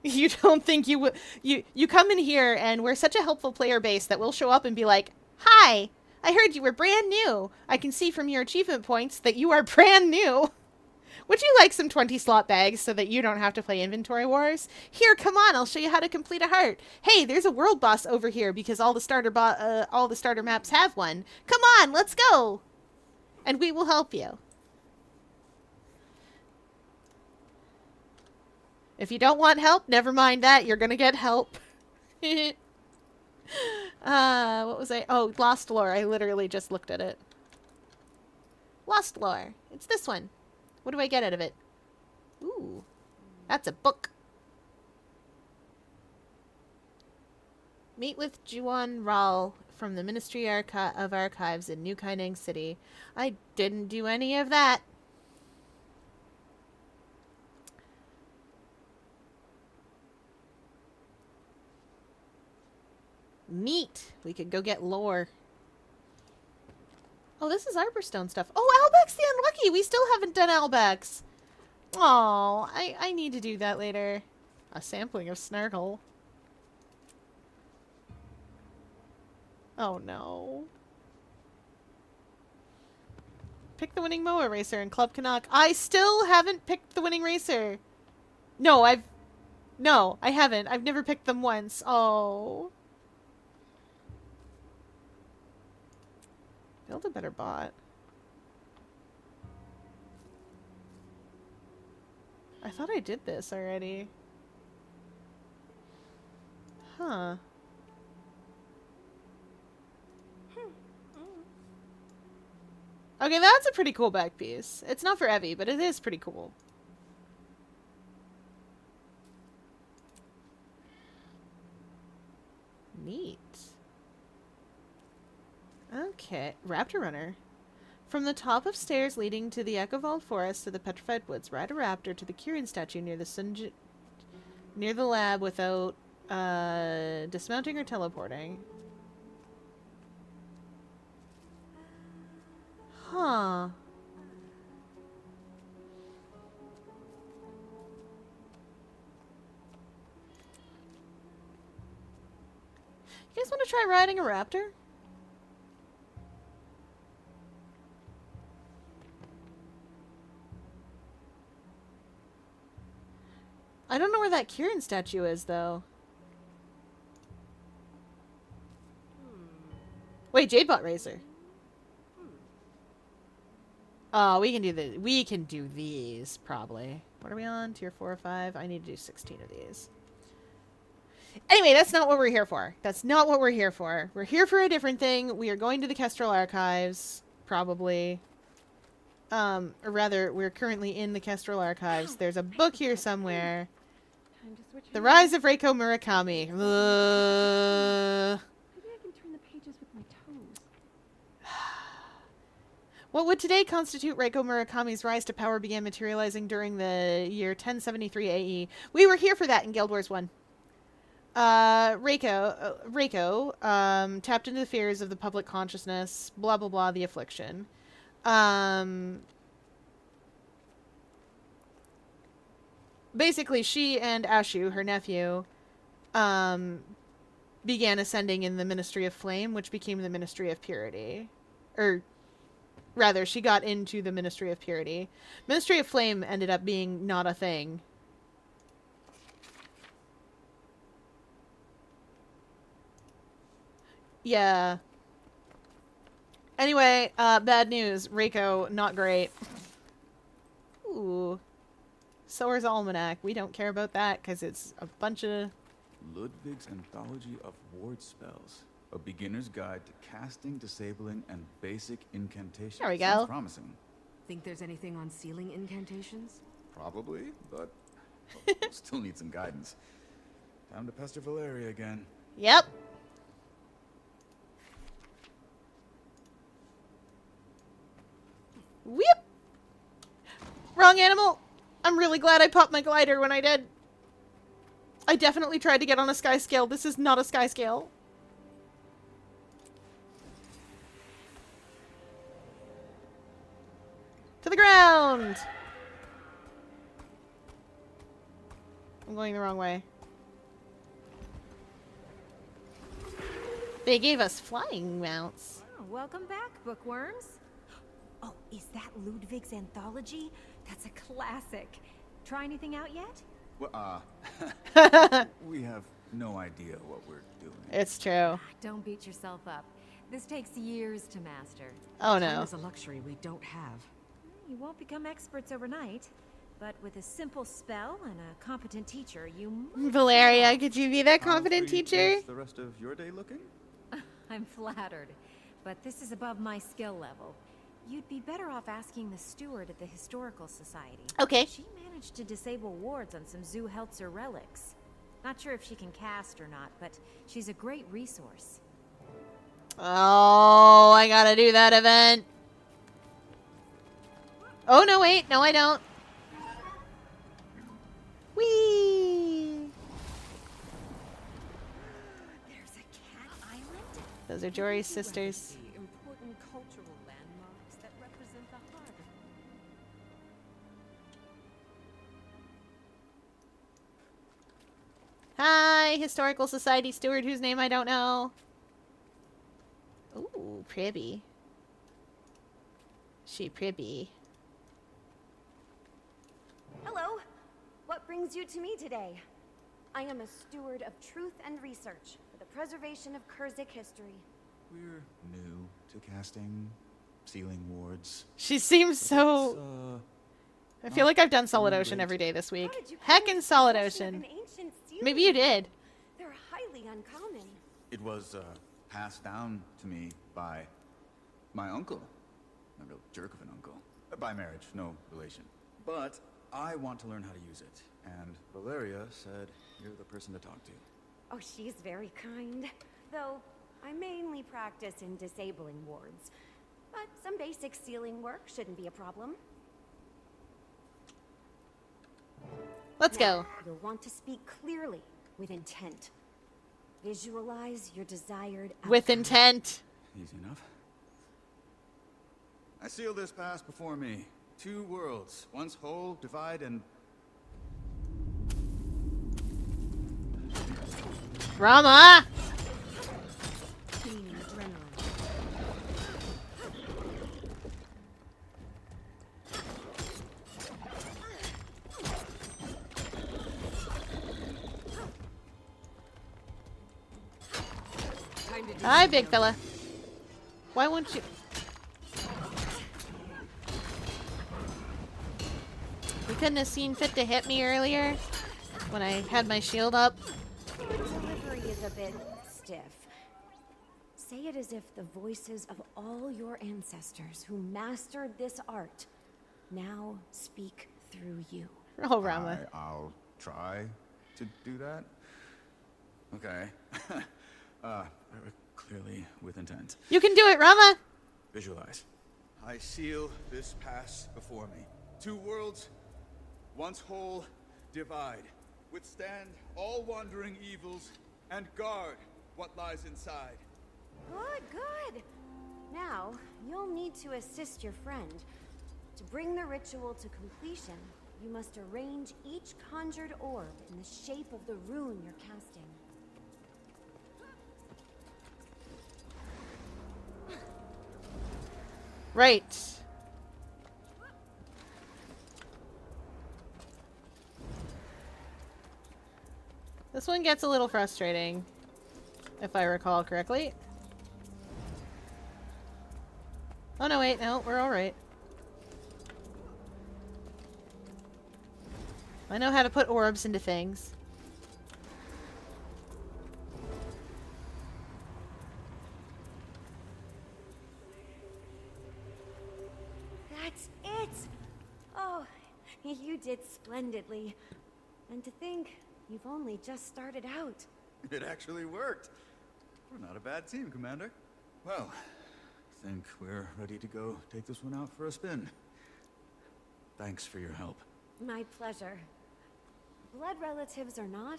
You don't think you will. You come in here and we're such a helpful player base that we'll show up and be like, hi, I heard you were brand new. I can see from your achievement points that you are brand new. Would you like some 20 slot bags so that you don't have to play inventory wars? Here, come on, I'll show you how to complete a heart. Hey, there's a world boss over here because all the starter maps have one. Come on, let's go. And we will help you. If you don't want help, never mind that. You're going to get help. What was I? Oh, Lost Lore. I literally just looked at it. Lost Lore. It's this one. What do I get out of it? Ooh, that's a book. Meet with Juan Ral from the Ministry of Archives in New Kaineng City. I didn't do any of that. Neat. We could go get lore. Oh, this is Arborstone stuff. Oh, Albex the Unlucky! We still haven't done Albex. Oh, I need to do that later. A sampling of Snargle. Oh no. Pick the winning Moa Racer in Club Canuck. I still haven't picked the winning racer. No, I haven't. I've never picked them once. Oh. Build a better bot. I thought I did this already. Huh. Okay, that's a pretty cool back piece. It's not for Evie, but it is pretty cool. Neat. Okay, Raptor Runner. From the top of stairs leading to the Echovald Forest to the Petrified Woods, ride a raptor to the Kyrian statue near the near the lab without dismounting or teleporting. Huh. You guys want to try riding a raptor? I don't know where that Kieran statue is, though. Wait, Jadebot Razor. Oh, we can do these, probably. What are we on? Tier 4 or 5? I need to do 16 of these. Anyway, that's not what we're here for. That's not what we're here for. We're here for a different thing. We are going to the Kestrel Archives, probably. Or rather, we're currently in the Kestrel Archives. There's a book here somewhere. The Rise of Reiko Murakami. Maybe I can turn the pages with my toes. What would today constitute Reiko Murakami's rise to power began materializing during the year 1073 AE. We were here for that in Guild Wars 1. Reiko tapped into the fears of the public consciousness, blah blah blah, the affliction. Basically, she and Ashu, her nephew, began ascending in the Ministry of Flame, which became the Ministry of Purity. Or, rather, she got into the Ministry of Purity. Ministry of Flame ended up being not a thing. Yeah. Anyway, bad news. Reiko, not great. Ooh. Sower's Almanac. We don't care about that because it's a bunch of... Ludwig's Anthology of Ward Spells. A beginner's guide to casting, disabling, and basic incantations. There we go. Sounds promising. Think there's anything on sealing incantations? Probably, but we'll still need some guidance. Time to pester Valeria again. Yep. Whip! Wrong animal! I'm really glad I popped my glider when I did. I definitely tried to get on a sky scale. This is not a sky scale. To the ground! I'm going the wrong way. They gave us flying mounts. Oh, welcome back, bookworms. Oh, is that Ludwig's Anthology? That's a classic. Try anything out yet? Well, we have no idea what we're doing. It's true. Don't beat yourself up. This takes years to master. Oh, no. Time is a luxury we don't have. You won't become experts overnight, but with a simple spell and a competent teacher, you might... Valeria, could you be that competent How free teacher? is the rest of your day looking? I'm flattered, but this is above my skill level. You'd be better off asking the steward at the Historical Society. Okay. She managed to disable wards on some Zoo Heltzer relics. Not sure if she can cast or not, but she's a great resource. Oh, I gotta do that event. Oh, no, wait. No, I don't. Whee! There's a cat island? Those are Jory's sisters. Important cultural landmarks that represent the heart. Hi, Historical Society steward whose name I don't know. Ooh, Pribby. She Pribby. Hello. What brings you to me today? I am a steward of truth and research for the preservation of Kurzik history. We're new to casting, sealing wards. She seems so... I feel like I've done Solid Ocean every day this week. Heckin' Solid Ocean. Maybe you did. They're highly uncommon. It was passed down to me by my uncle. a real jerk of an uncle. By marriage, no relation. But I want to learn how to use it. And Valeria said you're the person to talk to. Oh, she's very kind. Though, I mainly practice in disabling wards. But some basic sealing work shouldn't be a problem. Let's Now, go. You'll want to speak clearly, with intent. Visualize your desired outcome. With intent. Easy enough. I seal this pass before me. 2 worlds, once whole, divide, and... Rama! Gaining adrenaline. Hi, big fella. Why won't you... You couldn't have seen fit to hit me earlier when I had my shield up. Your delivery is a bit stiff. Say it as if the voices of all your ancestors who mastered this art now speak through you. Oh, Rama. I'll try to do that. Okay. Clearly with intent. You can do it, Rama! Visualize. I seal this pass before me. 2 worlds, once whole, divide. Withstand all wandering evils, and guard what lies inside. Good, good. Now, you'll need to assist your friend. To bring the ritual to completion, you must arrange each conjured orb in the shape of the rune you're casting. Right. This one gets a little frustrating, if I recall correctly. Oh no, wait, no, we're alright. I know how to put orbs into things. That's it! Oh, you did splendidly. And to think, you've only just started out. It actually worked. We're not a bad team, Commander. Well, I think we're ready to go take this one out for a spin. Thanks for your help. My pleasure. Blood relatives or not,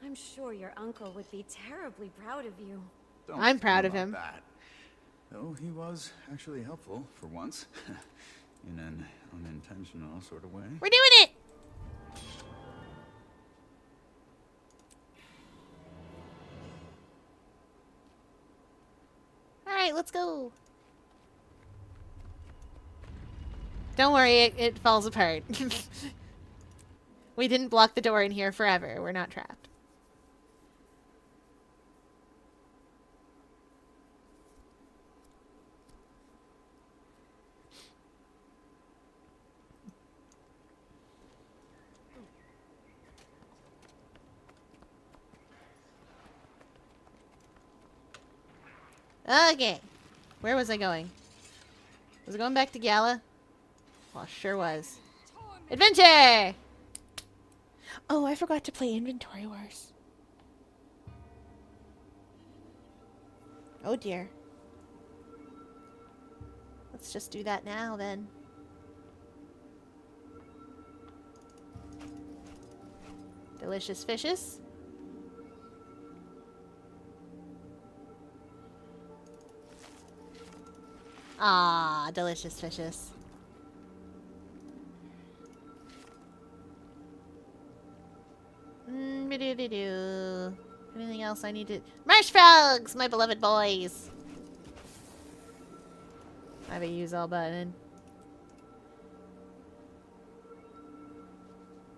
I'm sure your uncle would be terribly proud of you. Don't I'm proud of about him. That. Though he was actually helpful, for once. In an unintentional sort of way. We're doing it! Alright, let's go. Don't worry, it falls apart. We didn't block the door in here forever. We're not trapped. Okay. Where was I going? Was I going back to Gyala? Well, sure was. Adventure! Oh, I forgot to play Inventory Wars. Oh dear. Let's just do that now then. Delicious fishes. Ah, delicious fishes. Ba-do-do-do. Anything else I need to... Marsh frogs, my beloved boys. I have a use all button.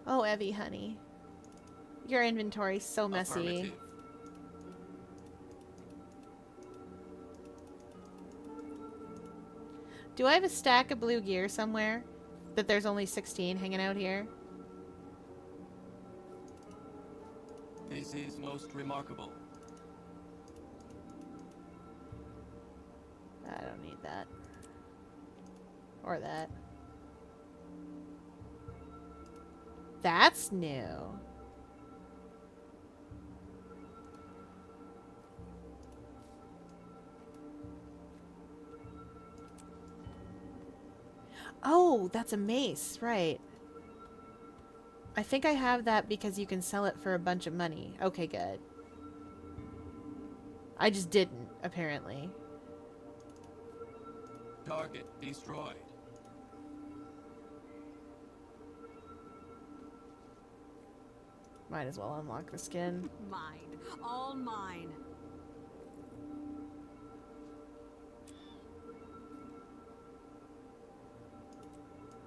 Oh, Evie, honey. Your inventory's so messy. Do I have a stack of blue gear somewhere? That there's only 16 hanging out here? This is most remarkable. I don't need that. Or that. That's new. Oh, that's a mace, right. I think I have that because you can sell it for a bunch of money. Okay, good. I just didn't, apparently. Target destroyed. Might as well unlock the skin. Mine. All mine.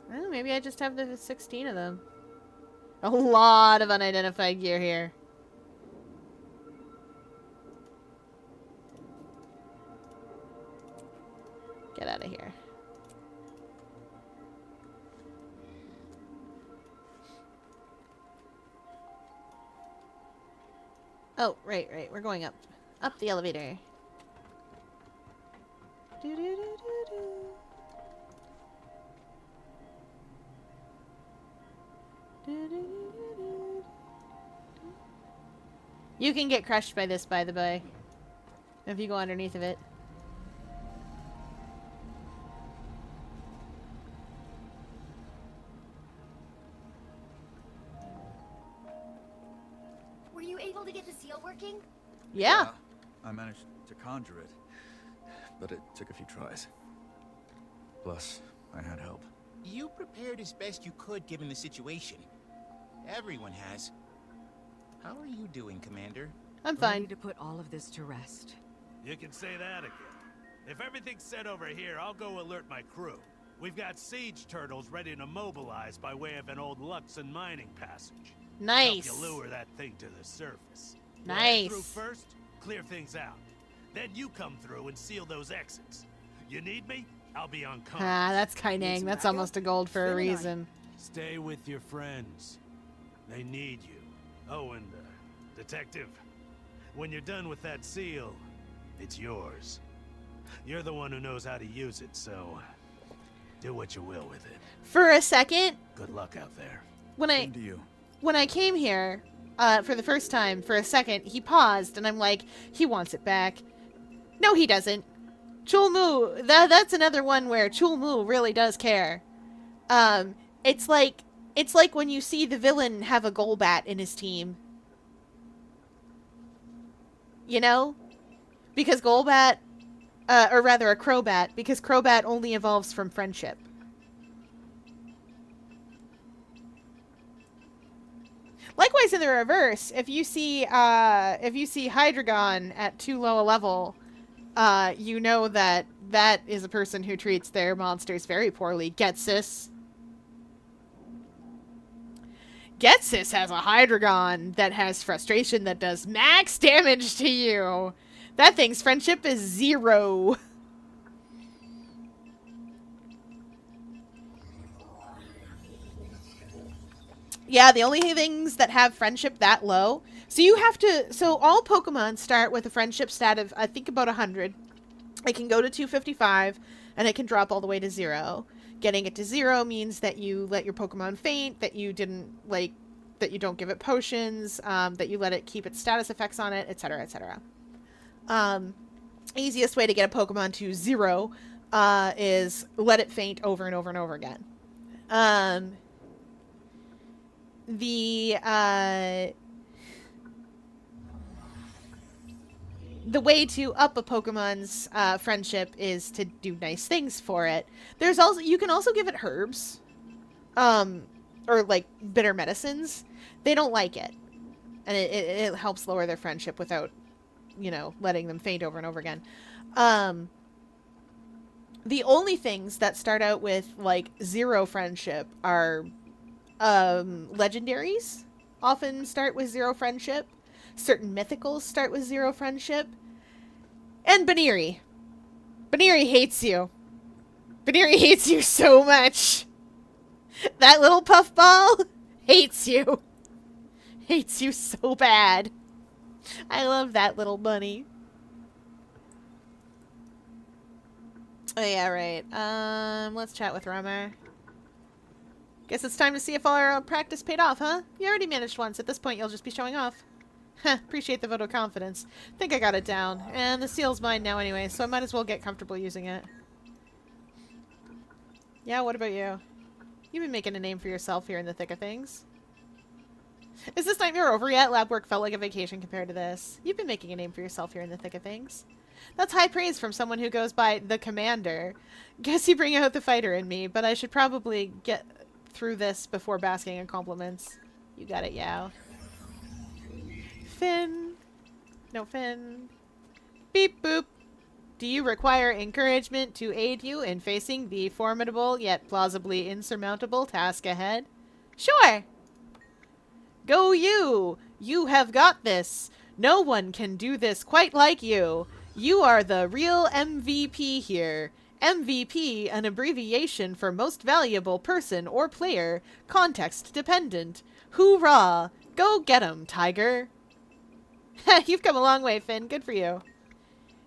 Well, maybe I just have the 16 of them. A lot of unidentified gear here. Get out of here. Oh, right. We're going up. Up the elevator. You can get crushed by this, by the way. If you go underneath of it. Were you able to get the seal working? Yeah. I managed to conjure it, but it took a few tries. Plus, I had help. You prepared as best you could given the situation. Everyone has. How are you doing, Commander? I'm fine. Ready to put all of this to rest. You can say that again. If everything's set over here, I'll go alert my crew. We've got siege turtles ready to mobilize by way of an old Luxon mining passage. Nice. Help you lure that thing to the surface. Nice. Get through first, clear things out. Then you come through and seal those exits. You need me? I'll be on comms. Ah, that's Kaineng. That's almost a gold for a reason. Stay with your friends. They need you. Oh, and Detective, when you're done with that seal, it's yours. You're the one who knows how to use it, so do what you will with it. For a second, Good luck out there. when I came here for the first time, for a second, he paused, and I'm like, he wants it back. No, he doesn't. Chulmu, that's another one where Chulmu really does care. It's like when you see the villain have a Golbat in his team. You know? Because Golbat, or rather a Crobat, because Crobat only evolves from friendship. Likewise in the reverse, if you see Hydreigon at too low a level, you know that is a person who treats their monsters very poorly. Getsis. Getsis has a Hydreigon that has frustration that does max damage to you. That thing's friendship is 0. Yeah, the only things that have friendship that low. So all Pokemon start with a friendship stat of, I think, about 100. It can go to 255, and it can drop all the way to 0. Getting it to 0 means that you let your Pokemon faint, that you don't give it potions, that you let it keep its status effects on it, etc., etc. Easiest way to get a Pokemon to 0 is let it faint over and over and over again. The way to up a Pokemon's friendship is to do nice things for it. You can also give it herbs, or like bitter medicines. They don't like it, and it helps lower their friendship without, letting them faint over and over again. The only things that start out with like 0 friendship are legendaries. Often start with 0 friendship. Certain mythicals start with 0 friendship. And Baniri. Baniri hates you. Baniri hates you so much. That little puffball hates you. Hates you so bad. I love that little bunny. Oh yeah, right. Let's chat with Rama. Guess it's time to see if all our practice paid off, huh? You already managed once. At this point, you'll just be showing off. Heh, appreciate the vote of confidence. Think I got it down. And the seal's mine now anyway, so I might as well get comfortable using it. Yeah, what about you? You've been making a name for yourself here in the thick of things. Is this nightmare over yet? Lab work felt like a vacation compared to this. You've been making a name for yourself here in the thick of things. That's high praise from someone who goes by the Commander. Guess you bring out the fighter in me, but I should probably get through this before basking in compliments. You got it, Yao. Finn. No, Finn. Beep boop. Do you require encouragement to aid you in facing the formidable yet plausibly insurmountable task ahead? Sure! Go you! You have got this! No one can do this quite like you! You are the real MVP here. MVP, an abbreviation for most valuable person or player, context dependent. Hoorah! Go get 'em, Tiger! You've come a long way, Finn. Good for you.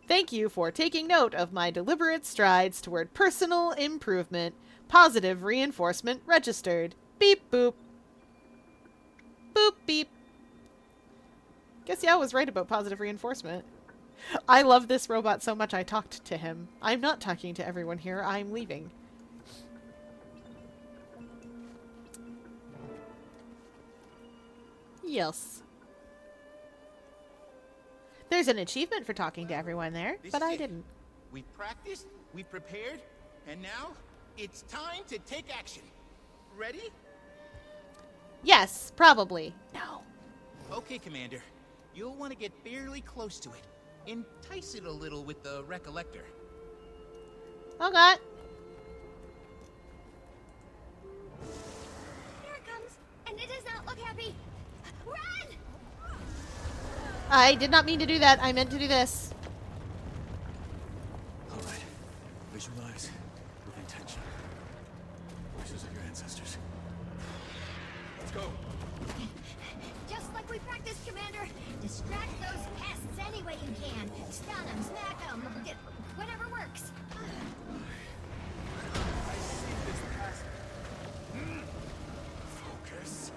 Thank you for taking note of my deliberate strides toward personal improvement. Positive reinforcement registered. Beep boop. Boop beep. Guess Yao was right about positive reinforcement. I love this robot so much I talked to him. I'm not talking to everyone here. I'm leaving. Yes. There's an achievement for talking to everyone there, but I didn't. We practiced, we prepared, and now it's time to take action. Ready? Yes, probably. No. Okay, Commander. You'll want to get fairly close to it. Entice it a little with the recollector. Oh god. Here it comes, and it does not look happy. Run! I did not mean to do that. I meant to do this. Alright. Visualize with intention. Voices of your ancestors. Let's go. Just like we practiced, Commander. Distract those pests any way you can. Stun them, smack them, whatever works. I see this past. Focus.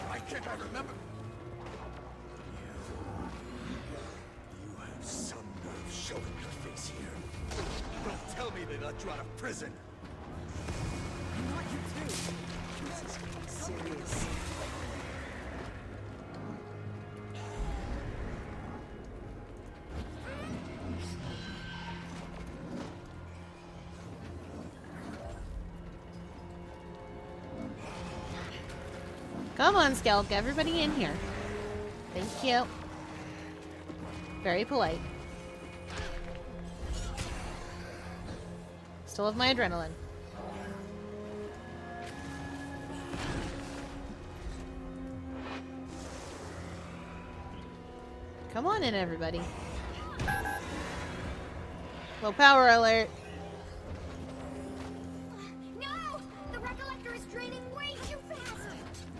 Why can't I remember? You have some nerve showing your face here. Don't tell me they let you out of prison. Not you too. Jesus, serious. Come on, Skelk. Everybody in here. Thank you. Very polite. Still have my adrenaline. Come on in, everybody. Low power alert. No! The recollector is draining way too fast!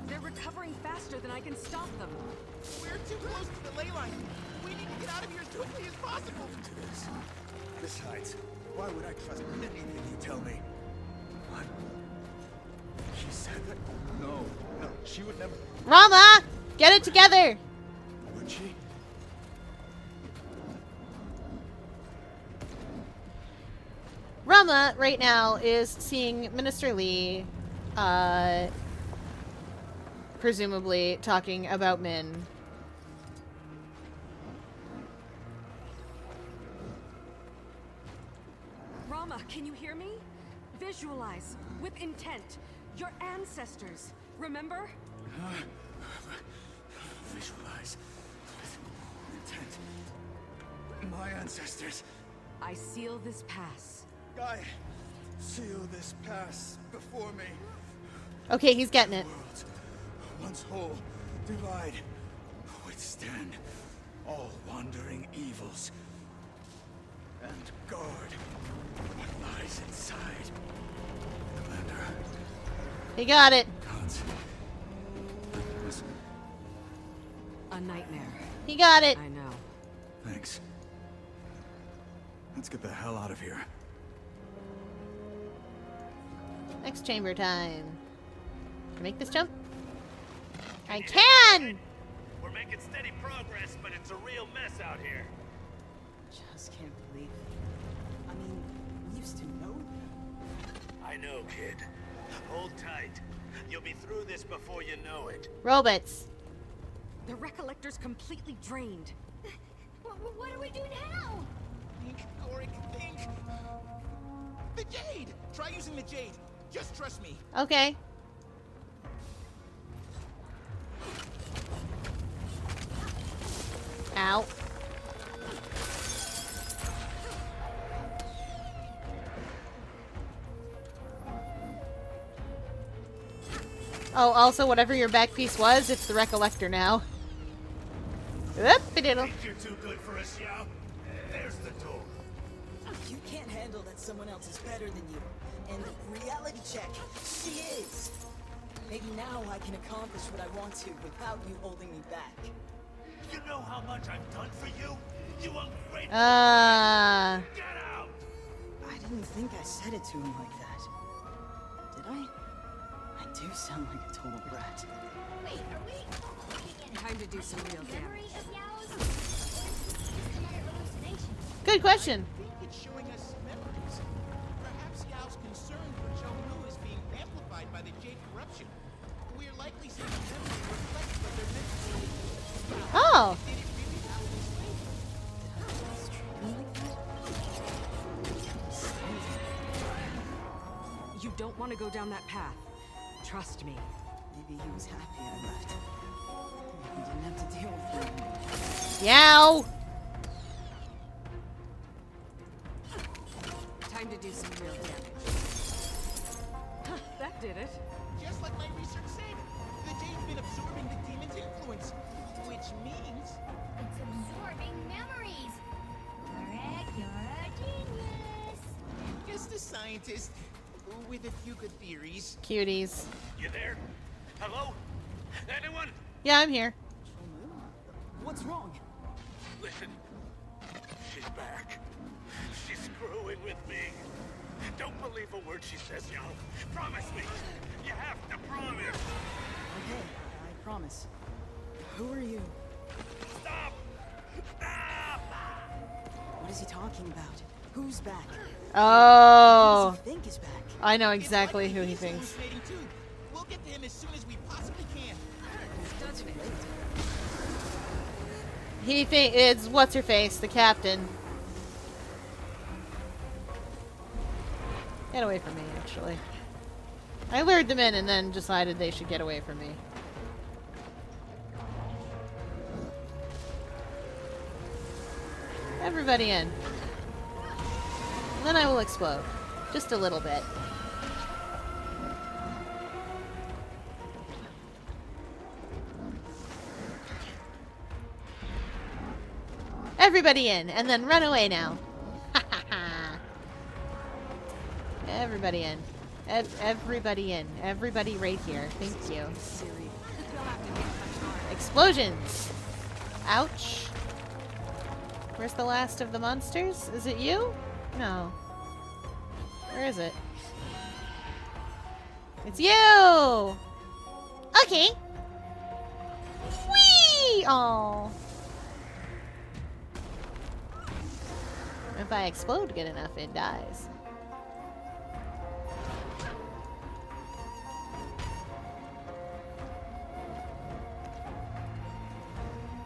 They're recovering faster than I can stop them. We're too close to the ley line. We need to get out of here as quickly as possible. To this. Besides, why would I trust anything you tell me? What? She said that? No, she would never. Rama! Get it together! Would she? Rama, right now, is seeing Minister Lee, presumably talking about Min. Rama, can you hear me? Visualize with intent. Your ancestors, remember? Visualize with intent. My ancestors. I seal this pass. I seal this pass before me. Okay, he's getting it. Worlds, once whole, divide, withstand all wandering evils, and guard what lies inside. Commander. He got it. Cons, a nightmare. He got it. I know. Thanks. Let's get the hell out of here. Next chamber time. Can I make this jump? I can! We're making steady progress, but it's a real mess out here. Just can't believe it. I mean, we used to know. I know, kid. Hold tight. You'll be through this before you know it. Robots. The Recollector's completely drained. What do we do now? Think, Gorik, think. The Jade! Try using the Jade. Just trust me. Okay. Ow. Oh, also, whatever your back piece was, it's the Recollector now. Oop-a-diddle. Think you're too good for us, Yao? There's the door. You can't handle that someone else is better than you. And reality check, she is. Maybe now I can accomplish what I want to without you holding me back. You know how much I've done for you? You ungrateful. Get out! I didn't think I said it to him like that. Did I? I do sound like a total brat. Wait, are we? Time to do some real Memory damage. of Yao's? Just another hallucination. Good question. I think it's showing us memories. Perhaps Yao's concern for Chengmu is being amplified by the Jade corruption. We're likely seeing a memory reflect what they're meant to be. Oh. Did it really happen this way? You don't want to go down that path. Trust me. Maybe he was happy I left. He didn't have to deal with me. Yow. Time to do some real damage. Huh, that did it. Just like my research said, the Jade's been absorbing the demon's influence, which means It's absorbing memories. Correct, you're a genius. just a scientist with a few good theories. Cuties. You there? Hello? Anyone? Yeah, I'm here. What's wrong? Listen. She's back. She's screwing with me. Don't believe a word she says, Yao. Promise me. You have to promise. Okay, I promise. Who are you? Stop! Stop! What is he talking about? Who's back? Oh. Who does he think is back? I know exactly who he thinks. Hallucinating too. We'll get to him as soon as we possibly can. He think it's what's her face, the captain. Get away from me, actually. I lured them in and then decided they should get away from me. Everybody in. And then I will explode. Just a little bit. Everybody in, and then run away now. Everybody in. Everybody in. Everybody right here. Thank you. Explosions! Ouch. Where's the last of the monsters? Is it you? No. Where is it? It's you! Okay. Whee! Oh. If I explode good enough, it dies.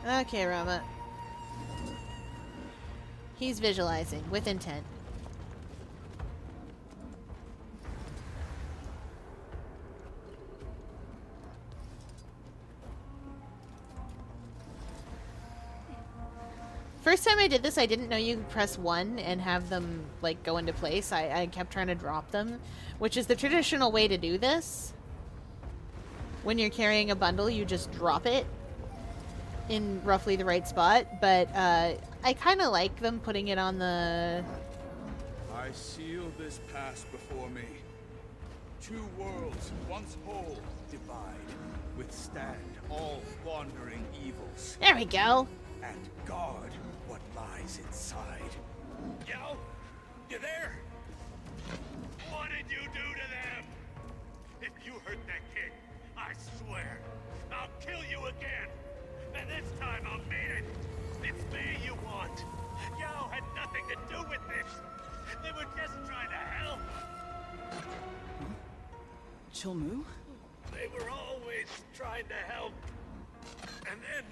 Okay, Rama. He's visualizing with intent. First time I did this, I didn't know you could press 1 and have them, like, go into place. I kept trying to drop them, which is the traditional way to do this. When you're carrying a bundle, you just drop it in roughly the right spot, but I kind of like them putting it on the... I seal this pass before me. Two worlds, once whole, divide, withstand all wandering evils. There we go. And guard what lies inside. Yo, you there? What did you do to them? If you hurt that kid, I swear, I'll kill you again. And this time I'll mean it. It's me you want. Yo had nothing to do with this. They were just trying to help. Chilmu? They were always trying to help. And then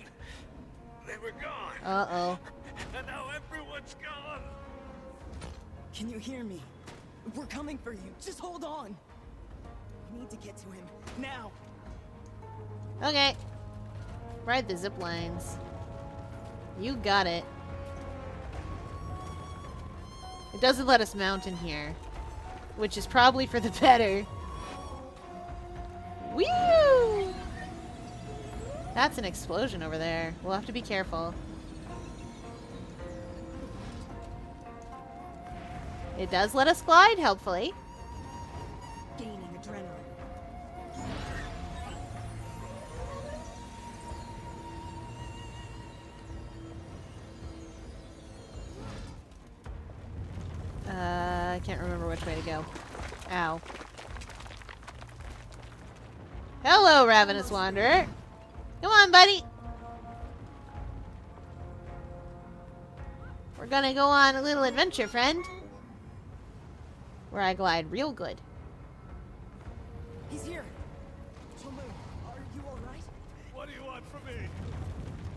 they were gone. Uh-oh. And now everyone's gone. Can you hear me? We're coming for you. Just hold on. We need to get to him. Now. Okay. Ride the zip lines. You got it. It doesn't let us mount in here, which is probably for the better. Woo! That's an explosion over there. We'll have to be careful. It does let us glide, hopefully. Gaining adrenaline. I can't remember which way to go. Ow. Hello, Ravenous Wanderer. Come on, buddy. We're gonna go on a little adventure, friend. Where I glide real good. He's here. Chilmu, are you alright? What do you want from me?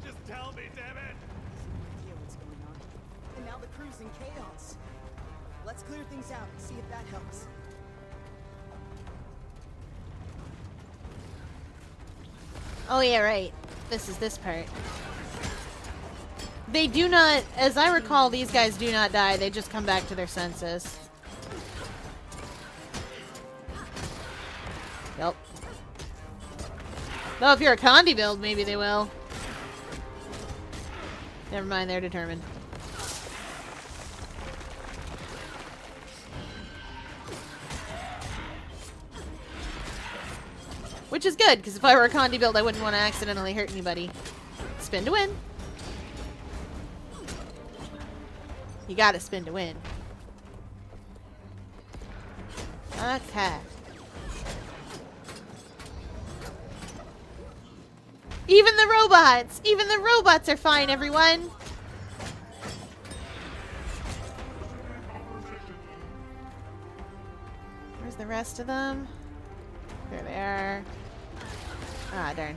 Just tell me, damn it. No idea what's going on. And now the crew's in chaos. Let's clear things out and see if that helps. Oh yeah, right. This is this part. They do not, as I recall, these guys do not die. They just come back to their senses. Yep. Though if you're a Condi build, maybe they will. Never mind, they're determined. Which is good, because if I were a Condi build, I wouldn't want to accidentally hurt anybody. Spin to win. You gotta spin to win. Okay. Even the robots! Even the robots are fine, everyone! Where's the rest of them? There they are. Ah, darn.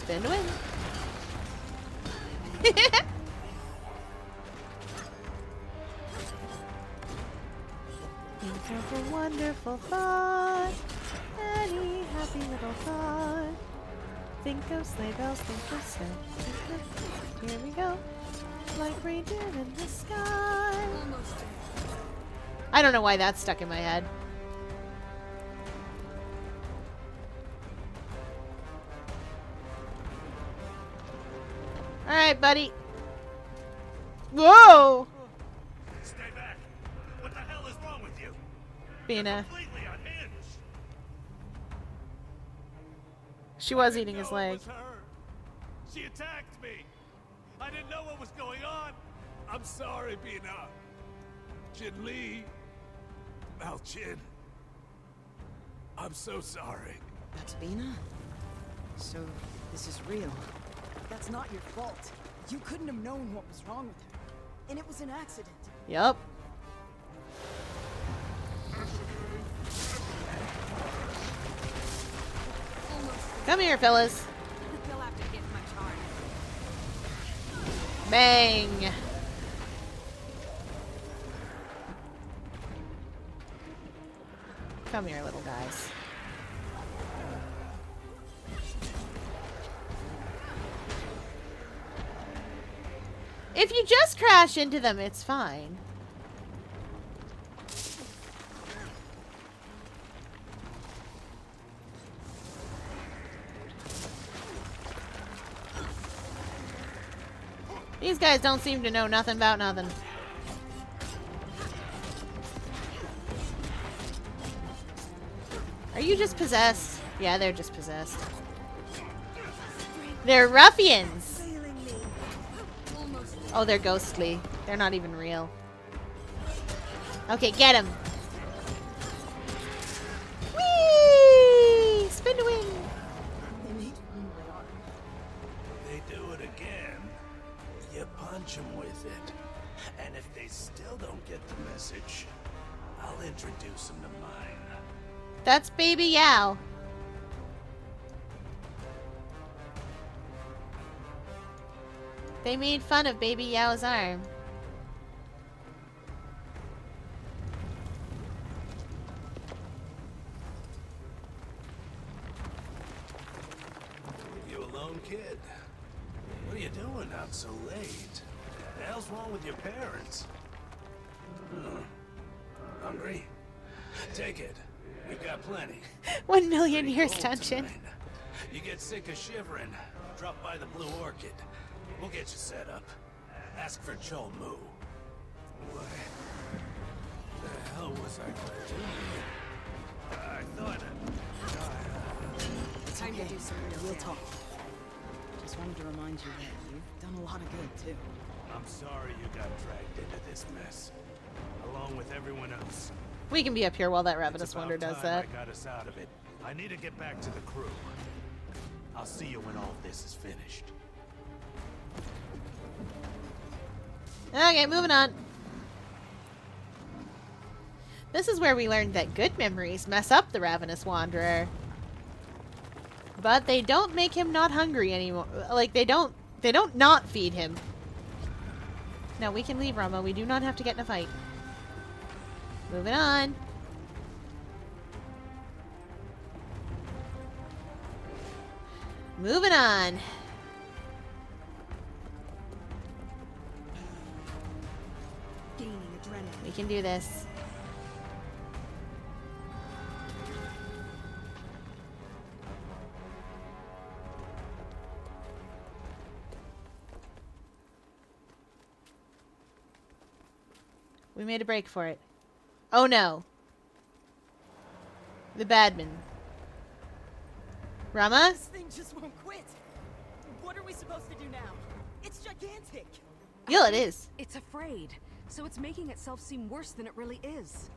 Spin to win. Think of a wonderful thought. Any happy little thought. Think of sleigh bells, think of snow. Here we go. Like reindeer in the sky. I don't know why that's stuck in my head. Alright, buddy. Whoa! Stay back. What the hell is wrong with you? Being a... Completely unhinged. She was eating his leg. It was her. She attacked me. I didn't know what was going on. I'm sorry, Bina. Jin Lee. Malchin. I'm so sorry. That's Bina? So, this is real. That's not your fault. You couldn't have known what was wrong with her. And it was an accident. Yup. Come here, fellas. You'll have to hit much harder. Bang! Come here, little guys. If you just crash into them, it's fine. These guys don't seem to know nothing about nothing. Are you just possessed? Yeah, they're just possessed. They're ruffians! Oh, they're ghostly. They're not even real. Okay, get him! Whee! Spin to win! They do it again. You punch them with it. And if they still don't get the message, I'll introduce them to mine. That's Baby Yao. They made fun of Baby Yao's arm. You alone, kid? What are you doing out so late? The hell's wrong with your parents? Hungry? Take it. We've got plenty. 1 million years dungeon. You get sick of shivering, drop by the Blue Orchid. We'll get you set up. Ask for Chol Mu. What the hell was I doing? I thought Time to do some real talk. Just wanted to remind you that you've done a lot of good, too. I'm sorry you got dragged into this mess, along with everyone else. We can be up here while that Ravenous Wanderer does that. I got us out of it. I need to get back to the crew. I'll see you when all this is finished. Okay, moving on. This is where we learned that good memories mess up the Ravenous Wanderer. But they don't make him not hungry anymore. Like, they don't not feed him. No, we can leave, Rama. We do not have to get in a fight. Moving on. Moving on. Gaining adrenaline. We can do this. We made a break for it. Oh no. The Badman. Rama? This thing just won't quit. What are we supposed to do now? It's gigantic. Yeah, it is. It's afraid, so it's making itself seem worse than it really is.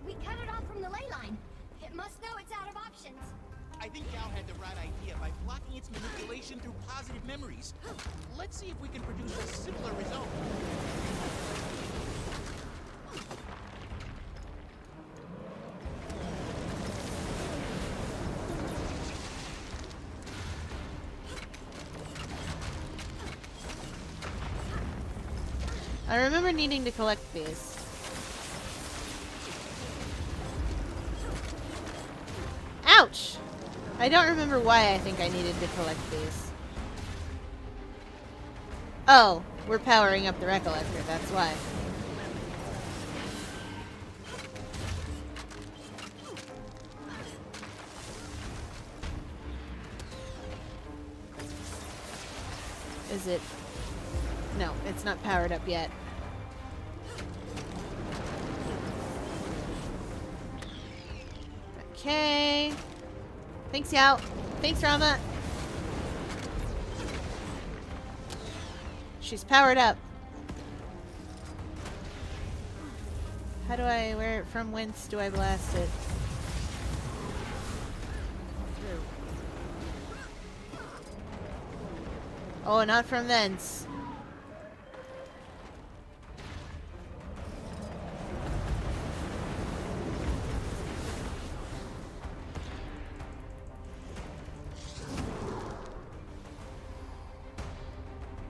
We cut it off from the ley line. It must know it's out of options. I think Yao had the right idea by blocking its manipulation through positive memories. Let's see if we can produce a similar result. I remember needing to collect these. Ouch! I don't remember why I think I needed to collect these. Oh, we're powering up the Recollector, that's why. Is it? No, it's not powered up yet. Okay. Thanks, Yao. Thanks, Rama. She's powered up. How do I, from whence do I blast it? Oh, not from thence.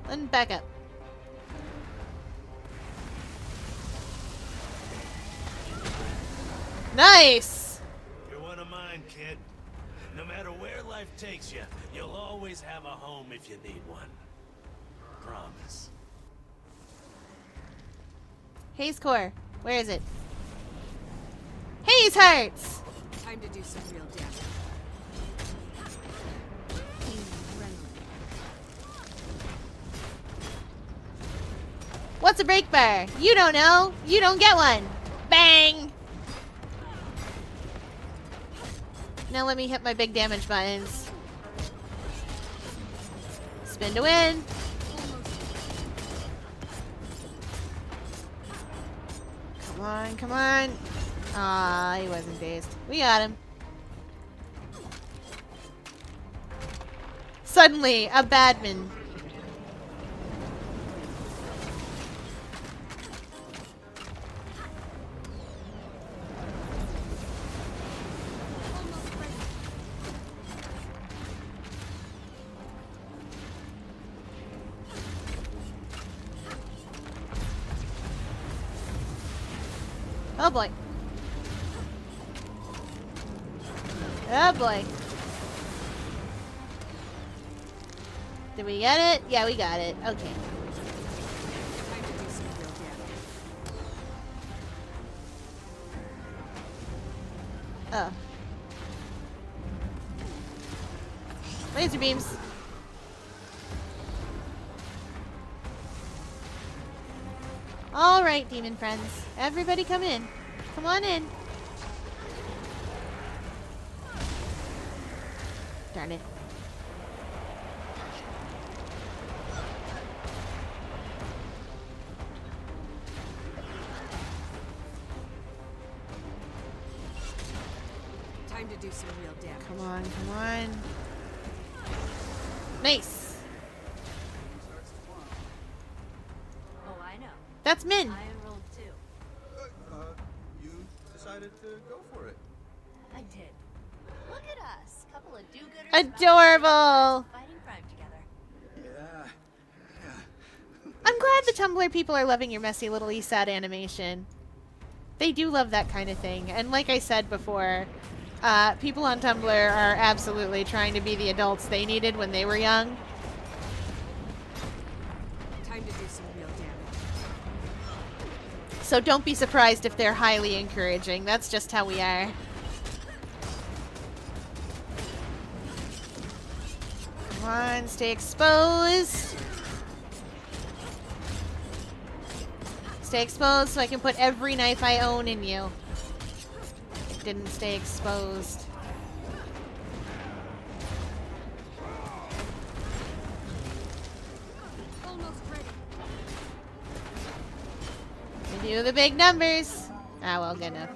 And back up. Nice! You're one of mine, kid. No matter where life takes you, you'll always have a home if you need one. Promise. Haze Core. Where is it? Haze Hearts! Time to do some real damage. What's a break bar? You don't know. You don't get one. Bang! Now let me hit my big damage buttons. Spin to win. Come on, come on. Ah, he wasn't dazed. We got him. Suddenly, a badman. Oh boy. Oh boy. Did we get it? Yeah, we got it. Okay. Oh. Laser beams. All right, demon friends. Everybody come in. Come on in. Darn it. Time to do some real damage. Come on, come on. Nice. Oh, I know. That's Min. I enrolled too. You decided to go for it. I did. Look at us, couple of do-gooders. Adorable. Fighting crime together. Yeah. I'm glad the Tumblr people are loving your messy little ESAT animation. They do love that kind of thing. And like I said before, people on Tumblr are absolutely trying to be the adults they needed when they were young. Time to do some real damage. So don't be surprised if they're highly encouraging. That's just how we are. Come on, stay exposed. Stay exposed so I can put every knife I own in you. Didn't stay exposed. Almost ready. We do the big numbers. Ah, well, good enough.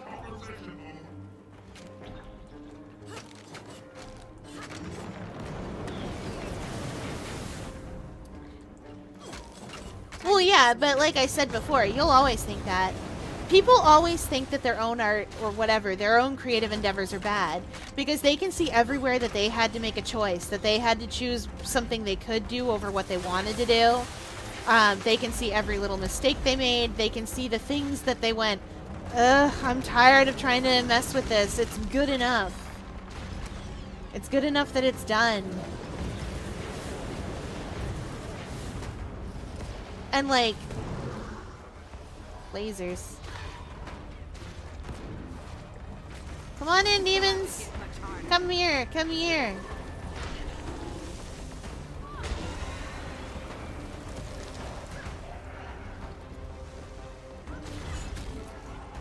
Well, yeah, but like I said before, you'll always think that. People always think that their own art or whatever, their own creative endeavors are bad because they can see everywhere that they had to make a choice, that they had to choose something they could do over what they wanted to do. They can see every little mistake they made. They can see the things that they went, ugh, I'm tired of trying to mess with this. It's good enough. It's good enough that it's done. And like, lasers. Come on in, demons. Come here, come here.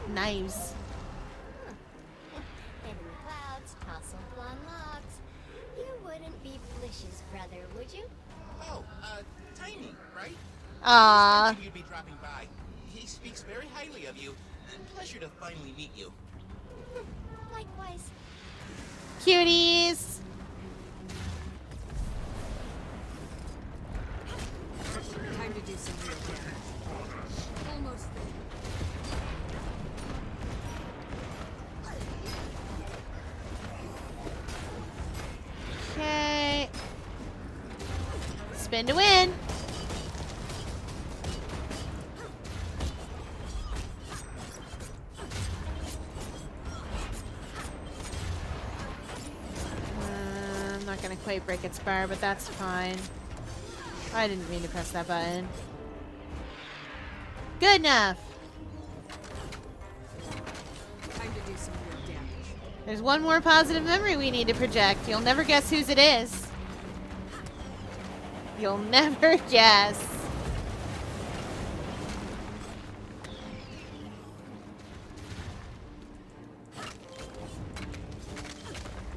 Knives. Hidden clouds, tousled blonde locks. You wouldn't be Flish's brother, would you? Oh, Tiny, right? Aww. You'd be dropping by. He speaks very highly of you. Pleasure to finally meet you. Likewise. Cuties. Time to do some real damage. Almost Okay. Spin to win. I'm not gonna quite break its bar, but that's fine. I didn't mean to press that button. Good enough. time to do some real damage. There's one more positive memory we need to project. You'll never guess whose it is. You'll never guess.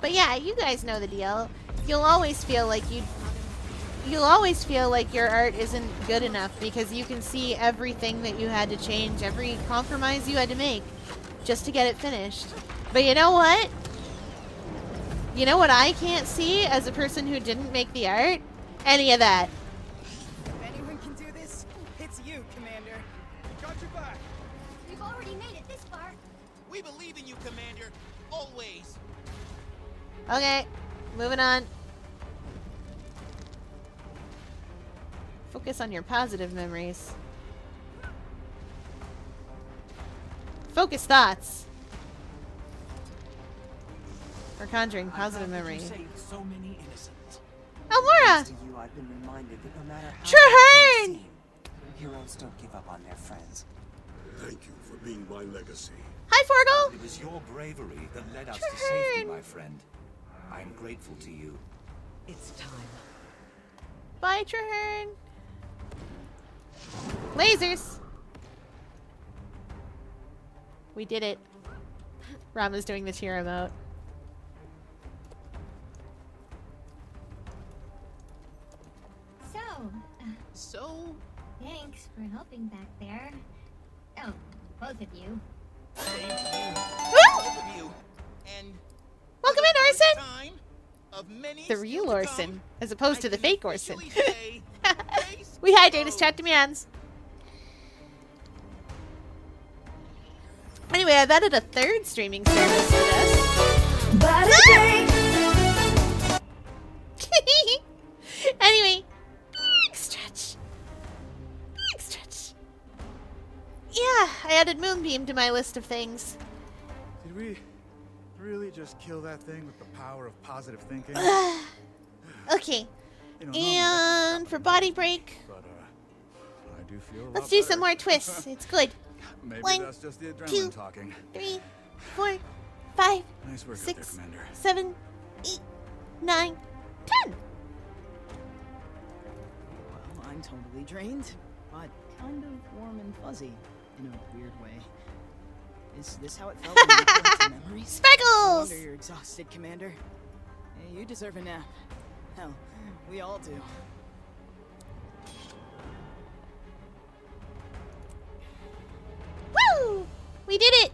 But yeah, you guys know the deal. You'll always feel like your art isn't good enough because you can see everything that you had to change, every compromise you had to make just to get it finished. But you know what? You know what I can't see as a person who didn't make the art? Any of that. If anyone can do this, it's you, Commander. Got your back. We've already made it this far. We believe in you, Commander. Always. Okay, moving on. Focus on your positive memories. Focus thoughts. We're conjuring positive memory. You saved so many innocents. Elmora! Thanks to you, I've been reminded that no matter how hard things seem, heroes don't give up on their friends. Thank you for being my legacy. Hi, Forgle! It was your bravery that led us to safety, my friend. I'm grateful to you. It's time. Bye, Traherne. Lasers! We did it. Rama's doing the cheer emote. So, thanks for helping back there. Oh, both of you. Same to you. Both of you. And welcome in, Orson! time of many The real Orson, as opposed to the fake Orson. say, We hydrated chat demands. Anyway, I've added a third streaming service to this. Anyway, big stretch. Big stretch. Yeah, I added Moonbeam to my list of things. Did we really just kill that thing with the power of positive thinking? Okay. You know, And for body break, but I do feel a let's lot do better. some more twists. It's good. Maybe 1, that's just the adrenaline 2, talking. 3, 4, 5, Nice work out 6, there, Commander. 7, 8, 9, 10. Well, I'm totally drained, but kind of warm and fuzzy in a weird way. Is this how it felt when you collected memories? Speckles! No wonder you're exhausted, Commander. Hey, you deserve a nap. Hell, we all do. Woo! We did it!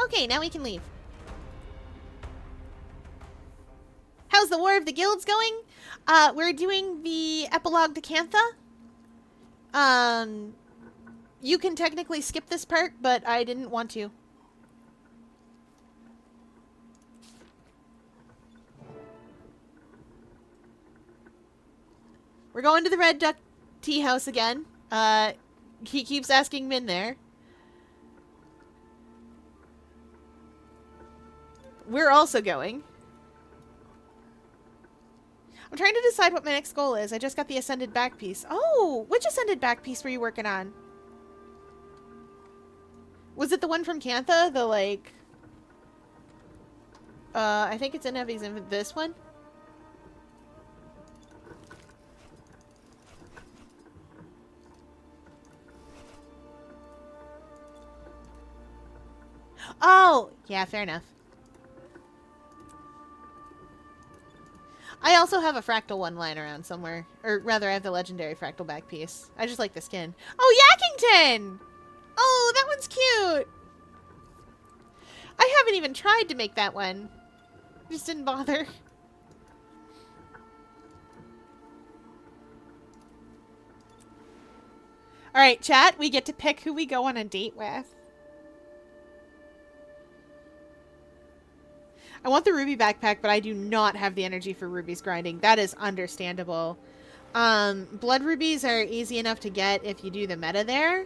Okay, now we can leave. How's the War of the Guilds going? We're doing the epilogue to Cantha. You can technically skip this part, but I didn't want to. We're going to the Red Duck Tea House again. He keeps asking Min there. We're also going. I'm trying to decide what my next goal is. I just got the Ascended back piece. Oh, which Ascended back piece were you working on? Was it the one from Cantha? The, like... I think it's in Evie's in this one. Oh! Yeah, fair enough. I also have a fractal one lying around somewhere. Or rather, I have the legendary fractal back piece. I just like the skin. Oh, Yakington! Oh, that one's cute! I haven't even tried to make that one. Just didn't bother. Alright, chat, we get to pick who we go on a date with. I want the Ruby backpack, but I do not have the energy for rubies grinding. That is understandable. Blood rubies are easy enough to get if you do the meta there.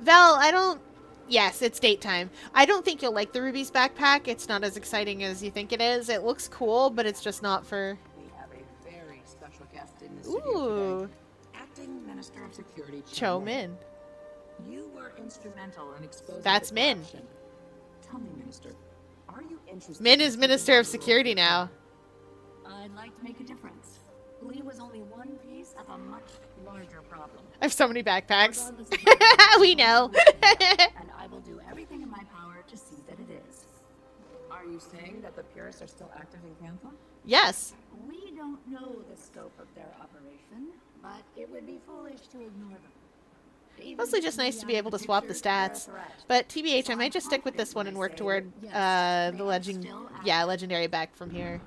Val, I don't... Yes, it's date time. I don't think you'll like the rubies backpack. It's not as exciting as you think it is. It looks cool, but it's just not for... We have a very special guest in the Ooh. studio today. Acting Minister of Security Cho Min. You were instrumental in exposing That's the Min. corruption. Tell me, Minister, are you interested Min in is Minister of Security now. I'd like to make a difference. Lee was only one piece of a much larger problem. I have so many backpacks. Regardless of We know. and I will do everything in my power to see that it is. Are you saying that the Purists are still active in Cantha? Yes. We don't know the scope of their operation, but it would be foolish to ignore them. Mostly just nice to be able to swap the stats. But TBH, I might just stick with this one and work toward legendary back from here.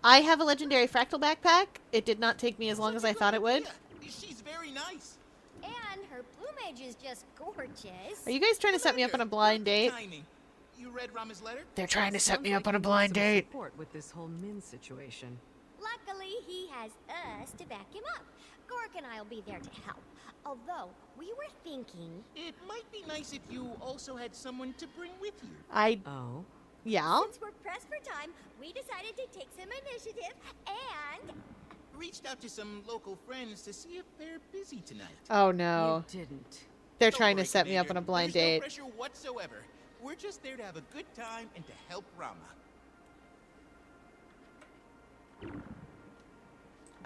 I have a legendary fractal backpack. It did not take me as long as I thought it would. She's very nice. And her plumage is just gorgeous. Are you guys trying to set me up on a blind date? You read Rama's letter? They're trying to set me up on a blind date. Support with this whole Min situation. Luckily, he has us to back him up. Gork and I'll be there to help. Although, we were thinking... It might be nice if you also had someone to bring with you. Oh? Yeah? Since we're pressed for time, we decided to take some initiative and... Reached out to some local friends to see if they're busy tonight. Oh, no. You didn't. They're trying to set me up on a blind date. No pressure whatsoever. We're just there to have a good time and to help Rama.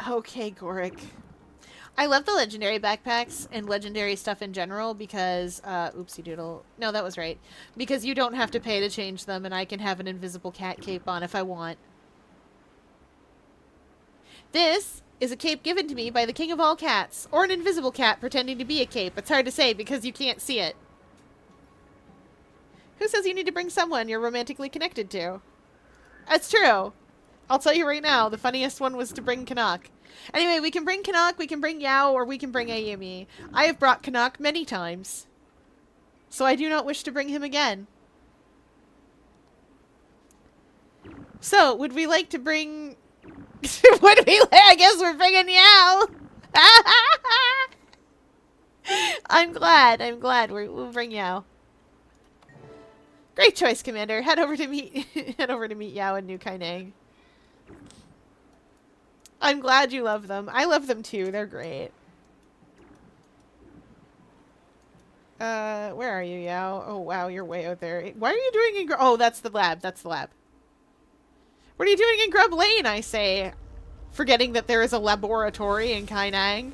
Okay, Gorik. I love the legendary backpacks and legendary stuff in general because, oopsie doodle. No, that was right. Because you don't have to pay to change them and I can have an invisible cat cape on if I want. This is a cape given to me by the king of all cats. Or an invisible cat pretending to be a cape. It's hard to say because you can't see it. Who says you need to bring someone you're romantically connected to? That's true. I'll tell you right now, the funniest one was to bring Canuck. Anyway, we can bring Canuck, we can bring Yao, or we can bring Ayumi. I have brought Canuck many times. So I do not wish to bring him again. So, would we like to bring... I guess we're bringing Yao! I'm glad. We'll bring Yao. Great choice, Commander. Head over to meet Yao and New Kaineng. I'm glad you love them. I love them too. They're great. Where are you, Yao? Oh, wow, you're way out there. What are you doing in Oh, that's the lab. That's the lab. What are you doing in Grub Lane, I say? Forgetting that there is a laboratory in Kaineng.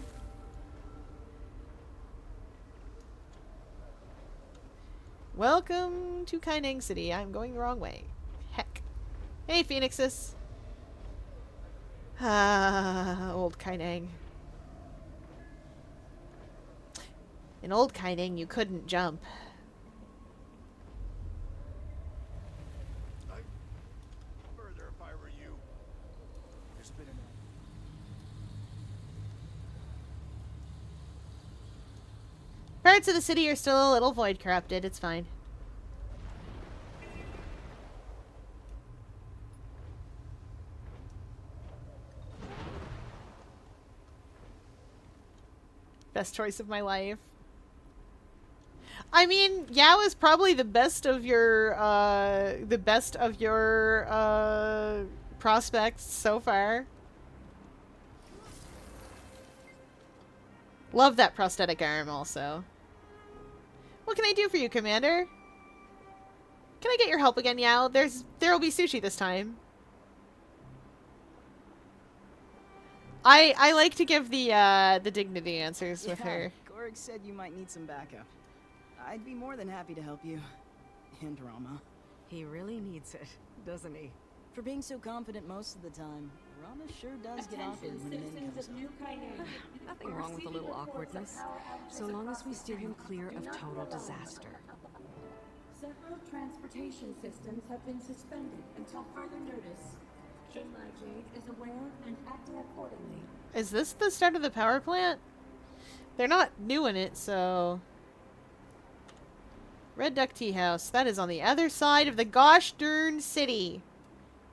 Welcome to Kaineng City. I'm going the wrong way. Heck. Hey, Phoenixes. Ah, old Kaineng. In old Kaineng, you couldn't jump. Further if I were you. There's been enough. Parts of the city are still a little void corrupted. It's fine. Best choice of my life. I mean, Yao is probably the best of your prospects so far. Love that prosthetic arm also. What can I do for you, Commander? Can I get your help again, Yao? There'll be sushi this time. I like to give the dignity answers with her. Gorg said you might need some backup. I'd be more than happy to help you. And Rama. He really needs it, doesn't he? For being so confident most of the time, Rama sure does get awkward when Min comes up. Nothing wrong with a little awkwardness, so long as we steer him clear of total disaster. Several transportation systems have been suspended until further notice. Gyala Jade is aware and acting accordingly. Is this the start of the power plant? They're not new in it, so... Red Duck Tea House. That is on the other side of the gosh darn city.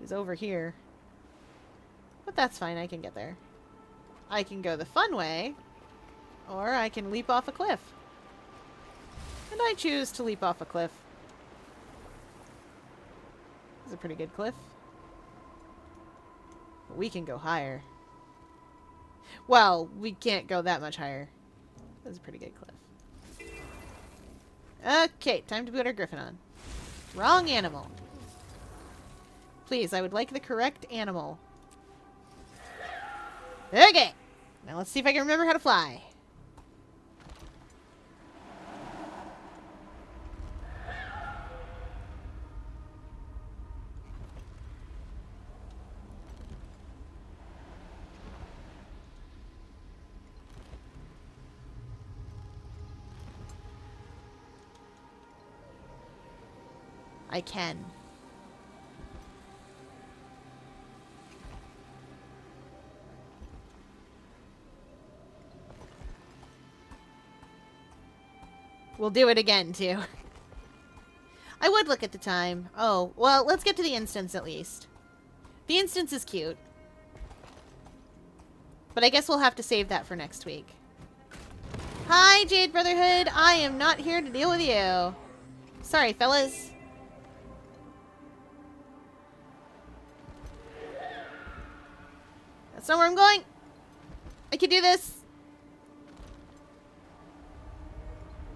Is over here. But that's fine, I can get there. I can go the fun way, or I can leap off a cliff. And I choose to leap off a cliff. This is a pretty good cliff. But we can go higher. Well, we can't go that much higher. That's a pretty good cliff. Okay, time to put our griffin on. Wrong animal. Please, I would like the correct animal. Okay. Now let's see if I can remember how to fly. I can. We'll do it again, too. I would look at the time. Oh, well, let's get to the instance at least. The instance is cute. But I guess we'll have to save that for next week. Hi, Jade Brotherhood. I am not here to deal with you. Sorry, fellas. That's not where I'm going. I can do this.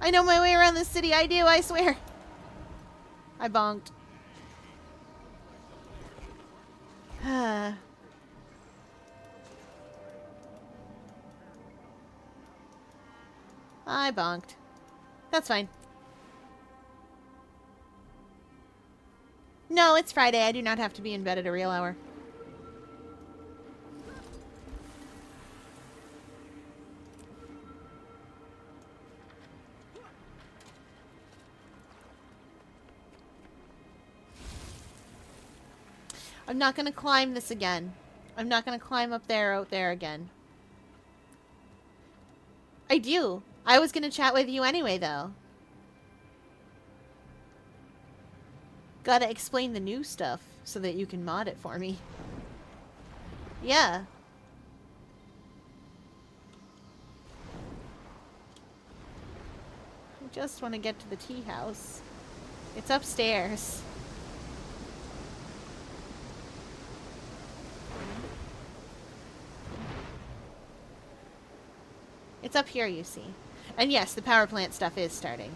I know my way around this city. I do, I swear. I bonked. I bonked. That's fine. No, it's Friday. I do not have to be in bed at a real hour. I'm not going to climb this again. I'm not going to climb up there, out there again. I do. I was going to chat with you anyway, though. Gotta explain the new stuff so that you can mod it for me. Yeah. I just want to get to the tea house. It's upstairs. It's up here, you see. And yes, the power plant stuff is starting.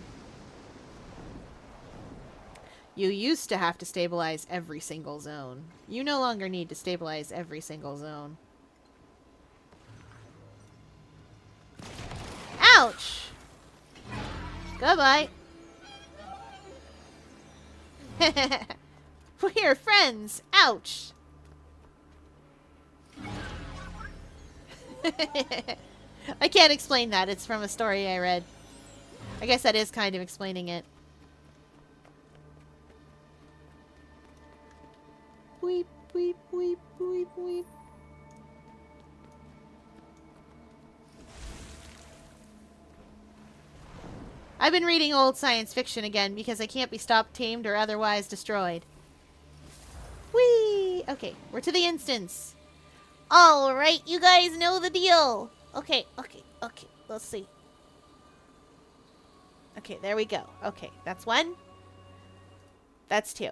You used to have to stabilize every single zone. You no longer need to stabilize every single zone. Ouch! Goodbye. We're friends. Ouch. I can't explain that. It's from a story I read. I guess that is kind of explaining it. Weep, weep, weep, weep, weep. I've been reading old science fiction again because I can't be stopped, tamed, or otherwise destroyed. Whee! Okay, we're to the instance. Alright, you guys know the deal. Okay, let's see. Okay, there we go. Okay, that's one. That's two.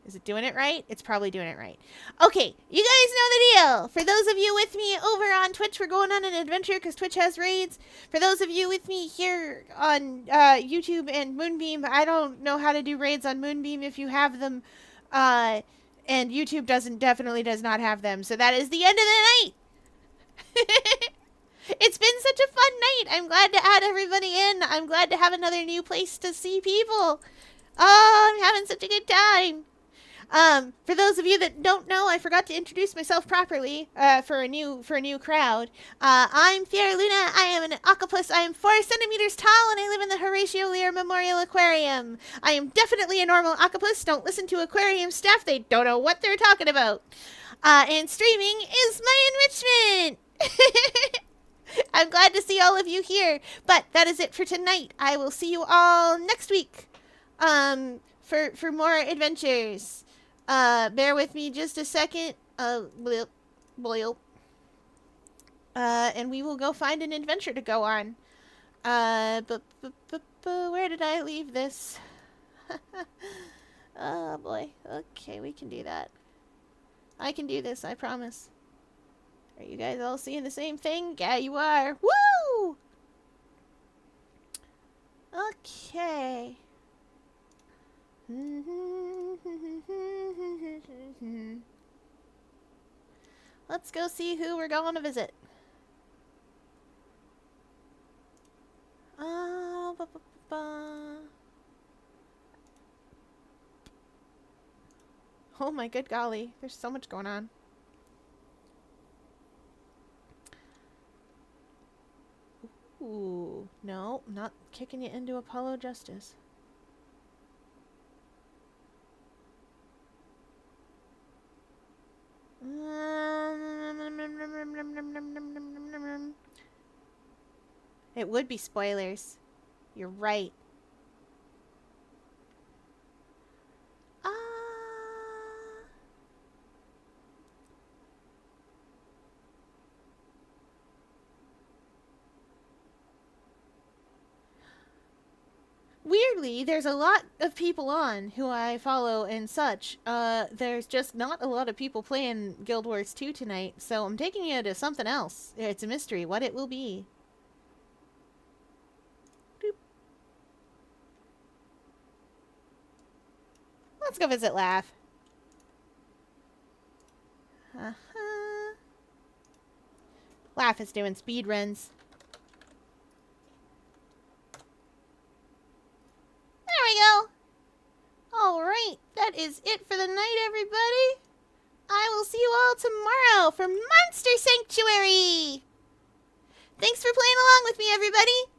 Is it doing it right? It's probably doing it right. Okay, you guys know the deal. For those of you with me over on Twitch, we're going on an adventure because Twitch has raids. For those of you with me here on YouTube and Moonbeam, I don't know how to do raids on Moonbeam if you have them. And YouTube definitely does not have them. So that is the end of the night. It's been such a fun night. I'm glad to add everybody in. I'm glad to have another new place to see people. Oh, I'm having such a good time. For those of you that don't know, I forgot to introduce myself properly, for a new crowd. I'm Fiera Luna. I am an octopus. I am 4 centimeters tall, and I live in the Horatio Lear Memorial Aquarium. I am definitely a normal octopus. Don't listen to aquarium staff. They don't know what they're talking about. And streaming is my enrichment. I'm glad to see all of you here, but that is it for tonight. I will see you all next week, for more adventures. Bear with me just a second. And we will go find an adventure to go on. But where did I leave this? Oh boy. Okay, we can do that. I can do this, I promise. Are you guys all seeing the same thing? Yeah, you are. Woo! Okay. Let's go see who we're going to visit. Oh my good golly. There's so much going on. Ooh, no, not kicking you into Apollo Justice. It would be spoilers. You're right. Weirdly, there's a lot of people on who I follow and such. There's just not a lot of people playing Guild Wars 2 tonight, so I'm taking you to something else. It's a mystery what it will be. Boop. Let's go visit Laugh. Laugh is doing speed runs. There we go. Alright, that is it for the night, everybody. I will see you all tomorrow for Monster Sanctuary. Thanks for playing along with me, everybody.